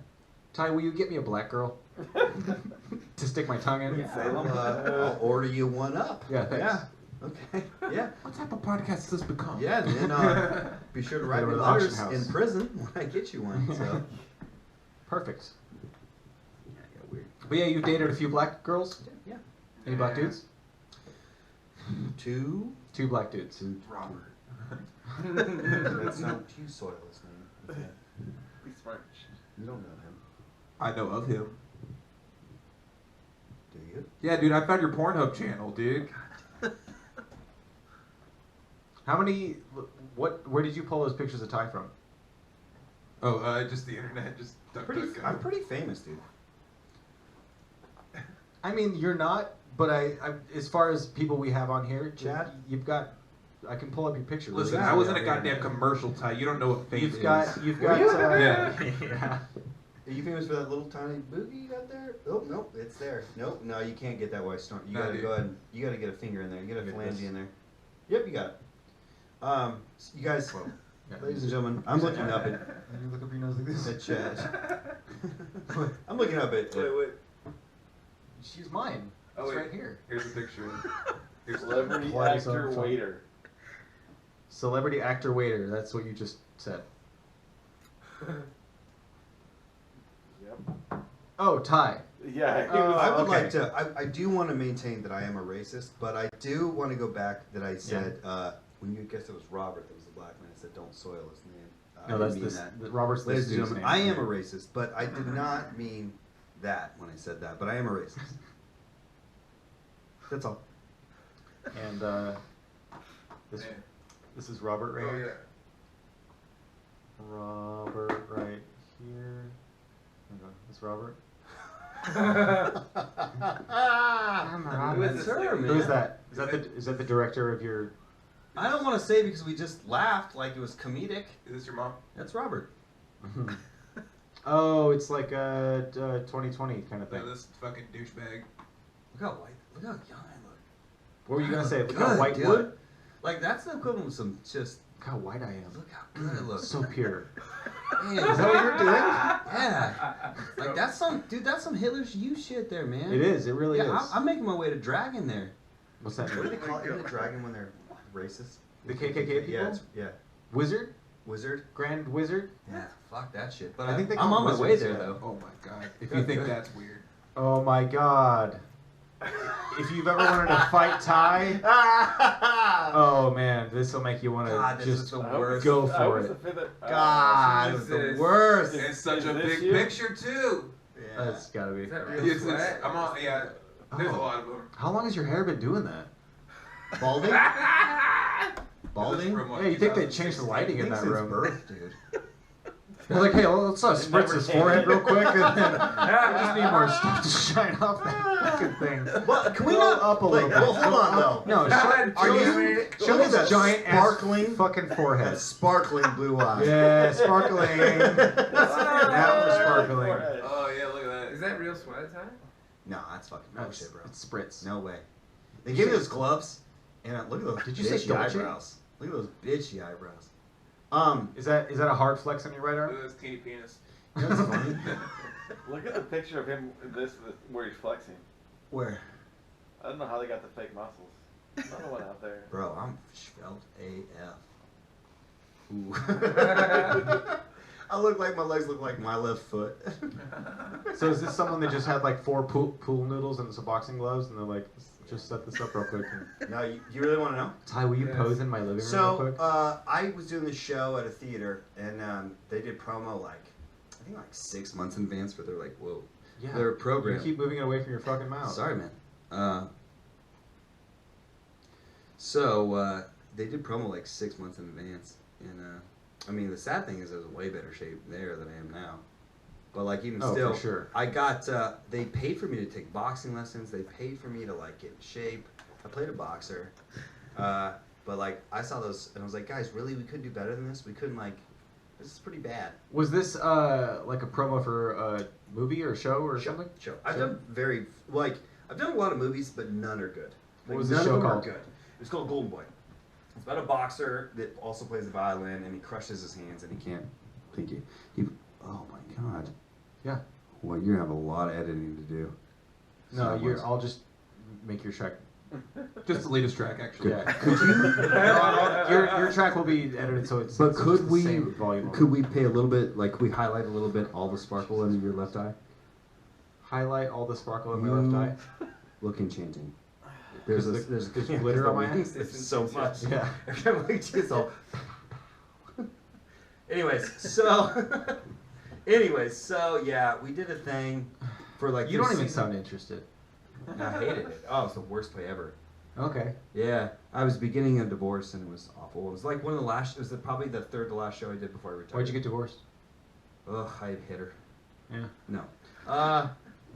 Ty, will you get me a black girl to stick my tongue in? I'll order you one up. Yeah, thanks. Yeah. Okay. Yeah. What type of podcast has this become? Yeah, and then be sure to write Go me to the auction letters house. in prison when I get you one. So. Perfect. Yeah, I got weird. But yeah, you dated a few black girls? Yeah. Any black dudes? Two. Two black dudes. Robert. That's not you soil his name. Okay. Be smart. You don't know him, I know of him. do you? Yeah, dude, I found your Pornhub channel, dude. How many? Where did you pull those pictures of Ty from? Oh, just the internet, just I'm pretty famous, dude. I mean, you're not, but I as far as people we have on here, Chad? you've got. I can pull up your picture. Listen, really I was in a easily on goddamn the commercial, Ty. You don't know what fame internet. is. You've Were got. you? Yeah. Yeah. Are you famous for that little tiny boogie you got there? Oh, nope, it's there. Nope, no, you can't get that way. Storm. You No, gotta dude. go ahead. And, you gotta get a finger in there. You gotta Look at flange this. in there. Yep, you got it. You guys, Yeah. Ladies and gentlemen, I'm looking up at. You look up your nose like this. At Chad. I'm looking up at. Wait. She's mine. Oh, It's wait. right here. Here's a picture. Here's Celebrity Plug his actor own phone. waiter. Celebrity actor waiter. That's what you just said. Yep. Oh, Ty. Yeah. I would okay. like to. I do want to maintain that I am a racist, but I do want to go back that I said when you guessed it was Robert that was the black man. I said don't soil his name. I No, didn't that's mean this. that. Robert's this Ladies and dude's gentlemen, name. I am a racist, but I did not mean that when I said that. But I am a racist. That's all. And this is Robert right Oh, here. Robert right here. Hang on. This Robert. Who is this her, man? Who is that? Is that the director of your? I don't want to say because we just laughed like it was comedic. Is this your mom? That's Robert. Oh, it's like a 2020 kind of thing. No, this fucking douchebag. Look how white. Look how young I look. What were you gonna say? Look Good, how white dude. what? Like that's the equivalent of some just. Look how white I am. Look how good I look. So pure. Man, Is that what you're doing? Yeah. Like that's some dude. That's some Hitler's you shit there, man. It is. It really Yeah, is. I'm making my way to Dragon there. What's that What do mean? they call it in the Dragon when they're racist? The KKK people? Yeah, yeah. Wizard? Wizard. Grand Wizard? Yeah, fuck that shit. But I think they I'm call on my them way wizards, there yeah. though. Oh my god. If you think that's weird. Oh my god. If you've ever wanted to fight Ty, oh man, this will make you want God, to this is just the I worst. go I for was it. the fifth. God, it was the Jesus. worst. It's such a Is this big you? picture too. Yeah. That's gotta be. Is that real Yes, sweat? I'm on. Yeah. There's a Oh. lot of them. How long has your hair been doing that? Balding? This Balding? is from, like, Yeah, you think they'd change the 2016. lighting in Thinks that it's room? birth, dude. They're like, hey, let's spritz never his came. forehead real quick, and then we just need more stuff to shine off that fucking thing. Well, can we Go not up a little bit? Well, hold Go on up. though. No, God, show Joey. show Look at his that giant sparkling- ass fucking forehead. That sparkling blue eye. Yeah, sparkling. Now we're sparkling. Oh yeah, look at that. Is that real sweat, Ty? No, that's fucking no shit, bro. It's spritz. No way. They gave me those gloves, and look at those Did you say bitchy Dolce? eyebrows. Look at those bitchy eyebrows. Is that a hard flex on your right Look arm? at this teeny penis. That's funny. Look at the picture of him. Where he's flexing. Where? I don't know how they got the fake muscles. Another one out there. Bro, I'm svelte AF. Ooh. I look like my legs look like my left foot. So is this someone that just had like 4 pool noodles and some boxing gloves, and they're like, just set this up real quick? And... No, you really want to know? Ty, will you Yes. pose in my living room real So, quick? I was doing this show at a theater, and they did promo like, I think like 6 months in advance for their like, whoa, Yeah. their program. You keep moving it away from your fucking mouth. Sorry, man. So they did promo like 6 months in advance, and I mean the sad thing is I was in way better shape there than I am now. But like even Oh, still, for sure. I got they paid for me to take boxing lessons. They paid for me to like get in shape. I played a boxer, but like I saw those and I was like, guys, really, we couldn't do better than this. We couldn't like. This is pretty bad. Was this like a promo for a movie or a show or something? Show. I've Show? done I've done a lot of movies, but none are good. What was the none show of them called? Are good. It's called Golden Boy. It's about a boxer that also plays the violin, and he crushes his hands, and he can't. Pinky. Oh my god. Yeah. Well, you're gonna have a lot of editing to do. No, I'll just make your track. Just the latest track, actually. Yeah. Could you? Your track will be edited so it's. But it's could just the we? same volume. Could we pay a little bit? Like, could we highlight a little bit all the sparkle in your left eye? highlight all the sparkle in my You- left eye? Look enchanting. There's There's glitter on my wings. eye? It's so much. Yeah. It's all. Anyways, so yeah, we did a thing for like. You this don't even season. sound interested. I hated it. Oh, it was the worst play ever. Okay. Yeah, I was beginning a divorce and it was awful. It was like one of the last. It was probably the third to last show I did before I retired. Why'd you get divorced? Ugh, I hit her. Yeah. No.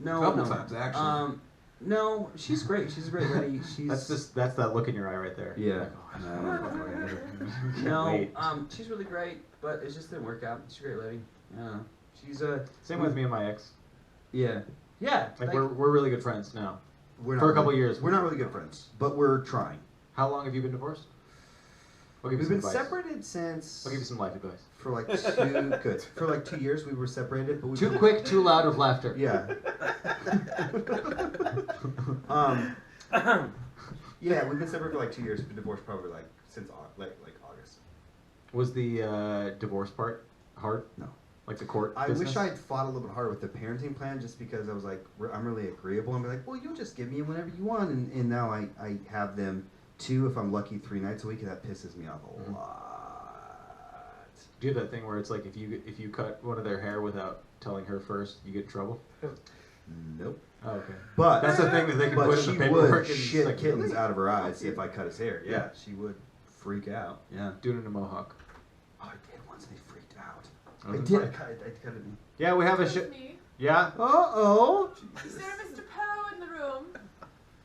No. Couple no. times, actually. No, she's great. She's a great lady. She's That's that look in your eye right there. Yeah. Like, oh, no, Can't no. wait. She's really great, but it just didn't work out. She's a great lady. Yeah. She's Same with me and my ex. Yeah. Yeah. Like we're really good friends now. we're for a couple really- years. We're not really good friends, but we're trying. How long have you been divorced? I'll give you We've some been advice. separated since. I'll give you some life advice. For like 2 years we were separated, but we Too quick, too loud of laughter. Yeah. Yeah, we've been separated for like 2 years. We've been divorced probably like since like August. Was the divorce part hard? No. Like the court I business? wish I'd fought a little bit harder with the parenting plan, just because I was like, I'm really agreeable and be like, well, you'll just give me whenever you want, and now I have them 2, if I'm lucky, 3 nights a week, and that pisses me off a lot. Do you have that thing where it's like if you cut one of their hair without telling her first, you get in trouble? Nope. Oh, okay. But that's the thing that they can but put in she the paperwork. would and shit like, kittens really? out of her eyes if I cut his hair. Yeah, Yeah. she would freak out. Yeah. Do it in a mohawk. Oh, I did once, and they freaked out. Oh, I that's did. fine. I cut it. Yeah, we have a Excuse shit. me. Yeah. Uh-oh. Is there a Mr. Poe in the room?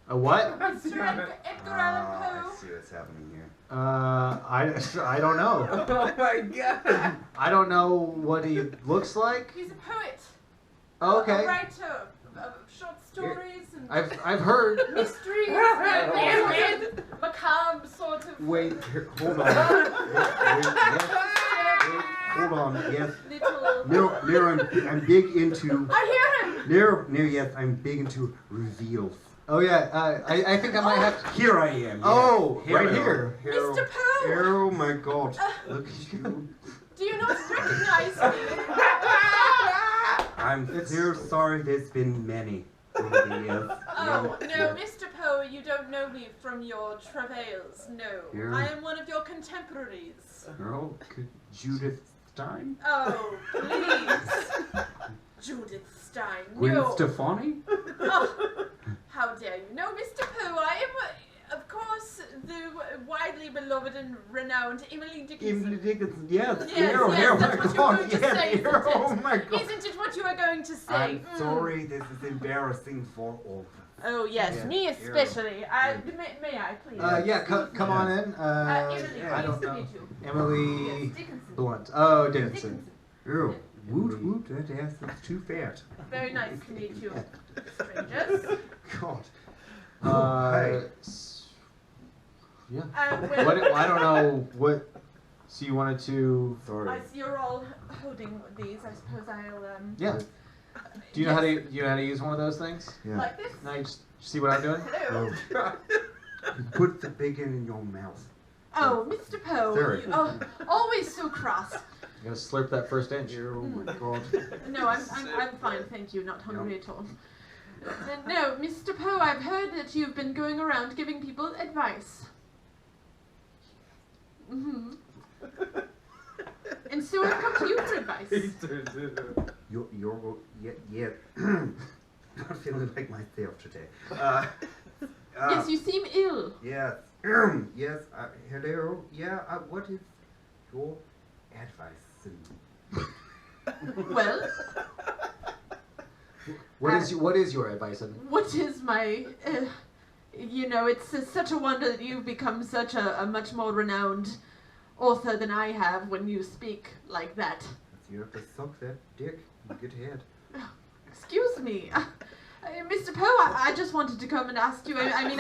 A what? Mr. Edgar Allan I Poe? see what's happening here. I don't know. Oh my god. I don't know what he looks like. He's a poet. Okay. A writer of short stories and I've heard. mysteries and macabre sort of. Wait, here, hold on. Wait, hold on. Yes. Little. Near, I'm big into. I hear him. Near, yes, I'm big into reveals. Oh yeah. I think I might have to. Here I am. Oh, yes. right I am. here. Mr. Poe. Oh my God! Look at you. Do you not recognize me? I'm so sorry. There's been many. Over the years. Oh, no, Mr. Poe, you don't know me from your travails, no. Yeah. I am one of your contemporaries. Oh, Judith Stein? Oh, please. Judith Stein, Gwen no. Stefani? Oh, how dare you. No, Mr. Poe, I am, of course, the widely beloved and renowned Emily Dickinson. Emily Dickinson, yes. Yes, oh, yes, oh that's my what you're God, going to yes. say, isn't Oh it? my God. Isn't it what you are going to say? I'm sorry, this is embarrassing for all of us. Oh, yes, Yeah. me especially. May I, please? Yeah. Come on in. Emily, I pleased don't to know. meet you. Emily Yes, Dickinson. Blunt. Oh, Dickinson. Oh, woot woot, that ass is too fat. Very nice to meet you, strangers. God. Uh, yeah. Well, What? I don't know what. So you wanted to? Sorry. I see you're all holding these. I suppose I'll Yeah. Do you know how to? You know how to use one of those things? Yeah. like this. Now you just see what I'm doing. Hello. Oh. Put the bacon in your mouth. Oh, Mr. Poe. Sorry. Oh, always so cross. You gotta slurp that first inch. Oh my God. No, I'm fine, thank you. Not hungry at all. No, Mr. Poe, I've heard that you've been going around giving people advice. Mm-hmm. And so I've come to you for advice. You're yeah. Not feeling like myself today. Yes, you seem ill. Yes. Yes. Hello. Yeah. What is your advice? Well, What is your advice? what is my... you know, it's such a wonder that you've become such a much more renowned author than I have when you speak like that. You have to suck that dick and get ahead. Excuse me. Mr. Poe, I just wanted to come and ask you. I mean,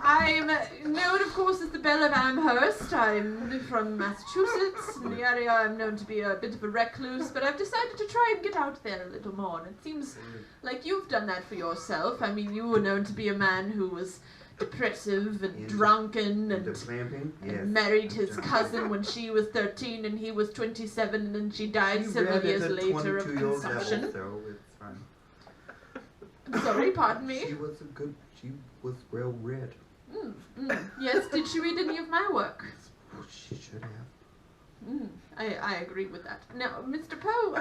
I'm known, of course, as the Belle of Amherst. I'm from Massachusetts. In the area, I'm known to be a bit of a recluse, but I've decided to try and get out there a little more. And it seems like you've done that for yourself. I mean, you were known to be a man who was depressive and drunken and clamping? Yes. married his cousin when she was 13 and he was 27, and then she died several years later of consumption. So it's fine. I'm sorry, pardon me. She was well read. Yes, did she read any of my work? Oh, she should have. I agree with that. Now, Mr. Poe,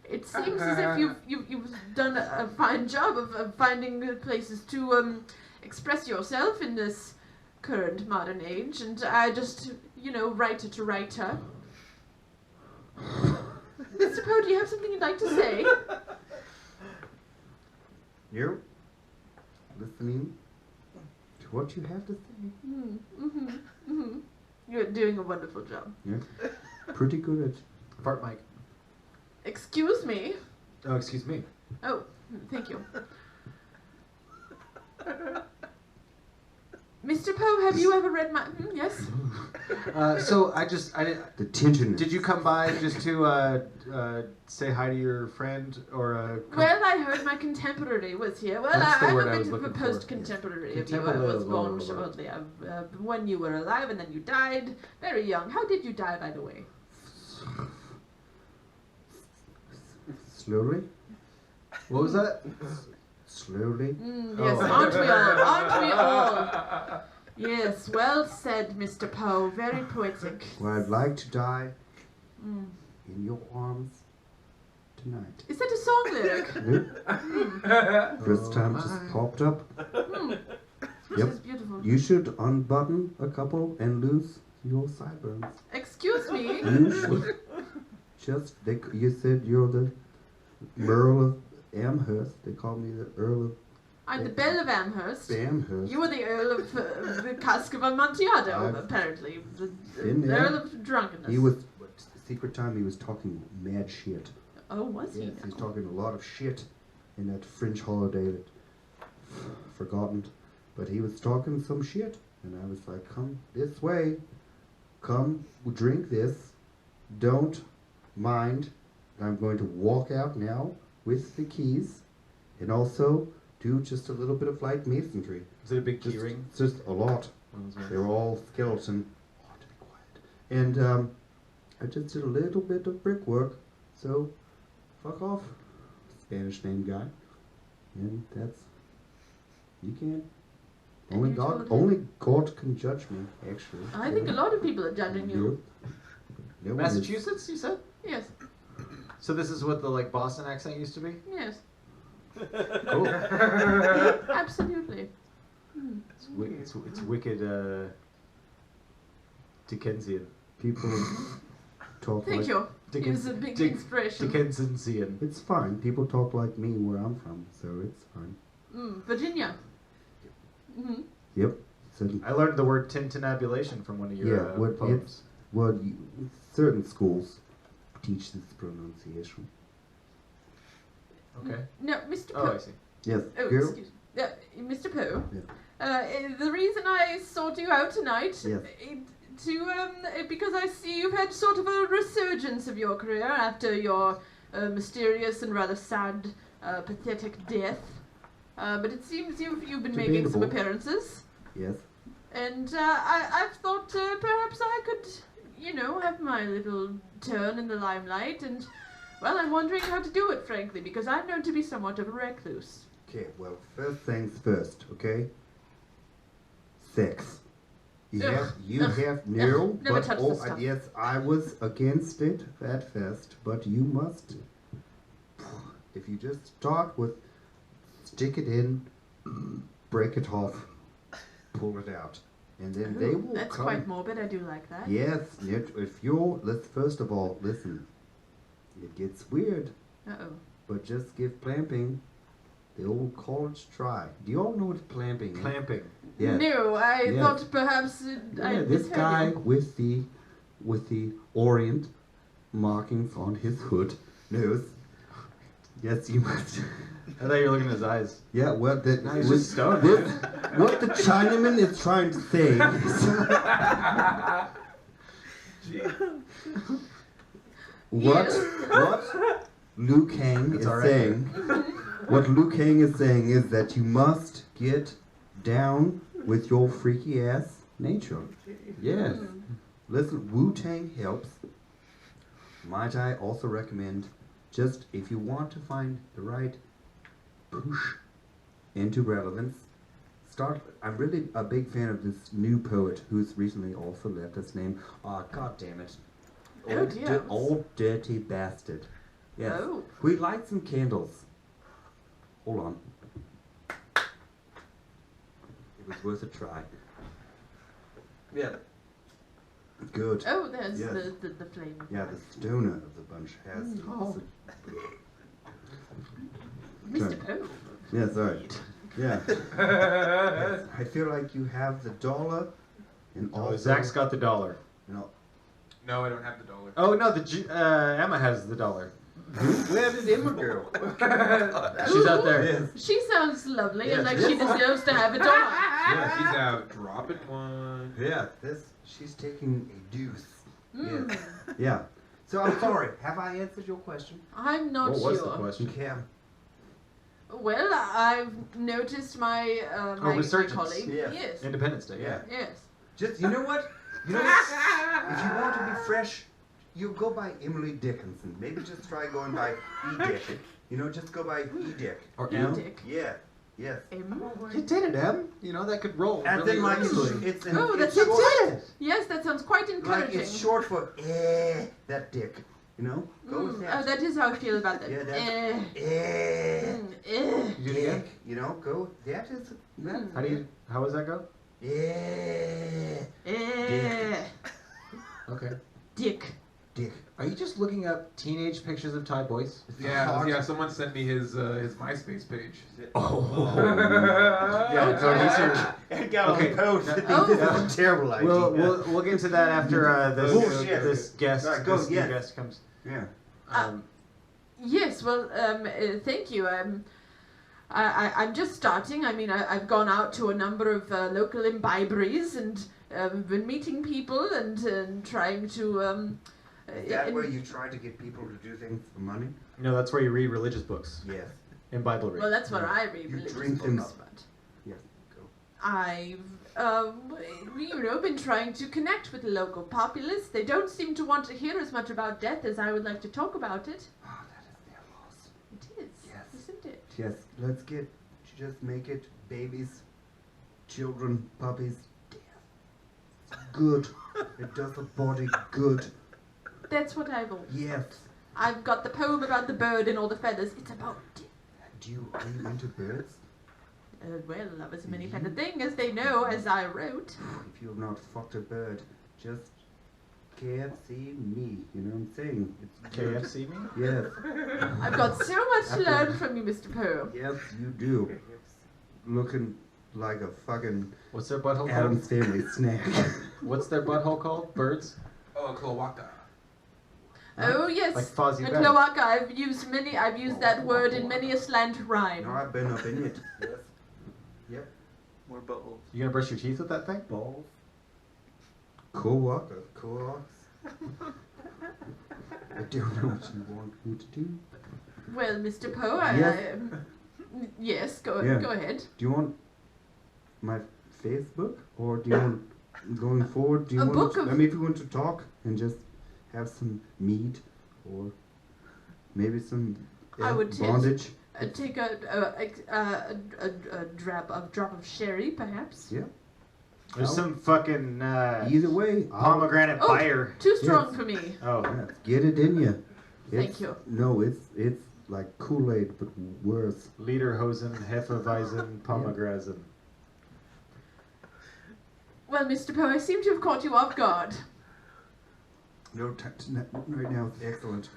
it seems as if you've done a fine job of finding places to express yourself in this current modern age, and I just, writer to writer. Mr. Poe, do you have something you'd like to say? You listening to what you have to say? You're doing a wonderful job. Yeah. Pretty good at Fart mic. Excuse me. Oh, excuse me. Oh, thank you. Mr. Mr. Poe, have you ever read my... yes? So I didn't... The tension. Did you come by just to say hi to your friend, or? Well, I heard my contemporary was here. Well, That's the I'm word I a was bit of a looking for. post-contemporary of you. I was born shortly when you were alive, and then you died very young. How did you die, by the way? Slowly? What was that? Slowly? Yes, Oh. aren't we all? Aren't we all? Yes, well said, Mr. Poe. Very poetic. Well, I'd like to die in your arms tonight. Is that a song lyric? First time just popped up. This Yep. is beautiful. You should unbutton a couple and lose your sideburns. Excuse me. You should just, you said you're the Earl of Amherst. They call me the Earl of I'm the Belle of Amherst. Amherst. You were the Earl of the Cask of Amontillado, I've apparently. The been there. Earl of Drunkenness. He was, secret time, he was talking mad shit. Oh, was he? Yes, he's talking a lot of shit in that French holiday that forgotten. But he was talking some shit. And I was like, come this way. Come, drink this. Don't mind. I'm going to walk out now with the keys. And also do just a little bit of light masonry. Is it a big key ring? Just a lot. They were all skeleton. Oh, to be quiet. And I just did a little bit of brickwork. So, fuck off, Spanish name guy. And that's, you can't. And you told him- Only God can judge me, actually. I think a lot of people are judging you. No one is. Massachusetts, you said? Yes, So this is what the Boston accent used to be? yes. Cool. Absolutely. It's wicked Dickensian. People talk Thank like... you. He was a big inspiration. Dickensian. It's fine. People talk like me where I'm from, so it's fine. Virginia. Yep. So, I learned the word tintinnabulation from one of your poems. well, certain schools teach this pronunciation. Okay. No, Mr. Oh, I Poe. see. Yes. Oh, girl? excuse me. Mr. Poe. Yeah. The reason I sought you out tonight Yes. because I see you've had sort of a resurgence of your career after your mysterious and rather sad, pathetic death. But it seems you've been making some Debatable. appearances, Yes. and I've thought perhaps I could, have my little turn in the limelight, and well, I'm wondering how to do it, frankly, because I'm known to be somewhat of a recluse. Okay, well, first things first, okay? Sex. You have no, Never but touch this stuff. yes, I was against it at first, but you must, if you just start with, stick it in, break it off, pull it out, and then they will That's come. quite morbid. I do like that. Yes, let's first of all, listen, it gets weird, Uh-oh. but just give clamping the old college try. Do you all know what clamping is? Clamping. Yes. No, I Yes. thought perhaps I This misheard guy you. with the Orient markings on his hood knows. Yes, you must. I thought you were looking at his eyes. Yeah, well, No, he's just stoned. what the Chinaman is trying to say is what Liu Kang It's is all right. saying. What Liu Kang is saying is that you must get down with your freaky ass nature. Yes. Listen, Wu-Tang helps. Might I also recommend, just if you want to find the right push into relevance, I'm really a big fan of this new poet who's recently also left us name. God damn it. Oh, dear. Old dirty bastard. Yes. Oh. We light some candles. Hold on. It was worth a try. Yeah. Good. Oh, there's Yes. the flame. Yeah, the stoner of the bunch has. Oh. Mr. Poe. Yeah, sorry. Yeah. Yes, I feel like you have the dollar, and Oh, also. Zach's got the dollar. No. No, I don't have the dollar. Oh no, Emma has the dollar. Where did Emma go? She's out there. She sounds lovely and Yes, like yes. she deserves to have a dollar. Yeah, she's out dropping one. Yeah, she's taking a deuce. Mm. Yes. Yeah. So I'm sorry. Have I answered your question? I'm not What sure. was the question? Cam. Well, I've noticed my my resurgence. colleague. Yes. Yes. Independence Day. Yeah. Yes. Just, you know what? You know what? If you want to be fresh, you go by Emily Dickinson. Maybe just try going by E-Dick. You know, just go by E-Dick. Or You M. dick. Yeah. Yes. You did it, M. You know, that could roll And really then like easily. it's Oh, it's that's short, Yes, that sounds quite like encouraging. it's short for that dick. You know? Go with that. Oh, that is how I feel about that. Yeah, that's Eh. You do it again? dick. You know, go. That is. How does that go? Okay. Dick. Dick. Are you just looking up teenage pictures of Ty Boice? Yeah, someone sent me his MySpace page. Oh. Yeah, no, it got on Okay. the post. No, This no. is a terrible idea. We'll get to that after Bullshit. this guest All right, go, this new yeah. guest comes. Yeah. Yes, well, thank you. I'm just starting. I mean, I've gone out to a number of local imbiberies and been meeting people and trying to. Is that where you try to get people to do things for money? No, that's where you read religious books Yes. in Bible reading. Well, that's where I read You religious drink them books, up. but Yes. Go. I've been trying to connect with the local populace. They don't seem to want to hear as much about death as I would like to talk about it. Oh, that is their loss. It is, Yes. isn't it? Yes. Let's just make it babies, children, puppies, death. It's good. It does the body good. That's what I want. Yes. I've got the poem about the bird and all the feathers. It's about death. Are you into birds? Well, that was a many-feathered thing, as they know, as I wrote. If you have not fucked a bird, just KFC me. You know what I'm saying? It's good. KFC me? Yes. I've got so much to learn from you, Mr. Poe. Yes, you do. Looking like a fucking What's their butthole called? Adam's Family snack. What's their butthole called? Birds? Oh, cloaca. Oh yes, Like Fozzie a Bear. cloaca. I've used that word in many a slant rhyme. No, I've been up in it. Yes. Yep. More buttholes. You gonna brush your teeth with that thing? Balls. Co-worker. Co-ox. I don't know what you want me to do. Well, Mr. Poe, Yes. yes, go ahead. Do you want my Facebook, or do you want going forward? Do you A want? book To, of- I mean, if you want to talk and just have some mead, or maybe some I would bondage. Take a drop of sherry, perhaps. Yeah. There's some fucking Either way, pomegranate Oh. fire. Too strong Yes. for me. Oh. Yes, get it in you. Thank you. No, it's like Kool-Aid, but worse. Lederhosen, Hefeweizen, Pomegranate. Well, Mr. Poe, I seem to have caught you off guard. No, right now it's excellent.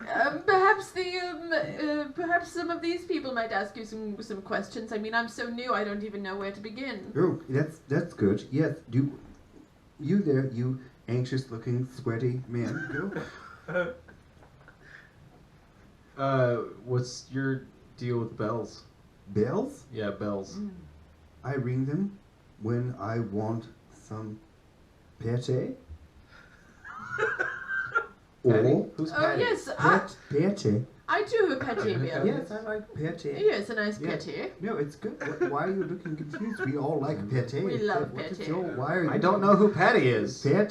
Excellent. Perhaps some of these people might ask you some questions. I mean, I'm so new, I don't even know where to begin. Oh, that's good. Yes, you there, you anxious-looking, sweaty man. Go. What's your deal with bells? Bells? Yeah, bells. I ring them when I want some pate. Or Who's Oh Patty? yes, pate. I do have a pate meal. Yes, I like pate. Yes, a nice Yeah. pate. No, it's good. Why are you looking confused? We all like pate. We love What is pate. why are you? I don't know who Patty is. Pate.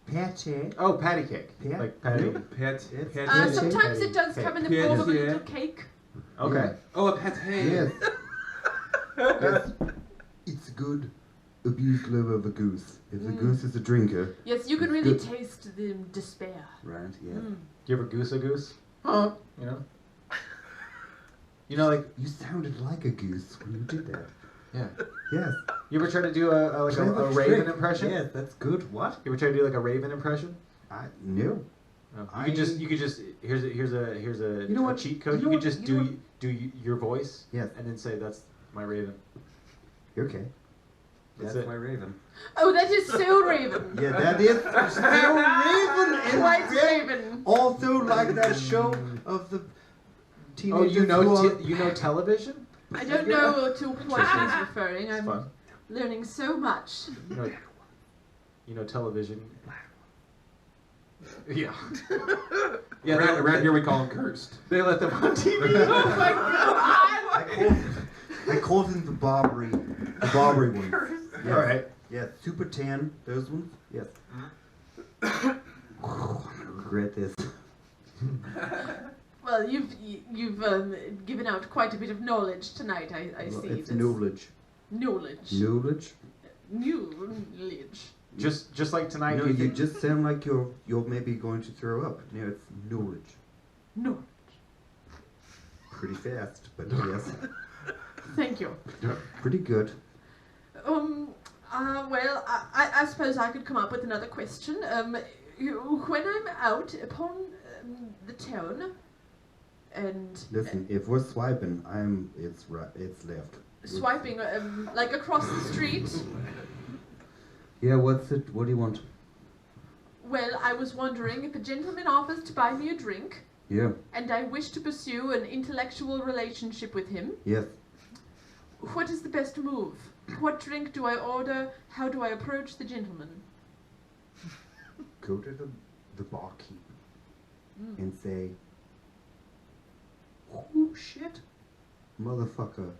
Pate. Oh, patty cake. Pat- Like patty. no. Pet. It's- Pet. Yes. Sometimes it does Cake. come in the Yes, form of a yeah. little cake. Okay. Oh, a pet. Yes. Yes. It's good. Abused liver of a goose. If the goose is a drinker, Yes, you can It's really good. taste the despair. right? Yeah. Mm. Do you ever goose a goose? Huh? You know? You know, like, You sounded like a goose when you did that. yeah. Yes. You ever try to do a Clever raven trick. impression? Yes, that's good. What? You ever try to do like a raven impression? No. No. I- You could just here's a You know what? cheat code. You You, know could what? just You know do your voice Yes. and then say that's my raven. Okay. That's That's it. my raven. Oh, that is so Raven. Yeah, that is so Raven and Quite very- Raven. Also, like that show of the Oh, teenagers you who know are- you know television? I don't know to what she's referring. It's I'm fun. learning so much. You know, television. Yeah. Yeah, around here we call them cursed. They let them on TV. Oh my god! I called them the Barbary ones. Yes. All right. Yes, super tan, those ones. Yes. I'm gonna regret this. Well, you've given out quite a bit of knowledge tonight. I Well, see. it's That's- knowledge. Knowledge. Knowledge? Knowledge. Just like tonight. No, you you think- just sound like you're maybe going to throw up. No, it's knowledge. Knowledge. Pretty fast, but yes, Thank you. pretty good. Well, I suppose I could come up with another question. When I'm out upon the town, and Listen, if we're swiping, it's right, it's left. swiping, like across the street, Yeah, what's it? What do you want? well, I was wondering if a gentleman offers to buy me a drink, Yeah, and I wish to pursue an intellectual relationship with him, yes. what is the best move? What drink do I order? How do I approach the gentleman? Go to the barkeep and say, "Oh shit, motherfucker,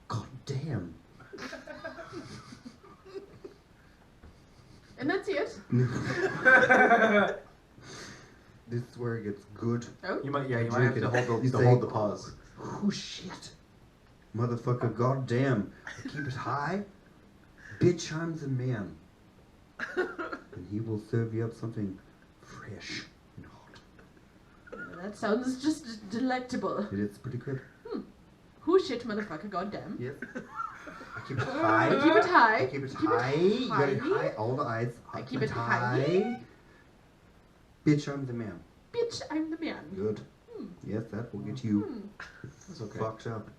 god damn." And that's it. This is where it gets good. Oh, You might have Drink to it. hold You the say, hold the pause. "Oh shit, motherfucker, god damn." Keep it high. Bitch, I'm the man. And he will serve you up something fresh and hot. that sounds just delectable. It is pretty good. Who shit, motherfucker, goddamn. Yes. I keep it high. Keep it high. I keep it high. You got it high. high. All the eyes. I Up keep and it high. Bitch, I'm the man. Bitch, I'm the man. Good. Yes, that will get you That's okay. fucked up.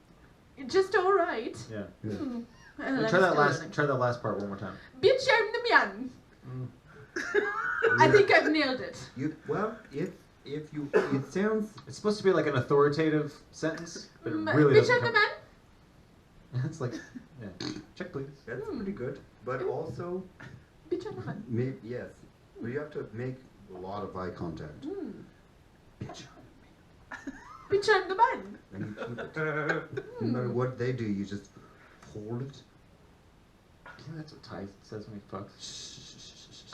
Just alright. Yeah. Yeah. I'm Try that still last. learning. Try that last part one more time. Bitch, I'm the man. I think I've nailed it. Well, if you, it sounds. It's supposed to be like an authoritative sentence, but it really Bitch, doesn't I'm the come. man. It's like, yeah. Check please. That's pretty good. But also, Bitch, I'm the man. yes, but you have to make a lot of eye contact. Bitch, Bitch, I'm the man. and you keep it. No matter what they do, you just hold it. Yeah, that's what Ty says when he fucks.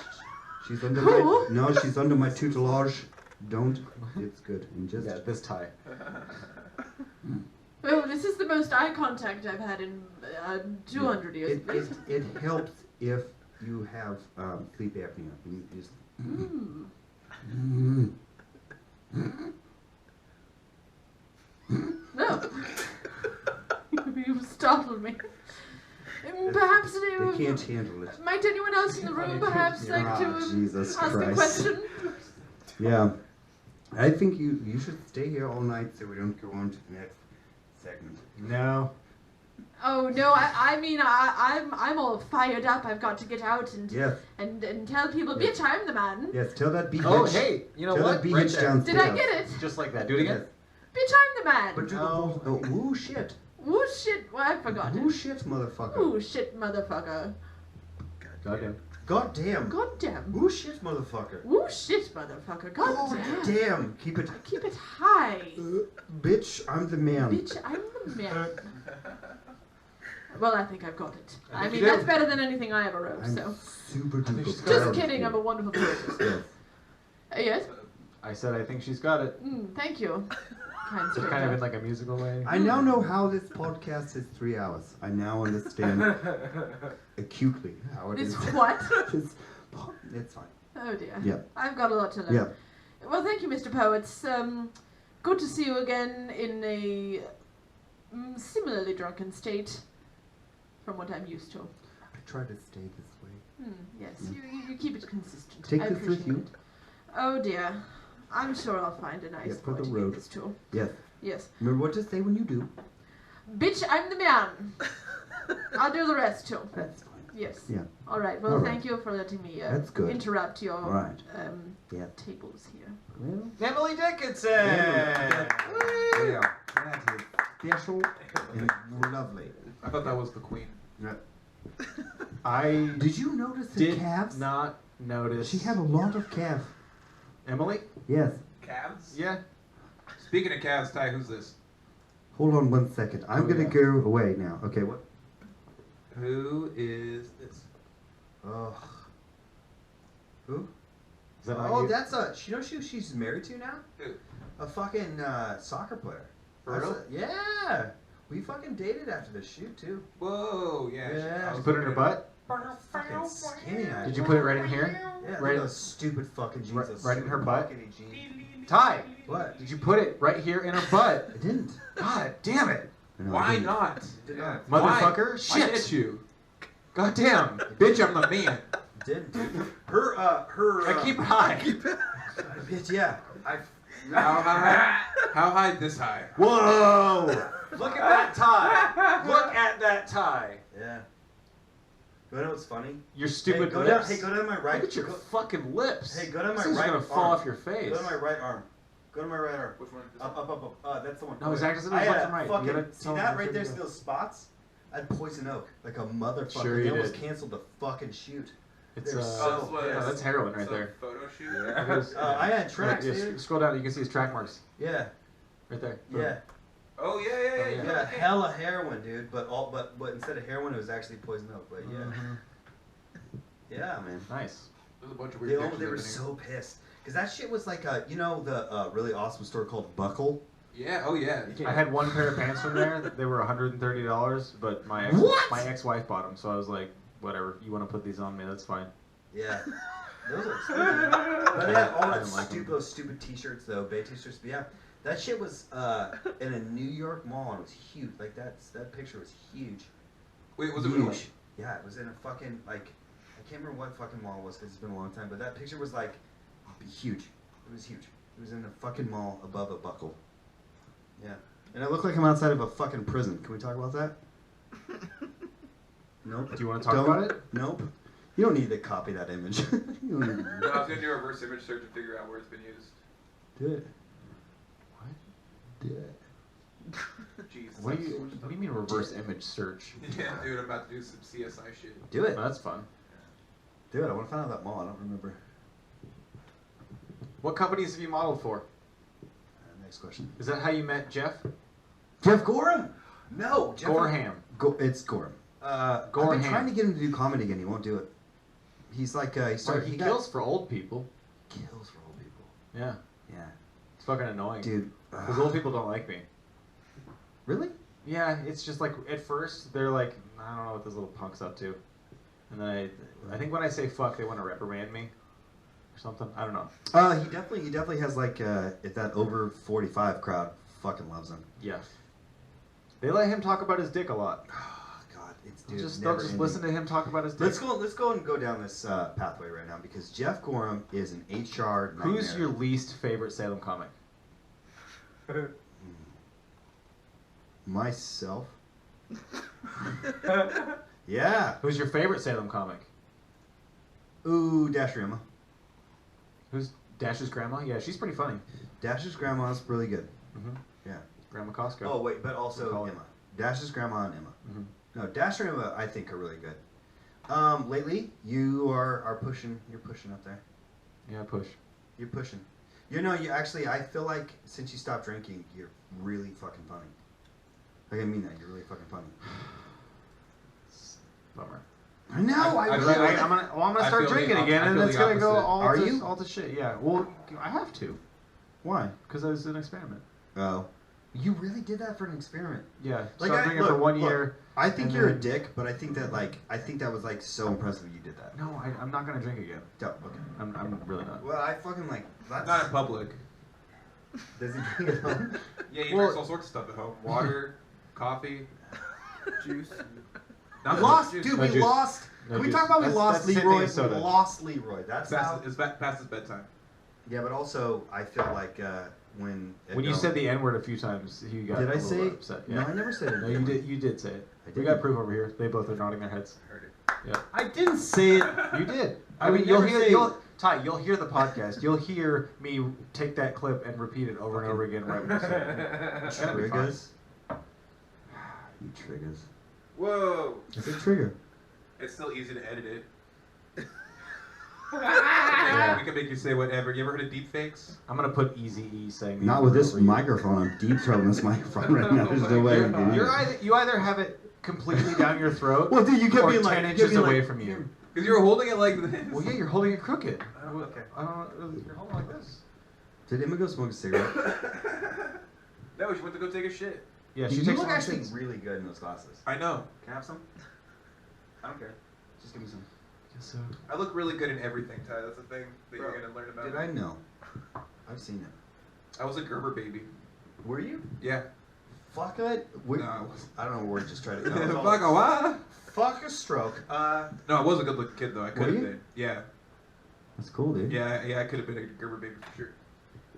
She's under Who? no, she's under my tutelage. Don't. It's good. And just Yeah, this Ty. Oh, this is the most eye contact I've had in 200 years. it helps if you have sleep apnea. You just, No. You startled me. Perhaps they can't handle it. might anyone else in the room perhaps like to Jesus ask a Christ. question? Yeah. I think you should stay here all night so we don't go on to the next segment. No. Oh no, I mean I'm all fired up. I've got to get out and Yes. and tell people, Yes. bitch, I'm the man. Yes, tell that B Oh, hitch. hey, you know tell what? that B Right hitch there. downstairs. Did I get it? Just like that. Do it again. Bitch, I'm the man. But do the Oh. whole, oh, shit. Ooh shit, well, I forgot Ooh it. shit, motherfucker. Ooh shit, motherfucker. Goddamn. God damn. God damn. Ooh shit, motherfucker. Ooh shit, motherfucker. God God damn. damn. Keep it. Keep it high. Bitch, I'm the man. Bitch, I'm the man. Well, I think I've got it. I think mean, you do. that's better than anything I ever wrote, I'm so. super think duper she's got proud Just of kidding, you. I'm a wonderful poetess. Yes. Yes? I said I think she's got it. Thank you. Kind It's kind of stranger. in like a musical way. I now know how this podcast is 3 hours. I now understand acutely how it This is. what? It's fine. Oh dear. Yeah. I've got a lot to learn. Yeah. Well, thank you, Mr. Poets. Good to see you again in a similarly drunken state from what I'm used to. I try to stay this way. Yes, you keep it consistent. Take I this with appreciate you. it. Oh dear. I'm sure I'll find a nice Yeah, for boy the to road. give this to. Yes. Yes. Remember what to say when you do. Bitch, I'm the man. I'll do the rest too. That's fine. Yes. Yeah. All right. Well, All right. thank you for letting me That's good. interrupt your Right. Yeah. tables here. Well, Emily Dickinson! Yeah, that is special and lovely. I thought that was the queen. Yeah. I Did you notice the did calves? not notice. She had a lot of calves. Emily? Yes. Calves? Yeah. Speaking of calves, Ty, who's this? Hold on 1 second. I'm Oh, gonna yeah. go away now. Okay, what? Who is this? Oh. Who? Is that Oh, you? that's you know who she's married to now? Who? A fucking soccer player. For real? Yeah. We fucking dated after the shoot too. Whoa, yeah. Yeah. I Did was you put it in her looking butt? Fucking skinny. Did you put it right in here? Yeah, Right right in- those stupid fucking jeans. Right- those right in her stupid butt? fucking jeans. Ty, What? did you put it right here in her butt? I didn't. God damn it. No, I Why didn't. not? Did Yeah. not. Motherfucker. Why Shit. did you? God damn. Bitch, I'm the man. Didn't. Dude. I keep it high. Bitch, yeah. How high? How high? This high. Whoa. Look at that tie. Look at that tie. Yeah. You know what's funny? Your stupid Hey, go down. lips. Hey, go down my right. Look at your go, fucking lips. Hey, go down my This is right gonna fall arm. off your face. Go to my right arm. Go to my right arm. Which one? This Up, one? up, up. That's the one. No, his actors I left and right. You fucking gotta see tell that him right which there. way See to go. those spots? I had poison oak, like a motherfucker. Sure they you almost did. canceled the fucking shoot. It's They're Oh, so this was- yeah, that's heroin right Some there. Photo shoot. I had tracks, Yeah, dude. scroll down. You can see his track marks Yeah, right there. yeah, Oh yeah, yeah. yeah. Hella heroin, dude. But instead of heroin, it was actually poison oak. But yeah, Mhm. yeah, man. Nice. There's a bunch of They, weird pictures. they were so pissed because that shit was like you know the really awesome store called Buckle. Yeah. Oh yeah. I had one pair of pants from there. They were $130, but my What? ex-wife bought them, so I was like, whatever. You want to put these on me? That's fine. Yeah, those are expensive. But yeah, all I that didn't like 'em. those stupid T-shirts though, Bay T-shirts. But yeah, that shit was in a New York mall and it was huge. Like that picture was huge. Wait, was it Huge. real? Yeah, it was in a fucking like I can't remember what fucking mall it was because it's been a long time. But that picture was like huge. It was huge. It was in a fucking mall above a Buckle. Yeah, and it looked like I'm outside of a fucking prison. Can we talk about that? Nope. Do you want to talk Don't. about it? Nope. You don't need to copy that image. You don't need to No, I was gonna do a reverse image search to figure out where it's been used. do it. What? Do it. Jesus. What do you mean reverse image search? Yeah, dude, I'm about to do some CSI shit. Do it. Oh, that's fun. Do it. I want to find out that mall. I don't remember. What companies have you modeled for? Next question. Is that how you met Jeff? Jeff Gorham? No. Jeff Gorham. It's Gorham. I've Gorham. been trying to get him to do comedy again. He won't do it. He's like he started. He got- kills for old people. kills for old people. Yeah. Yeah. It's fucking annoying. Dude. Because old people don't like me. Really? Yeah, it's just like at first they're like, I don't know what this little punk's up to, and then I think when I say fuck, they want to reprimand me or something. I don't know. He definitely has like if that over 45 crowd fucking loves him. Yeah. They let him talk about his dick a lot. Oh God, it's They'll dude. just never listen ending. to him talk about his dick. Let's go and go down this pathway right now because Jeff Gorham is an HR nightmare. Who's your least favorite Salem comic? Myself. Yeah. Who's your favorite Salem comic? Ooh, Dash Rima. Who's Dash's grandma? Yeah, she's pretty funny. Dash's grandma's really good. Mm-hmm. Yeah. Grandma Costco. Oh wait, but also Call it. Emma. Dash's grandma and Emma. Mhm. No, Dash and Emma I think are really good. Lately you are pushing. You're pushing up there. Yeah, push. You're pushing. You know, you actually. I feel like since you stopped drinking, you're really fucking funny. Like I mean that. You're really fucking funny. Bummer. I know. I really. feel like- I'm gonna I start feel the drinking op- again, I and feel it's the gonna go opposite. all Are to, you? all to shit. Yeah. Well, I have to Why? because I was an experiment. Oh. You really did that for an experiment. Yeah. Like, Start drinking for 1 year. I think and you're a then- dick, but I think that was like so impressive you did that. No, I'm not gonna drink again. Dope. Okay. I'm really not. Well, I fucking like. That's, Not in public. Does he drink at home? Yeah, he Well- drinks all sorts of stuff at home. Water, coffee, Juice. not We lost, juice. dude. No we juice. lost. No Can we juice. talk about we That's- lost that's Sydney Leroy? and soda. We lost Leroy. That's how. It's past his bedtime. Yeah, but also I feel like when When you said the N word a few times, you got Did a I little say? upset. No, Yeah. I never said it. No, you did. You did say it. I We did. got proof over here. They both are nodding their heads. I heard it. Yeah. I didn't say it. You did. I I mean, would you'll never hear. say- Ty, you'll hear the podcast. You'll hear me take that clip and repeat it over and over again right when you say it. It's gonna be fine. Triggers. triggers. Whoa. It's a trigger. It's still easy to edit it. Yeah, we can make you say whatever. You ever heard of deep fakes? I'm gonna put Easy E saying. Not with this microphone. I'm deep throating this microphone right now. There's no way. You either have it completely down your throat. Well, dude, you kept or being 10 like inches away from you. Because you were holding it like this. Well, yeah, you're holding it crooked. Okay. I don't. You're holding it like this. Did Emma go smoke a cigarette? No, she went to go take a shit. Yeah, she you takes look long actually shits. really good in those glasses. I know. Can I have some? I don't care. Just give me some. Guess so. I look really good in everything, Ty. That's the thing that you're gonna learn about. Did I know? I've seen it. I was a Gerber baby. Were you? Yeah. Fuck it. No, I wasn't. I don't know where just tried to. Fuck a what? Fuck a stroke. No, I was a good-looking kid though. I could have you? been. Yeah. That's cool, dude. Yeah. I could have been a Gerber baby for sure.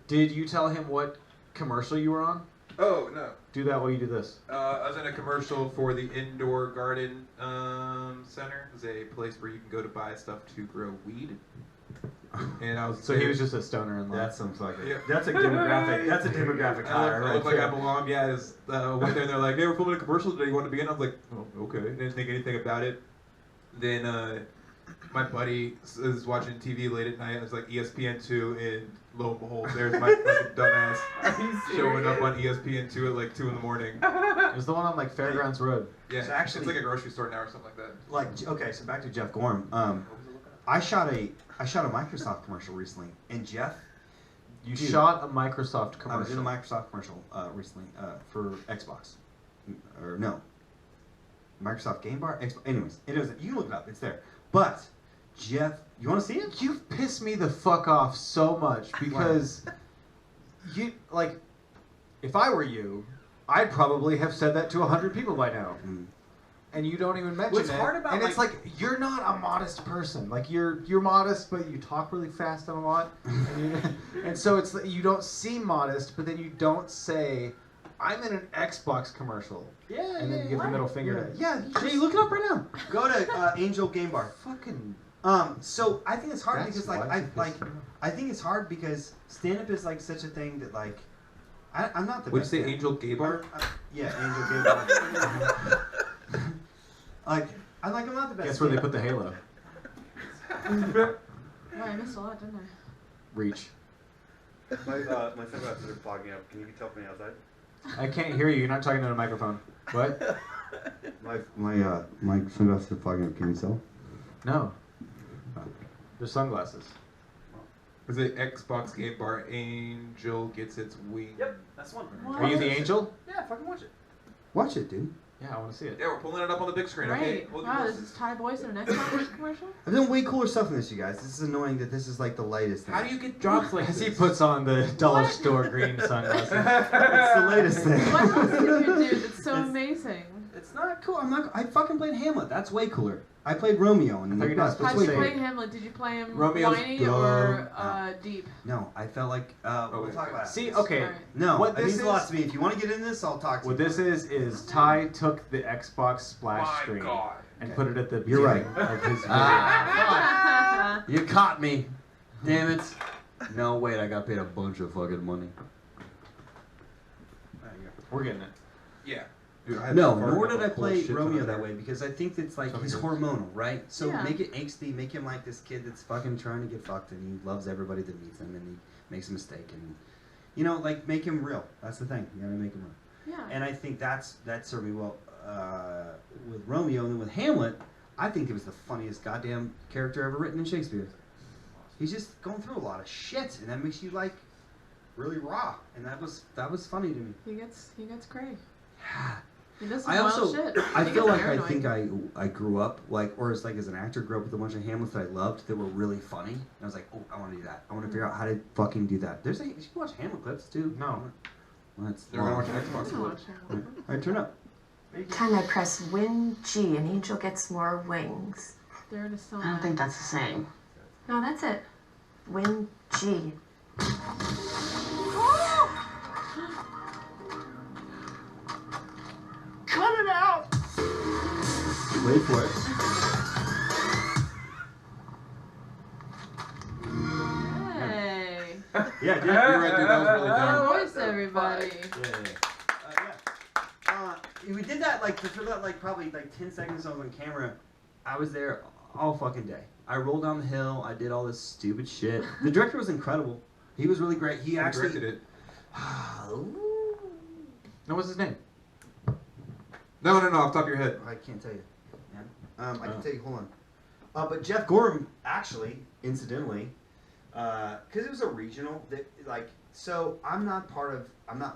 Did you tell him what commercial you were on? Oh no. Do that while you do this. I was in a commercial for the Indoor Garden Center. It's a place where you can go to buy stuff to grow weed. And I was So he was just a stoner in life. That's some fucking. Yeah. That's a demographic. That's a demographic hire. I look like I belong. Yeah, I just went there and they're like, "Hey, we're filming a commercial today. You want to be in?" I was like, "Oh, okay." Didn't think anything about it. Then my buddy is watching TV late at night. It's like ESPN2, and lo and behold, there's my fucking dumbass showing up on ESPN2 at like 2 in the morning. It was the one on like Fairgrounds Road. Yeah, It's actually- it's like a grocery store now or something like that. Like, okay, so back to Jeff Gorham. I shot a Microsoft commercial recently, and Jeff. You Dude, shot a Microsoft I was in a commercial. Microsoft commercial recently for Xbox, or no, Microsoft Game Bar. Xbox. Anyways, it is. You can look it up. It's there. But Jeff, you want to see it? You've pissed me the fuck off so much because you like. If I were you, I'd probably have said that to 100 people by now. Mm. And you don't even mention What's it. hard about, and it's like you're not a modest person. Like you're modest, but you talk really fast and a lot. And so it's you don't seem modest, but then you don't say, "I'm in an Xbox commercial." Yeah. And then you give the middle finger to. Yeah. Jay, look it up right now. Go to Angel Game Bar. Fucking. So I think it's hard That's because why like you I pissed me off. I think it's hard because stand up is like such a thing that like I'm not the Would you best say at it. Angel Gay Bar? Yeah, Angel Game Bar. Like I'm not the best. Guess where they stand-up. put the halo? Wow, I missed a lot, didn't I? Reach. My sunglasses are fogging up. Can you tell from the outside? I can't hear you. You're not talking to a microphone. What? My sunglasses are fogging up. Can you tell? No. They're sunglasses. Is it Xbox Game Bar? Angel gets its wings. Yep, that's one. What? Are you the angel? Yeah, fucking watch it. Watch it, dude. Yeah, I want to see it. Yeah, we're pulling it up on the big screen. Okay. Great. Hold your Wow, this horses. is Ty Boice in an Xbox commercial? I've done way cooler stuff than this, you guys. This is annoying that this is like the latest thing. How do you get jobs like As he this? puts on the dollar What? store green sunglasses. It's the latest thing. What else did you do that's so It's- amazing? It's not cool. I fucking played Hamlet. That's way cooler. I played Romeo and I thought you were not Macbeth. How That's did way you say- play cooler. Hamlet? Did you play him Romeo's whiny dumb. or deep? No, I felt like we'll talk about it. See, okay. Alright. No, What it this means a lot is- to me. If you want to get into this, I'll talk to What you. this is Ty took the Xbox splash My screen God. and Okay. put it at the You're right. beginning of his video. Ah, you caught me. Damn it. No, wait, I got paid a bunch of fucking money. We're getting it. Yeah. Dude, I had No, to fart nor up did a I whole play shit ton Romeo of that there. way because I think it's like Something he's good. hormonal, right? So Yeah. make it angsty, make him like this kid that's fucking trying to get fucked and he loves everybody that meets him and he makes a mistake and you know, like make him real. That's the thing. You gotta make him real. Yeah. And I think that served me well with Romeo and then with Hamlet. I think it was the funniest goddamn character ever written in Shakespeare. He's just going through a lot of shit, and that makes you like really raw, and that was funny to me. He gets cray. He does some I wild also shit. I He feel gets like I paranoid. think I grew up like or as like as an actor grew up with a bunch of Hamlets that I loved that were really funny. And I was like, oh, I want to do that. I want to figure out how to fucking do that. You can watch Hamlet clips too. No. Well, that's They're gonna watch long. an Xbox I don't clip. watch Hamlet. All right, turn up. Time I press Win G, an angel gets more wings. They're in a song. I don't think that's the same. No, that's it. Win G. Cut it out! Wait for it. Hey. Yeah, dude. You're right, dude. That was really Ty dumb. Boice, everybody. Yeah. we did that for that probably 10 seconds I was on camera. I was there all fucking day. I rolled down the hill. I did all this stupid shit. The director was incredible. He was really great. He actually directed it. No, what's his name? No, off the top of your head. I can't tell you. Man. I can tell you. Hold on. But Jeff Gorham actually, incidentally, because it was a regional so I'm not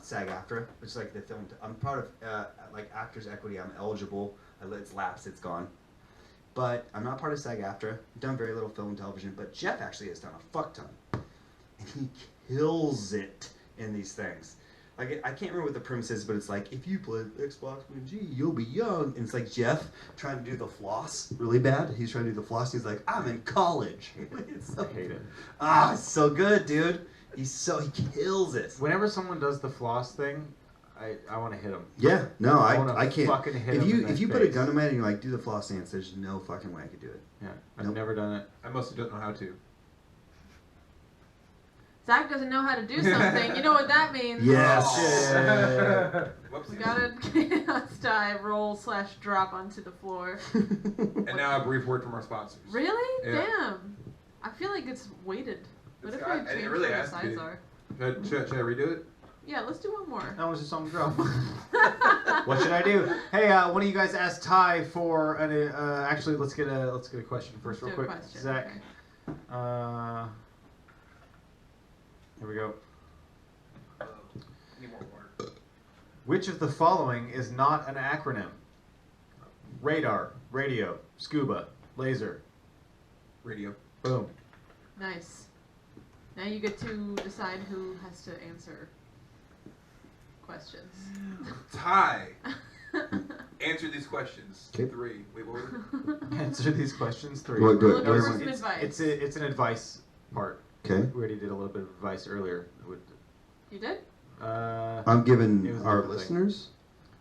SAG-AFTRA, which is like the film. I'm part of Actors Equity. I'm eligible. It's lapsed. It's gone. But I'm not part of SAG-AFTRA. I've done very little film and television. But Jeff actually has done a fuck ton, and he kills it in these things. Like, I can't remember what the premise is, but it's like, if you play Xbox One G, you'll be young. And it's like Jeff trying to do the floss really bad. He's trying to do the floss. He's like, I'm in college. It's so, I hate it. it's so good, dude. He kills it. Whenever someone does the floss thing, I want to hit him. Yeah, no, wanna I can't. fucking hit him If you put a gun to my head and you're like, do the floss dance, there's no fucking way I could do it. Yeah, I've never done it. I mostly don't know how to. Zach doesn't know how to do something. You know what that means? Yes. We got a chaos die roll/drop onto the floor. And now a brief word from our sponsors. Really? Yeah. Damn. I feel like it's weighted. What if we and change it really what has the to be. sides are? Should I redo it? Yeah, let's do one more. That was just on the drop. What should I do? Hey, one of you guys asked Ty for an. Actually, let's get a question first, real quick. Zach. Okay. Here we go. Need more water. Which of the following is not an acronym? Radar, radio, scuba, laser. Radio. Boom. Nice. Now you get to decide who has to answer questions. Ty. Answer these questions. Okay. 3. Wait, what was it? Answer these questions. 3. What, We're looking for everyone- some advice. It's an advice part. Okay. We already did a little bit of advice earlier. You did? I'm It giving was a our different thing. listeners.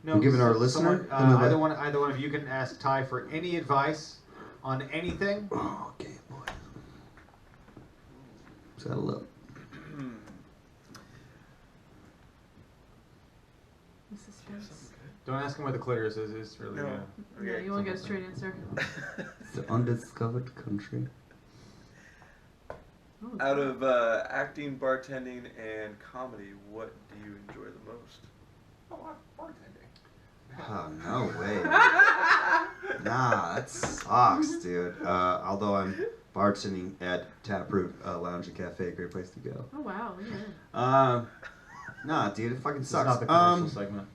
No, I'm giving our someone- listener another- either one of you can ask Ty for any advice on anything. Oh, okay, boy. Settle up. The suspense. Don't ask him where the clitoris is. It's really. No. Yeah, you won't get a straight answer. It's an undiscovered country. Ooh. Out of acting, bartending, and comedy, what do you enjoy the most? Oh, bartending. Oh, no way. Nah, that sucks, dude. Although I'm bartending at Taproot Lounge and Cafe, great place to go. Oh wow, yeah. Nah, dude, it fucking It's sucks. not the commercial segment.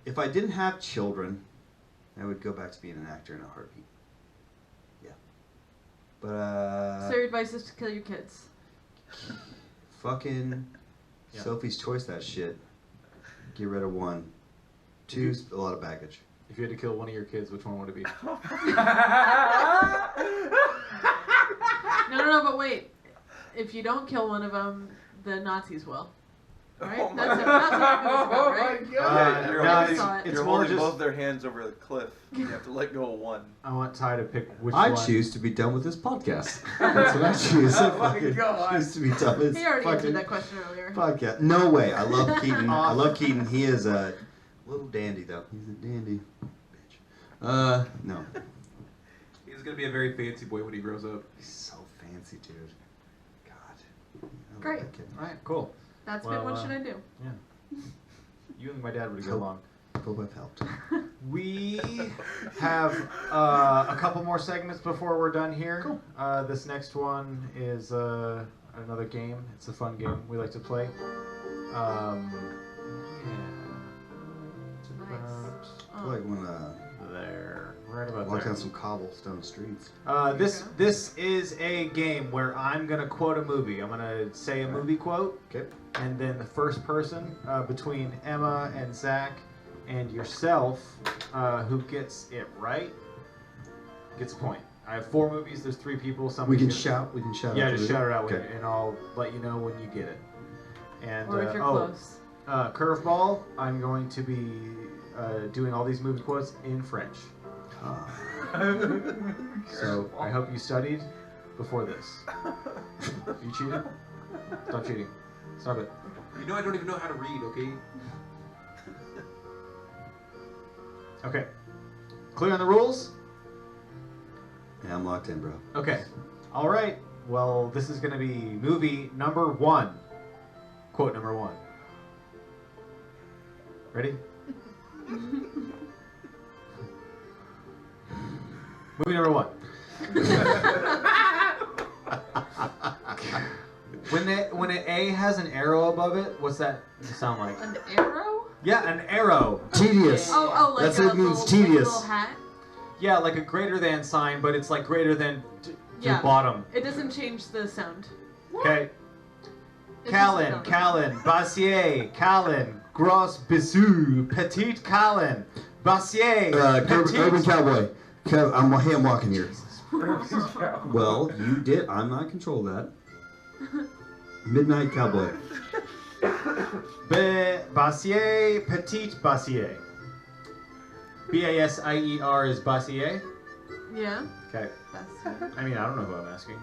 If I didn't have children, I would go back to being an actor in a heartbeat. Yeah. But, So your advice is to kill your kids. fucking Yeah. Sophie's Choice that shit. Get rid of 1. 2, a lot of baggage. If you had to kill one of your kids, which one would it be? No, but wait. If you don't kill one of them, the Nazis will. Right? Oh my That's what it was about, right? Yeah, you're no, holding, saw it. it's you're more holding just. both their hands over the cliff. You have to let go of one. I want Ty to pick which I one. choose to be done with this podcast. That's what I choose. I Oh my fucking God. choose to be done with this He already answered fucking that question earlier. podcast. No way. I love Keaton. I love Keaton. He is a little dandy, though. He's a dandy bitch. No. He's gonna be a very fancy boy when he grows up. He's so fancy, dude. God. I love Great. that kid. All right, cool. That's Well, been What Should I Do? You and my dad would get Hope- along. Hope I've helped. We have a couple more segments before we're done here. Cool. This next one is another game. It's a fun game we like to play. Yeah. It's Nice. I feel like when there. Right about walk there. down some cobblestone streets. This is a game where I'm gonna quote a movie. I'm gonna say a movie quote, Okay. and then the first person between Emma and Zach and yourself who gets it right gets a point. I have 4 movies. There's 3 people. We Somebody can gets- shout. We can shout. Yeah, out just the- shout it out, Okay. and I'll let you know when you get it. And Or if you're close. curveball. I'm going to be doing all these movie quotes in French. So I hope you studied before this. You cheated? Stop cheating. Stop it. You know I don't even know how to read, okay? Okay. Clear on the rules? Yeah, I'm locked in, bro. Okay. All right. Well, this is going to be movie number 1. Quote number 1. Ready? Movie number 1. When an A has an arrow above it, what's that sound like? An arrow? Yeah, an arrow. Tedious. Oh, like That's a what it means, little, tedious. Like a little hat? Yeah, like a greater than sign, but it's like greater than to Yeah. bottom. It doesn't change the sound. Okay. It's Callan, just a Callan, Bassier, Callan, Gros Bisou, Petite Callan, Bassier, Petite. Urban Cowboy. I'm walking here. Well, you did. I'm not in control of that. Midnight Cowboy. Bassier, Petite Bassier. Bassier is Bassier? Yeah. Okay. That's I mean, I don't know who I'm asking.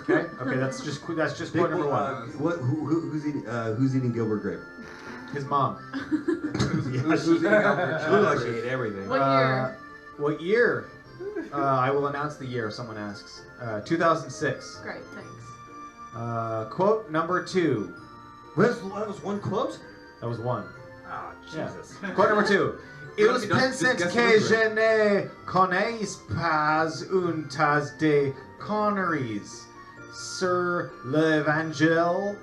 Okay. Okay, that's just quote number 1. Who's eating Gilbert Grape? His mom. Who's eating Albert? She looked like she ate everything. What year? What year? I will announce the year if someone asks. 2006. Great, thanks. Quote number 2. That was one quote? That was 1. Oh, Yeah. Jesus. Quote number 2. Ils pensent guess que the je ne connais pas une tasse de conneries sur l'évangile.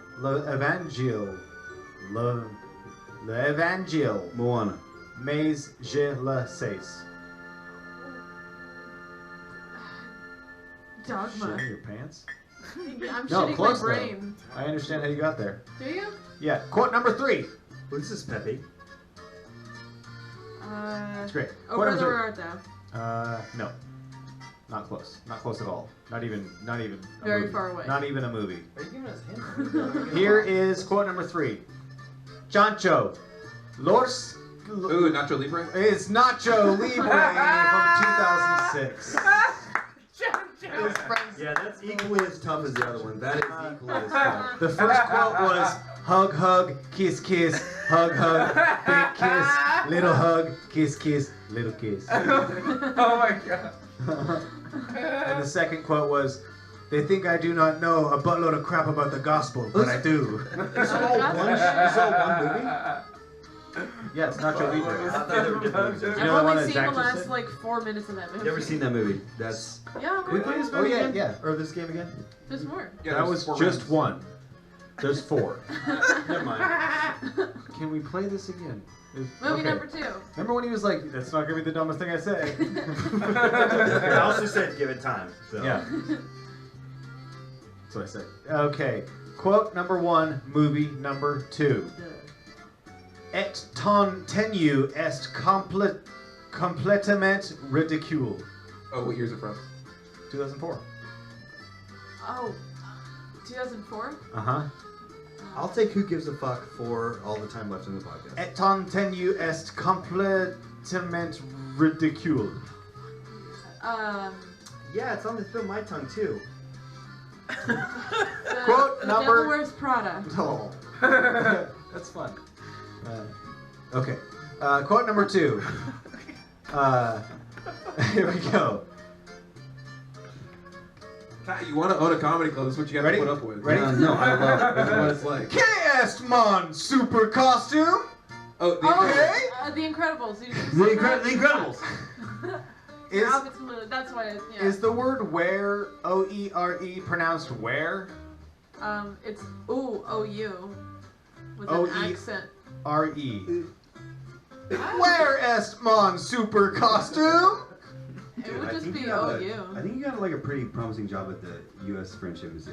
L'évangile. Moana. Mais je le sais. Dogma. Shit in your pants? I'm No, shitting close my brain. I understand how you got there. Do you? Yeah. Quote number 3. Well, this is Peppy. That's great. Oh, Quote Brother, number where art thou? 3. No. Not close. Not close at all. Not even a Very movie. far away. Not even a movie. Are you giving us hints? Here is quote number 3. Chancho. Los Ooh, Nacho Libre? is Nacho Libre from 2006. Yeah, that's equally as tough as the other one. That is equally as tough. The first quote was hug, hug, kiss, kiss, hug, hug, big kiss, little hug, kiss, kiss, little kiss. Oh my god. And the second quote was, they think I do not know a buttload of crap about the gospel, but I do. It's all one movie? Yeah, it's Nacho I Libre. thought they were different movies. You I've know the one only that seen Zach the just last said? like 4 minutes of that movie. You ever seen that movie? That's. Yeah, Can we play this Oh, movie yeah, again? yeah. Or this game again? there's more. Yeah, That there's was 4 just rounds. 1. There's 4. Never mind. Can we play this again? Movie Okay. number 2. Remember when he was like, that's not going to be the dumbest thing I say? I also said give it time. So. Yeah. That's what I said. Okay. Quote number 1, movie number 2. Et ton tenue est complètement ridicule. Oh, what year's it from? 2004. Oh, 2004? Uh-huh. I'll take Who Gives a Fuck for all the time left in the podcast. Et ton tenue est complètement ridicule. Yeah, it's on the tip of my tongue too. Quote the number- Devil Wears Prada. Oh. That's fun. Okay. Quote number 2. Here we go. Ty, you want to own a comedy club, that's what you got Ready? to put up with. Ready? No, I love it. That's what it's like. Que est mon super costume? Oh, the Oh, The Incredibles. You just The said that? Incredibles. Is, That's why. Yeah. is the word where, O-E-R-E, pronounced where? It's O-U with O-E. an accent. R-E. Where est mon super costume? It would I just think be you got O-U. I think you got like a pretty promising job at the U.S. French Embassy.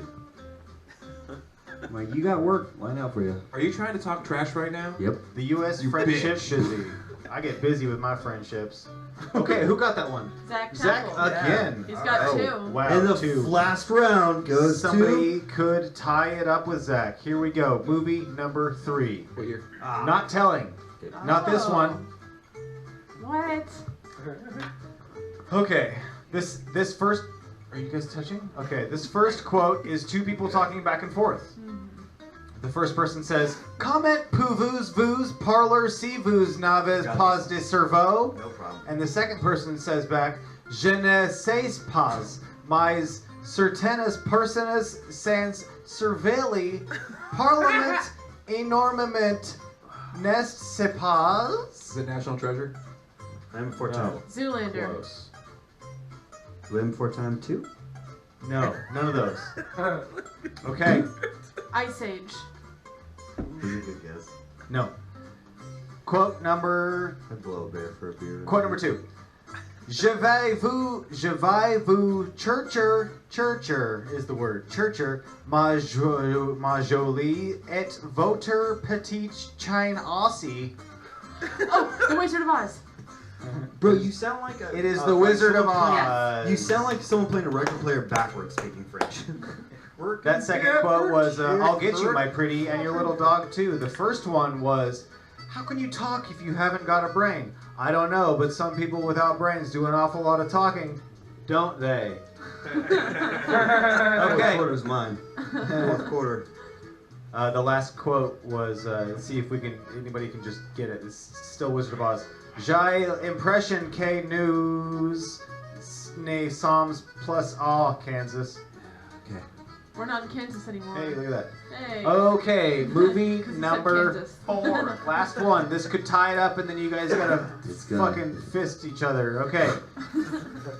I'm like, you got work lined out for you. Are you trying to talk trash right now? Yep. The U.S. You friendship bitch. busy. I get busy with my friendships. Okay, who got that one? Zach Zach Chappell. again. He's got Oh, 2. Wow, And the 2. last round goes Somebody could tie it up with Zach. Here we go. Movie number 3. What year? to. Not telling. Not this Oh. one. What? Okay. This first. Are you guys touching? Okay. This first quote is 2 people talking back and forth. The first person says, comment pouvez vous parler si vous n'avez pas de cerveau? No problem. And the second person says back, je ne sais pas, mais certaines personnes sans surveiller parlement énormément, n'est-ce pas? Is it National Treasure? Lamb before time. Zoolander. Close. Lamb before time 2? No, none of those. Okay, Ice Age. Pretty good guess. no. Quote number I'd blow a bear for a beer. Quote number 2. Je vais vous churcher is the word. Churcher, ma jolie et votre petite chine aussi. Oh, The Wizard of Oz. Bro, you sound like a. It is the Wizard of Oz. You sound like someone playing a record player backwards speaking French. That second quote was, I'll get you, my pretty, and your little dog too. The first one was, how can you talk if you haven't got a brain? I don't know, but some people without brains do an awful lot of talking, don't they? Fourth Okay. quarter's mine. Fourth quarter. The last quote was, let's see if anybody can just get it. It's still Wizard of Oz. J'ai impression que nous ne sommes plus all Kansas. Okay. We're not in Kansas anymore. Hey, look at that. Hey. Okay, movie 'Cause it said number Kansas. 4. Last one. This could tie it up, and then you guys gotta It's gonna- fucking fist each other. Okay. Ready?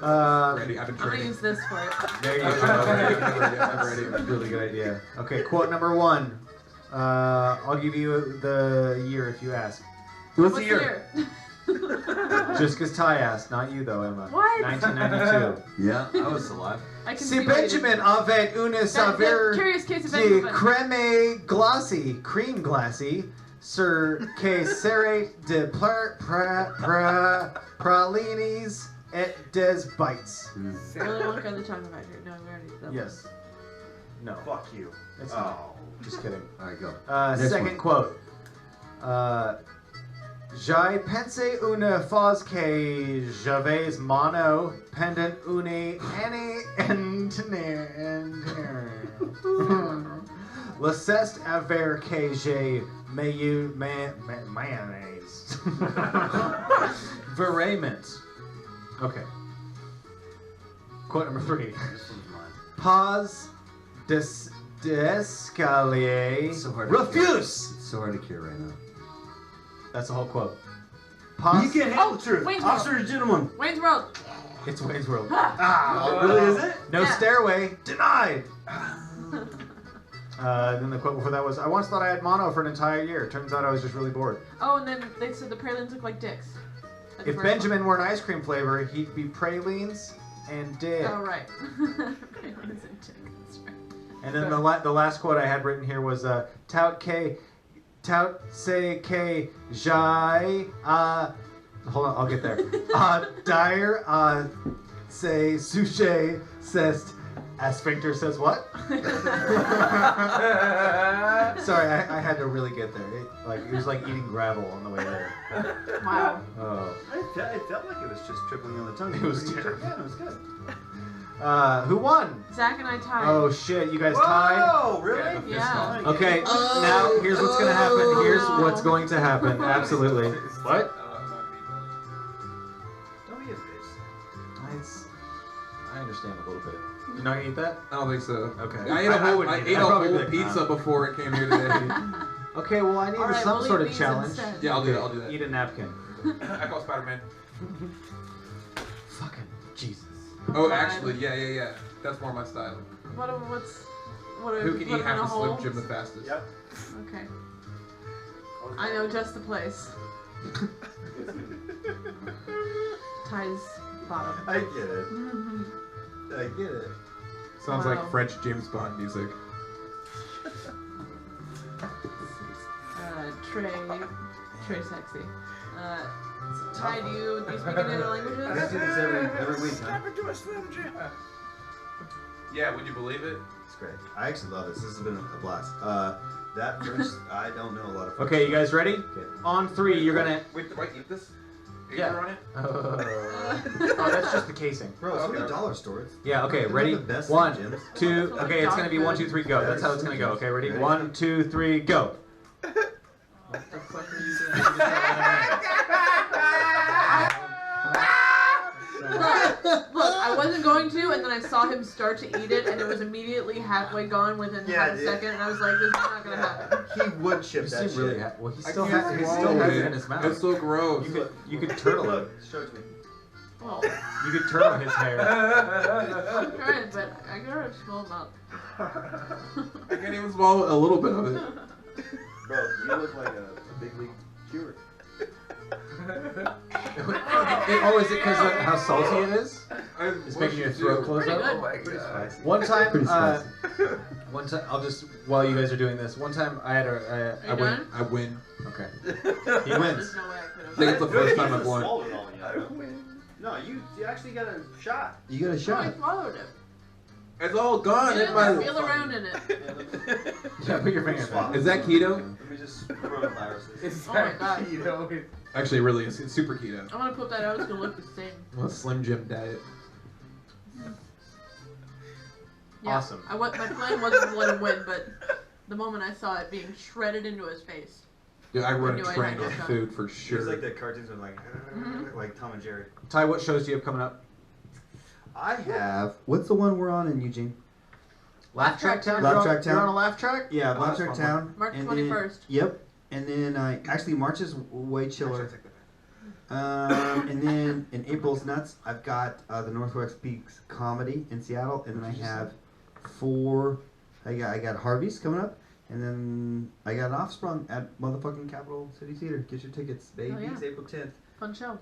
I've been I'm gonna training. use this for it. There you I'm ready. go. I'm ready. That's a really good idea. Okay, quote number 1. I'll give you the year if you ask. What's the year? Just because Ty asked, not you though, Emma. What? 1992. Yeah, I was alive. I can Si see what you did. Benjamin avait une saveur Curious Case of de Benjamin. crème glacée, cream glacée, sur que serait de pralines et des bites. Willy Wonka and the Chocolate Factory. No, we already did that. Yes. No. Fuck you. It's not. Just kidding. Alright, go. Second one. quote. J'ai pensé une fois que j'avais mono pendant une année entière. Le cest avère que j'ai mayonnaise. Vraiment. Okay. Quote number 3. This one's mine. Pas d'escalier. It's so hard to Refuse! It's so hard to cure right now. That's the whole quote. You can't handle the truth. Wayne's World. Officer and gentlemen. Wayne's World. It's Wayne's World. Oh, really is it? No Yeah. stairway. Denied. Then the quote before that was, I once thought I had mono for an entire year. Turns out I was just really bored. Oh, and then they said the pralines look like dicks. At the If first Benjamin were an ice cream flavor, he'd be pralines and dick. one. Oh, right. Pralines and dicks. That's right. And then the last quote I had written here was, tout say que j'ai, hold on, I'll get there. Dire, say sujet, cest, a sphincter says what? Sorry, I had to really get there. It was like eating gravel on the way there. Wow. Oh. It felt like it was just tripling on the tongue. It was terrible. Yeah, it was good. Who won? Zach and I tied. Oh shit, you guys tied? Oh, really? Yeah. Okay, now here's what's gonna happen. Here's what's going to happen. Absolutely. What? Don't be a bitch. I understand a little bit. You not gonna eat that? I don't think so. Okay. I ate a whole, would I eat ate it. a I'd probably whole be like, pizza nah. before it came here today. Okay, well I need All right, some we'll sort eat of these challenge. instead. Yeah, I'll do that. I'll do that. Eat a napkin. I call Spider-Man. Fucking Jesus. Oh, God. actually, yeah. That's more my style. What Who can put eat them in half a a hole? Slim Jim the fastest? Yep. Okay. I know just the place. Ty's bottom. I get it. I get it. Sounds Wow. like French James Bond music. Trey sexy. Ty, do you speak any other I do languages? this every week, huh? Yeah, would you believe it? It's great. I actually love this. This has been a blast. That French, I don't know a lot of French. Okay, you guys ready? Okay. On 3, you're gonna. Wait, eat this? Yeah. On it? Oh, that's just the casing. Bro, it's from the dollar store. It's Yeah. Okay. They're Ready? the best 1, gyms. 2. Okay, it's gonna be 1, 2, 3, go. That's how it's gonna go. Okay, ready? 1, 2, 3, go. Look, I wasn't going to, and then I saw him start to eat it, and it was immediately halfway gone within half a second, and I was like, this is not gonna happen. He would chip You that seem really shit. well, he I still can't has swallow it in his mouth. It's so gross. You could turtle it. Show it to me. Well, You could turtle his hair. I'm trying, but I got a small mouth. I can't even swallow a little bit of it. Bro, you look like a big league cure. Oh, is it because of how salty it is? It's What making your should throat do? close Pretty up? good. Oh my Pretty god. spicy. One time, Pretty spicy. one time, I'll just, while you guys are doing this, one time I had Are I you win. done? I win. Okay. He There's wins. no way I I could think have. it's the first time I've won. Swallowed it all yet. No, you actually got a shot. You got a I shot. swallowed it. It's all gone You in didn't my. feel around in it. Yeah, put your finger in there. Is that keto? Let me just throw the viruses. Oh my god. Actually, really, it's super keto. I'm gonna put that out. It's gonna look the same. Well, Slim Jim diet. Yeah. Awesome. My plan wasn't to let him win, but the moment I saw it being shredded into his face. Dude, I run knew a I train had no with shot. food for It's sure. like the cartoons are like, Mm-hmm. like Tom and Jerry. Ty, what shows do you have coming up? I have. What's the one we're on in Eugene? Laugh Track Town? Laugh You're on- Track Town. You're on a laugh track? Yeah, Oh, Laugh that's Track fun. Town. March and 21st. Yep. And then actually March is way chiller. And then in April's nuts, I've got the Northwest Peaks Comedy in Seattle, and then I have 4. I got Harvey's coming up, and then I got Offsprung at motherfucking Capital City Theater. Get your tickets, babies. yeah. April 10th. Fun show.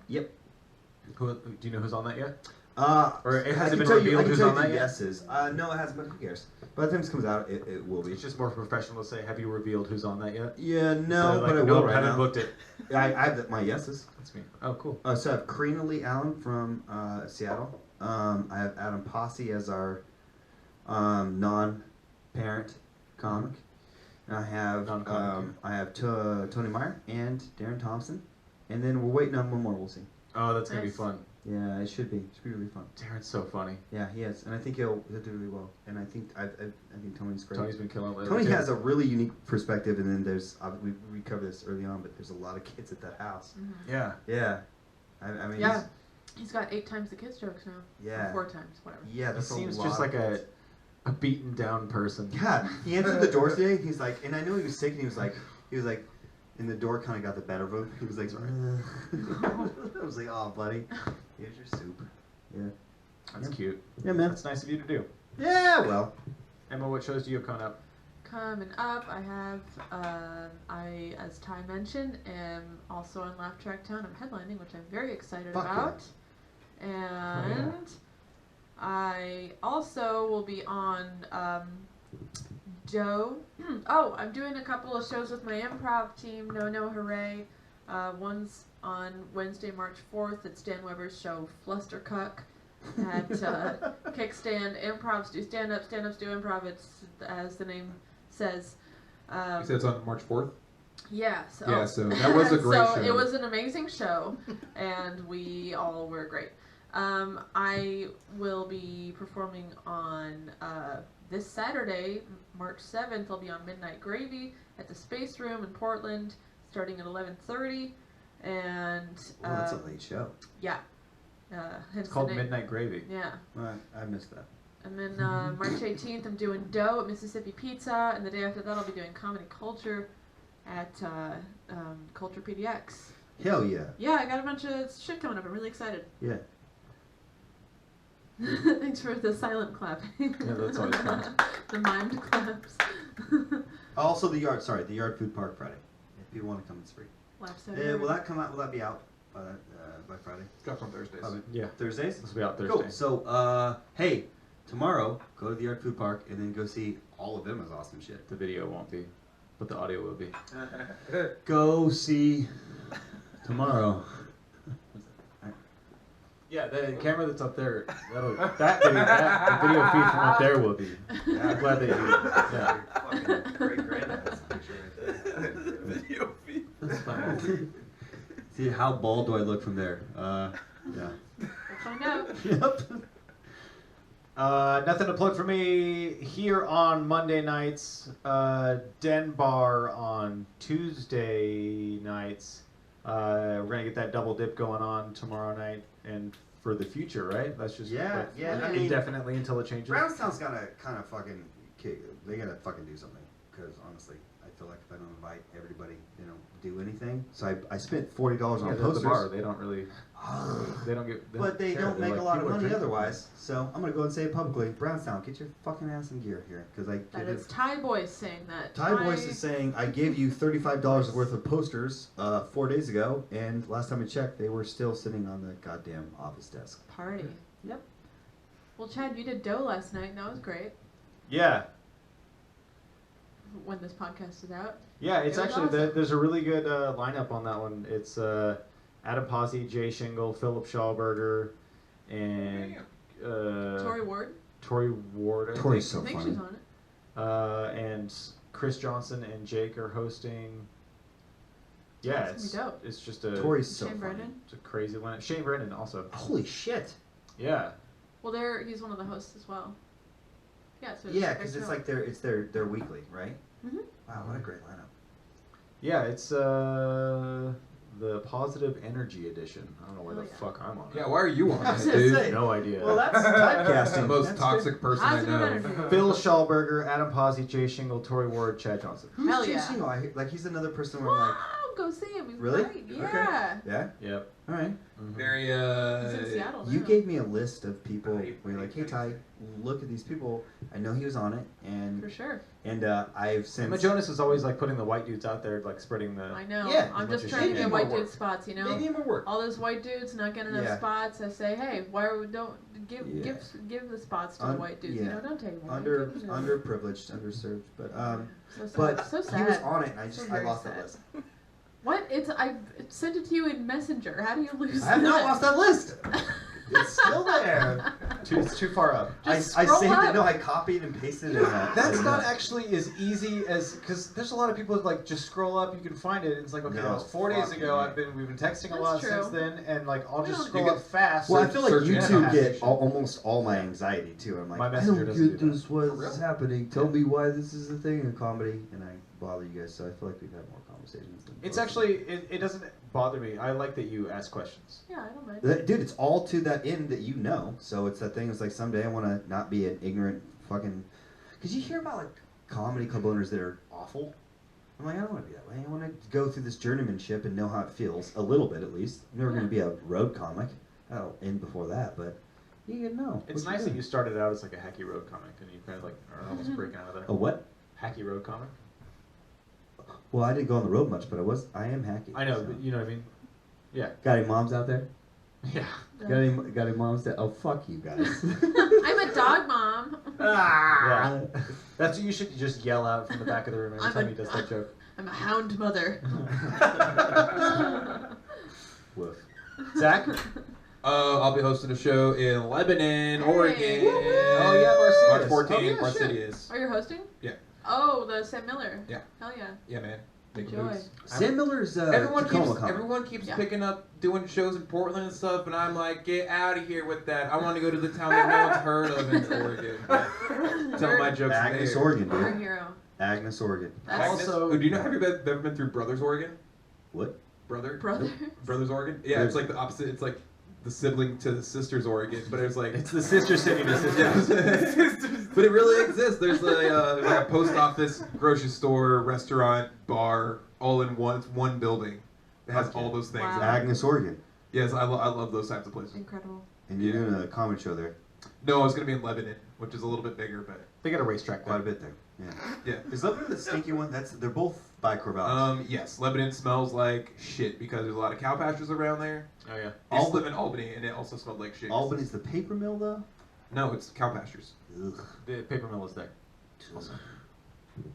Who, do you know who's on that yet? I Or it can hasn't been tell you, revealed I can who's tell on you that the yet? yeses. No, it hasn't, but who cares? By the time this comes out, it will be. It's just more professional to say, have you revealed who's on that yet? Yeah, Instead no, of like, but I no, will right haven't now. booked it. I have my yeses. That's me. Oh, cool. So I have Karina Lee Allen from Seattle. I have Adam Posse as our non-parent comic. And I have Tony Meyer and Darren Thompson. And then we're waiting on one more. We'll see. Oh, that's going to be Nice. fun. Yeah, it should be. It should be really fun. Darren's so funny. Yeah, he is, and I think he'll do really well. And I think I think Tony's great. Tony's been killing it lately. Tony too. has a really unique perspective, and then there's we covered this early on, but there's a lot of kids at that house. Mm-hmm. Yeah. Yeah, I mean, Yeah. He's got 8 times the kids jokes now. Yeah. Or 4 times, whatever. yeah, He that's seems a lot just like of kids. a beaten down person. Yeah, he answered the door today. He's like, and I knew he was sick, and he was like, and the door kind of got the better of him. He was like, I was like, oh, buddy, here's your soup. Yeah. That's cute. Yeah, man. That's nice of you to do. Yeah, well. Emma, what shows do you have coming up? Coming up, I have, as Ty mentioned, am also on Laugh Track Town. I'm headlining, which I'm very excited Fuck about. And I also will be on Joe. Oh, I'm doing a couple of shows with my improv team, No Hooray. One's on Wednesday, March 4th. It's Dan Weber's show, Flustercuck, at Kickstand. Improvs do stand-up, stand-ups do improv. It's, as the name says. You said it's on March 4th? Yeah, so, Yeah, so that was a great so show. it was an amazing show, and we all were great. I will be performing on this Saturday, March 7th. I'll be on Midnight Gravy at the Space Room in Portland, starting at 11:30. And Well, that's a late show. yeah, It's called Midnight Gravy. Yeah. Right, I missed that. And then March 18th, I'm doing Dough at Mississippi Pizza, and the day after that, I'll be doing Comedy Culture at Culture PDX. Hell yeah. Yeah, I got a bunch of shit coming up. I'm really excited. Yeah. Thanks for the silent clapping. Yeah, that's always fun. The mimed claps. Also, the Yard Food Park Friday. If people want to come, it's free. Laugh Saturday. Will that come out? Will that be out by Friday? It's got from Thursdays. Oh, Yeah. Thursdays? This will be out Thursday. Cool. So, hey, tomorrow, go to the Yard Food Park and then go see all of Emma's awesome shit. The video won't be, but the audio will be. Go see tomorrow. Yeah, the camera that's up there, that video feed from up there will be. Yeah, I'm glad that you. Yeah. Fucking great granddad's picture right there. Video feed. That's fine. See, how bald do I look from there? Yeah. We'll find out. Yep. Nothing to plug for me here on Monday nights. Den Bar on Tuesday nights. We're gonna get that double dip going on tomorrow night and for the future, right? That's just Yeah, yeah. I mean, indefinitely until it changes. Brownstown's gotta kind of fucking they gotta fucking do something because honestly, I feel like if I don't invite everybody, do anything. So I spent $40 on posters. The bar, they don't really. They don't get. But they don't make a lot of money otherwise. So I'm gonna go and say it publicly. Brownstown, get your fucking ass in gear here, because That is Ty Boice saying that. Ty Boice is saying I gave you $35 worth of posters 4 days ago, and last time I checked, they were still sitting on the goddamn office desk. Party. Yep. Well, Chad, you did dough last night, and that was great. Yeah. When this podcast is out. Yeah, it's actually awesome. there's a really good lineup on that one. It's Adam Posse, Jay Shingle, Philip Schallberger, and Tori Ward. Tori Ward. Tori's so I think funny. she's on it. And Chris Johnson and Jake are hosting. Yeah, That's gonna be dope. it's just a Tori's so Shane funny. Brennan. it's a crazy lineup. Shane Brennan also. Holy shit. Yeah. Well, he's one of the hosts as well. Yeah, so Yeah, because it's like their weekly, right? Mhm. Wow, what a great lineup. Yeah, it's the Positive Energy Edition. I don't know where Oh, the yeah. fuck I'm on. Yeah, why are you on I was that, gonna dude? say. No idea. Well, that's The typecasting. most That's toxic person I Positive know. energy. Phil Schallberger, Adam Posse, Jay Shingle, Tori Ward, Chad Johnson. Who's Hell Jay yeah. Shingle? Like he's another person where I'm like, Wow, go see him. He's really? great. Okay. Yeah. Yeah. Yep. All right. Very He's in Seattle You now. gave me a list of people where you're like, hey Ty, look at these people. I know he was on it, For sure. and I've since. But Jonas is always like putting the white dudes out there, like spreading the. I know. Yeah, I'm as much just as trying to you get can. white More dude work. spots, you know? Maybe more work. All those white dudes not getting enough Yeah. spots. I say, hey, why don't give Yeah. give the spots to the white dudes? You yeah. know, don't take more. Underprivileged, underserved, but So sad. but so sad. he was on it, and I So very lost that sad. list. What? I sent it to you in Messenger. How do you lose I have that? not lost that list. It's still there. It's too far up. I Just saved scroll it. up. No, I copied and pasted it. That's not actually as easy as because there's a lot of people that like just scroll up, you can find it. And it's like okay, No, that was 4 days fuck ago. me. We've been texting a That's lot true. since then, and like I'll We just don't- scroll you up fast. Well, I feel like search you engine two get application. almost all my anxiety too. I'm like, My I messenger don't doesn't get do that. this. For What's real? happening? Tell me why this is a thing in comedy, and I bother you guys. So I feel like we've had more conversations. Than It's most of them. actually it doesn't bother me. I like that you ask questions. Yeah, I don't mind. Dude, it's all to that end that you know. So it's that thing. It's like someday I want to not be an ignorant fucking. Because you hear about like comedy club owners that are awful. I'm like, I don't want to be that way. I want to go through this journeymanship and know how it feels a little bit at least. I'm never going to be a road comic. I'll end before that, but you can know. It's nice that you started out as like a hacky road comic, and you kind of like are almost breaking out of there. A what? Hacky road comic. Well, I didn't go on the road much, but I am hacky. I know, so. but you know what I mean. Yeah. Got any moms out there? Yeah. Got any moms that? Oh, fuck you guys. I'm a dog mom. Yeah. That's what you should just yell out from the back of the room every I'm time a- he does that joke. I'm a hound mother. Woof. Zach? I'll be hosting a show in Lebanon, Oregon. Woo-woo. Oh, yeah, Varsity March is. 14th, Oh, yeah, Varsity shit. is. Oh, you're hosting? Yeah. Oh, the Sam Miller. Yeah. Hell yeah. Yeah, man. Big Enjoy. moves. Sam Miller's Everyone Tacoma keeps comic. Yeah. picking up doing shows in Portland and stuff, and I'm like, get out of here with that. I want to go to the town that no one's heard of in Oregon. Tell my jokes Agnes, there. Oregon, You're a dude. hero. Agnes, Oregon. That's Also- Oh, do you know? Have you ever been through Brothers, Oregon? What? Brother. brother. Brothers, Oregon. Yeah, it's like the opposite. It's like the sibling to the Sisters, Oregon, but it's like It's the sister city to sister. yeah. But it really exists. There's like a post office, grocery store, restaurant, bar, all in one. It's one building. It has all those things. Wow. Agnes, Oregon. Yes, I love those types of places. Incredible. And you're Yeah. doing a comedy show there. No, I was gonna be in Lebanon, which is a little bit bigger, but They got a racetrack Quite a there. bit there. Yeah. yeah. Is Lebanon the stinky one? They're both by Corvallis. Yes, Lebanon smells like shit because there's a lot of cow pastures around there. Oh, yeah. I used to Alba- live in Albany, and it also smelled like shit. Albany's the paper mill though. No, it's cow pastures. Ugh. The paper mill is there.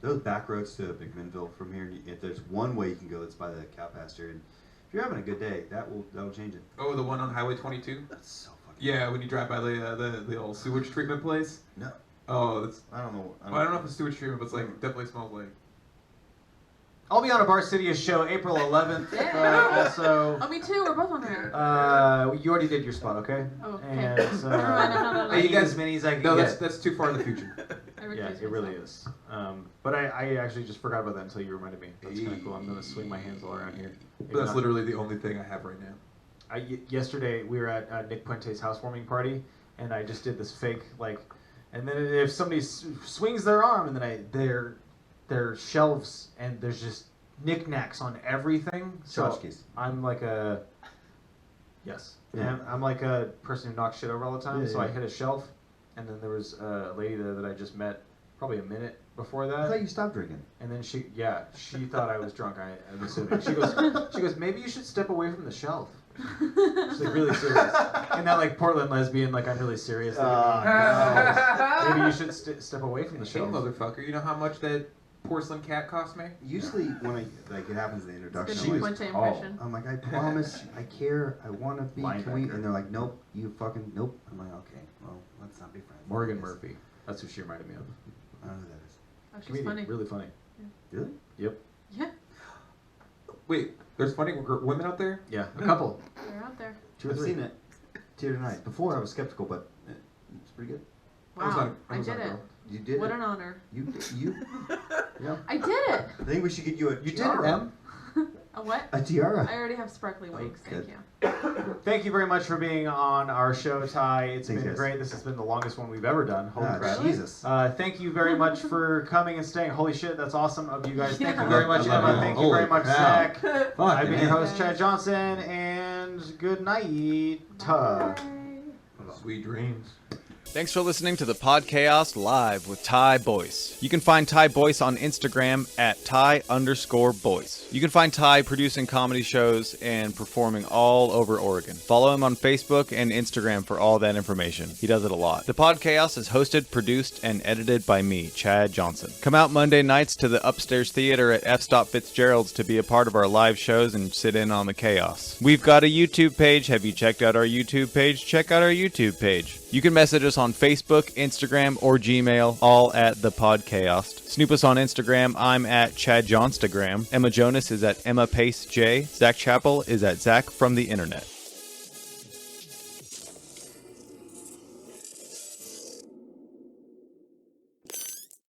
Those back roads to McMinnville from here. If there's one way you can go, it's by the cow pasture. And if you're having a good day, that'll change it. Oh, the one on Highway 22. That's so fucking. Yeah, when you drive by the old sewage treatment place. No, Oh, that's. I don't know. I don't know if it's sewage treatment, but it's like definitely smells like. I'll be on a Bar City show April 11th. Yeah. Also, Oh, me too. We're both on there. you already did your spot, okay? Oh, okay. And Never mind, I'm not on I it. need as many as I can No, get. that's too far in the future. I recuse it really myself. is. But I actually just forgot about that until you reminded me. That's kind of cool. I'm gonna swing my hands all around here. But that's literally the only thing I have right now. Yesterday we were at Nick Puente's housewarming party, and I just did this fake and then if somebody swings their arm, and then their shelves, and there's just knickknacks on everything. So Tchotchkes. I'm like a yes. Yeah. And I'm like a person who knocks shit over all the time. Yeah, so yeah. I hit a shelf, and then there was a lady there that I just met probably a minute before that. I thought you stopped drinking. And then she thought I was drunk. I'm assuming. She goes, maybe you should step away from the shelf. She's like really serious. And that like Portland lesbian, like I'm really serious. Maybe you should step away from the Hey, shelf. motherfucker, you know how much that porcelain cat cost me? Usually when it happens in the introduction, Good I'm Puente like, impression. I'm like, I promise, I care, I want to be. Can we? Linebacker. And they're like, nope, you fucking nope. I'm like, okay, well, let's not be friends. Morgan I guess. Murphy. That's who she reminded me of. I don't know who that is. Oh, she's Comedian, funny. really funny. Really? Yep. Yeah, Wait, there's funny women out there? Yeah, a couple. they're out there. 2 or I've 3. seen it here tonight. Before I was skeptical, but it's pretty good. Wow, I did it. You did What it. an honor. You. Yeah. I did it. I think we should get you a You did it, tiara. Em. A what? A tiara. I already have sparkly wings. Thank good. you. Thank you very much for being on our show, Ty. It's Thanks, been guys. great. This has been the longest one we've ever done. Holy crap. Jesus. Thank you very much for coming and staying. Holy shit, that's awesome of you guys. Thank you Yeah. very much, I love Emma. you. Thank you Holy very much, cow. Zach. Fuck, I've been your man. host, Chad Johnson, and good night. Bye. Sweet dreams. Thanks for listening to the Podchaost Live with Ty Boice. You can find Ty Boice on Instagram at Ty_Boice. You can find Ty producing comedy shows and performing all over Oregon. Follow him on Facebook and Instagram for all that information. He does it a lot. The Podchaost is hosted, produced, and edited by me, Chad Johnson. Come out Monday nights to the Upstairs Theater at F. Fitzgerald's to be a part of our live shows and sit in on the chaos. We've got a YouTube page. Have you checked out our YouTube page? Check out our YouTube page. You can message us on Facebook, Instagram, or Gmail, all at The Podchaost. Snoop us on Instagram. I'm at Chad Johnstagram. Emma Jonas is at Emma Pace J. Zach Chappell is at Zach from the Internet.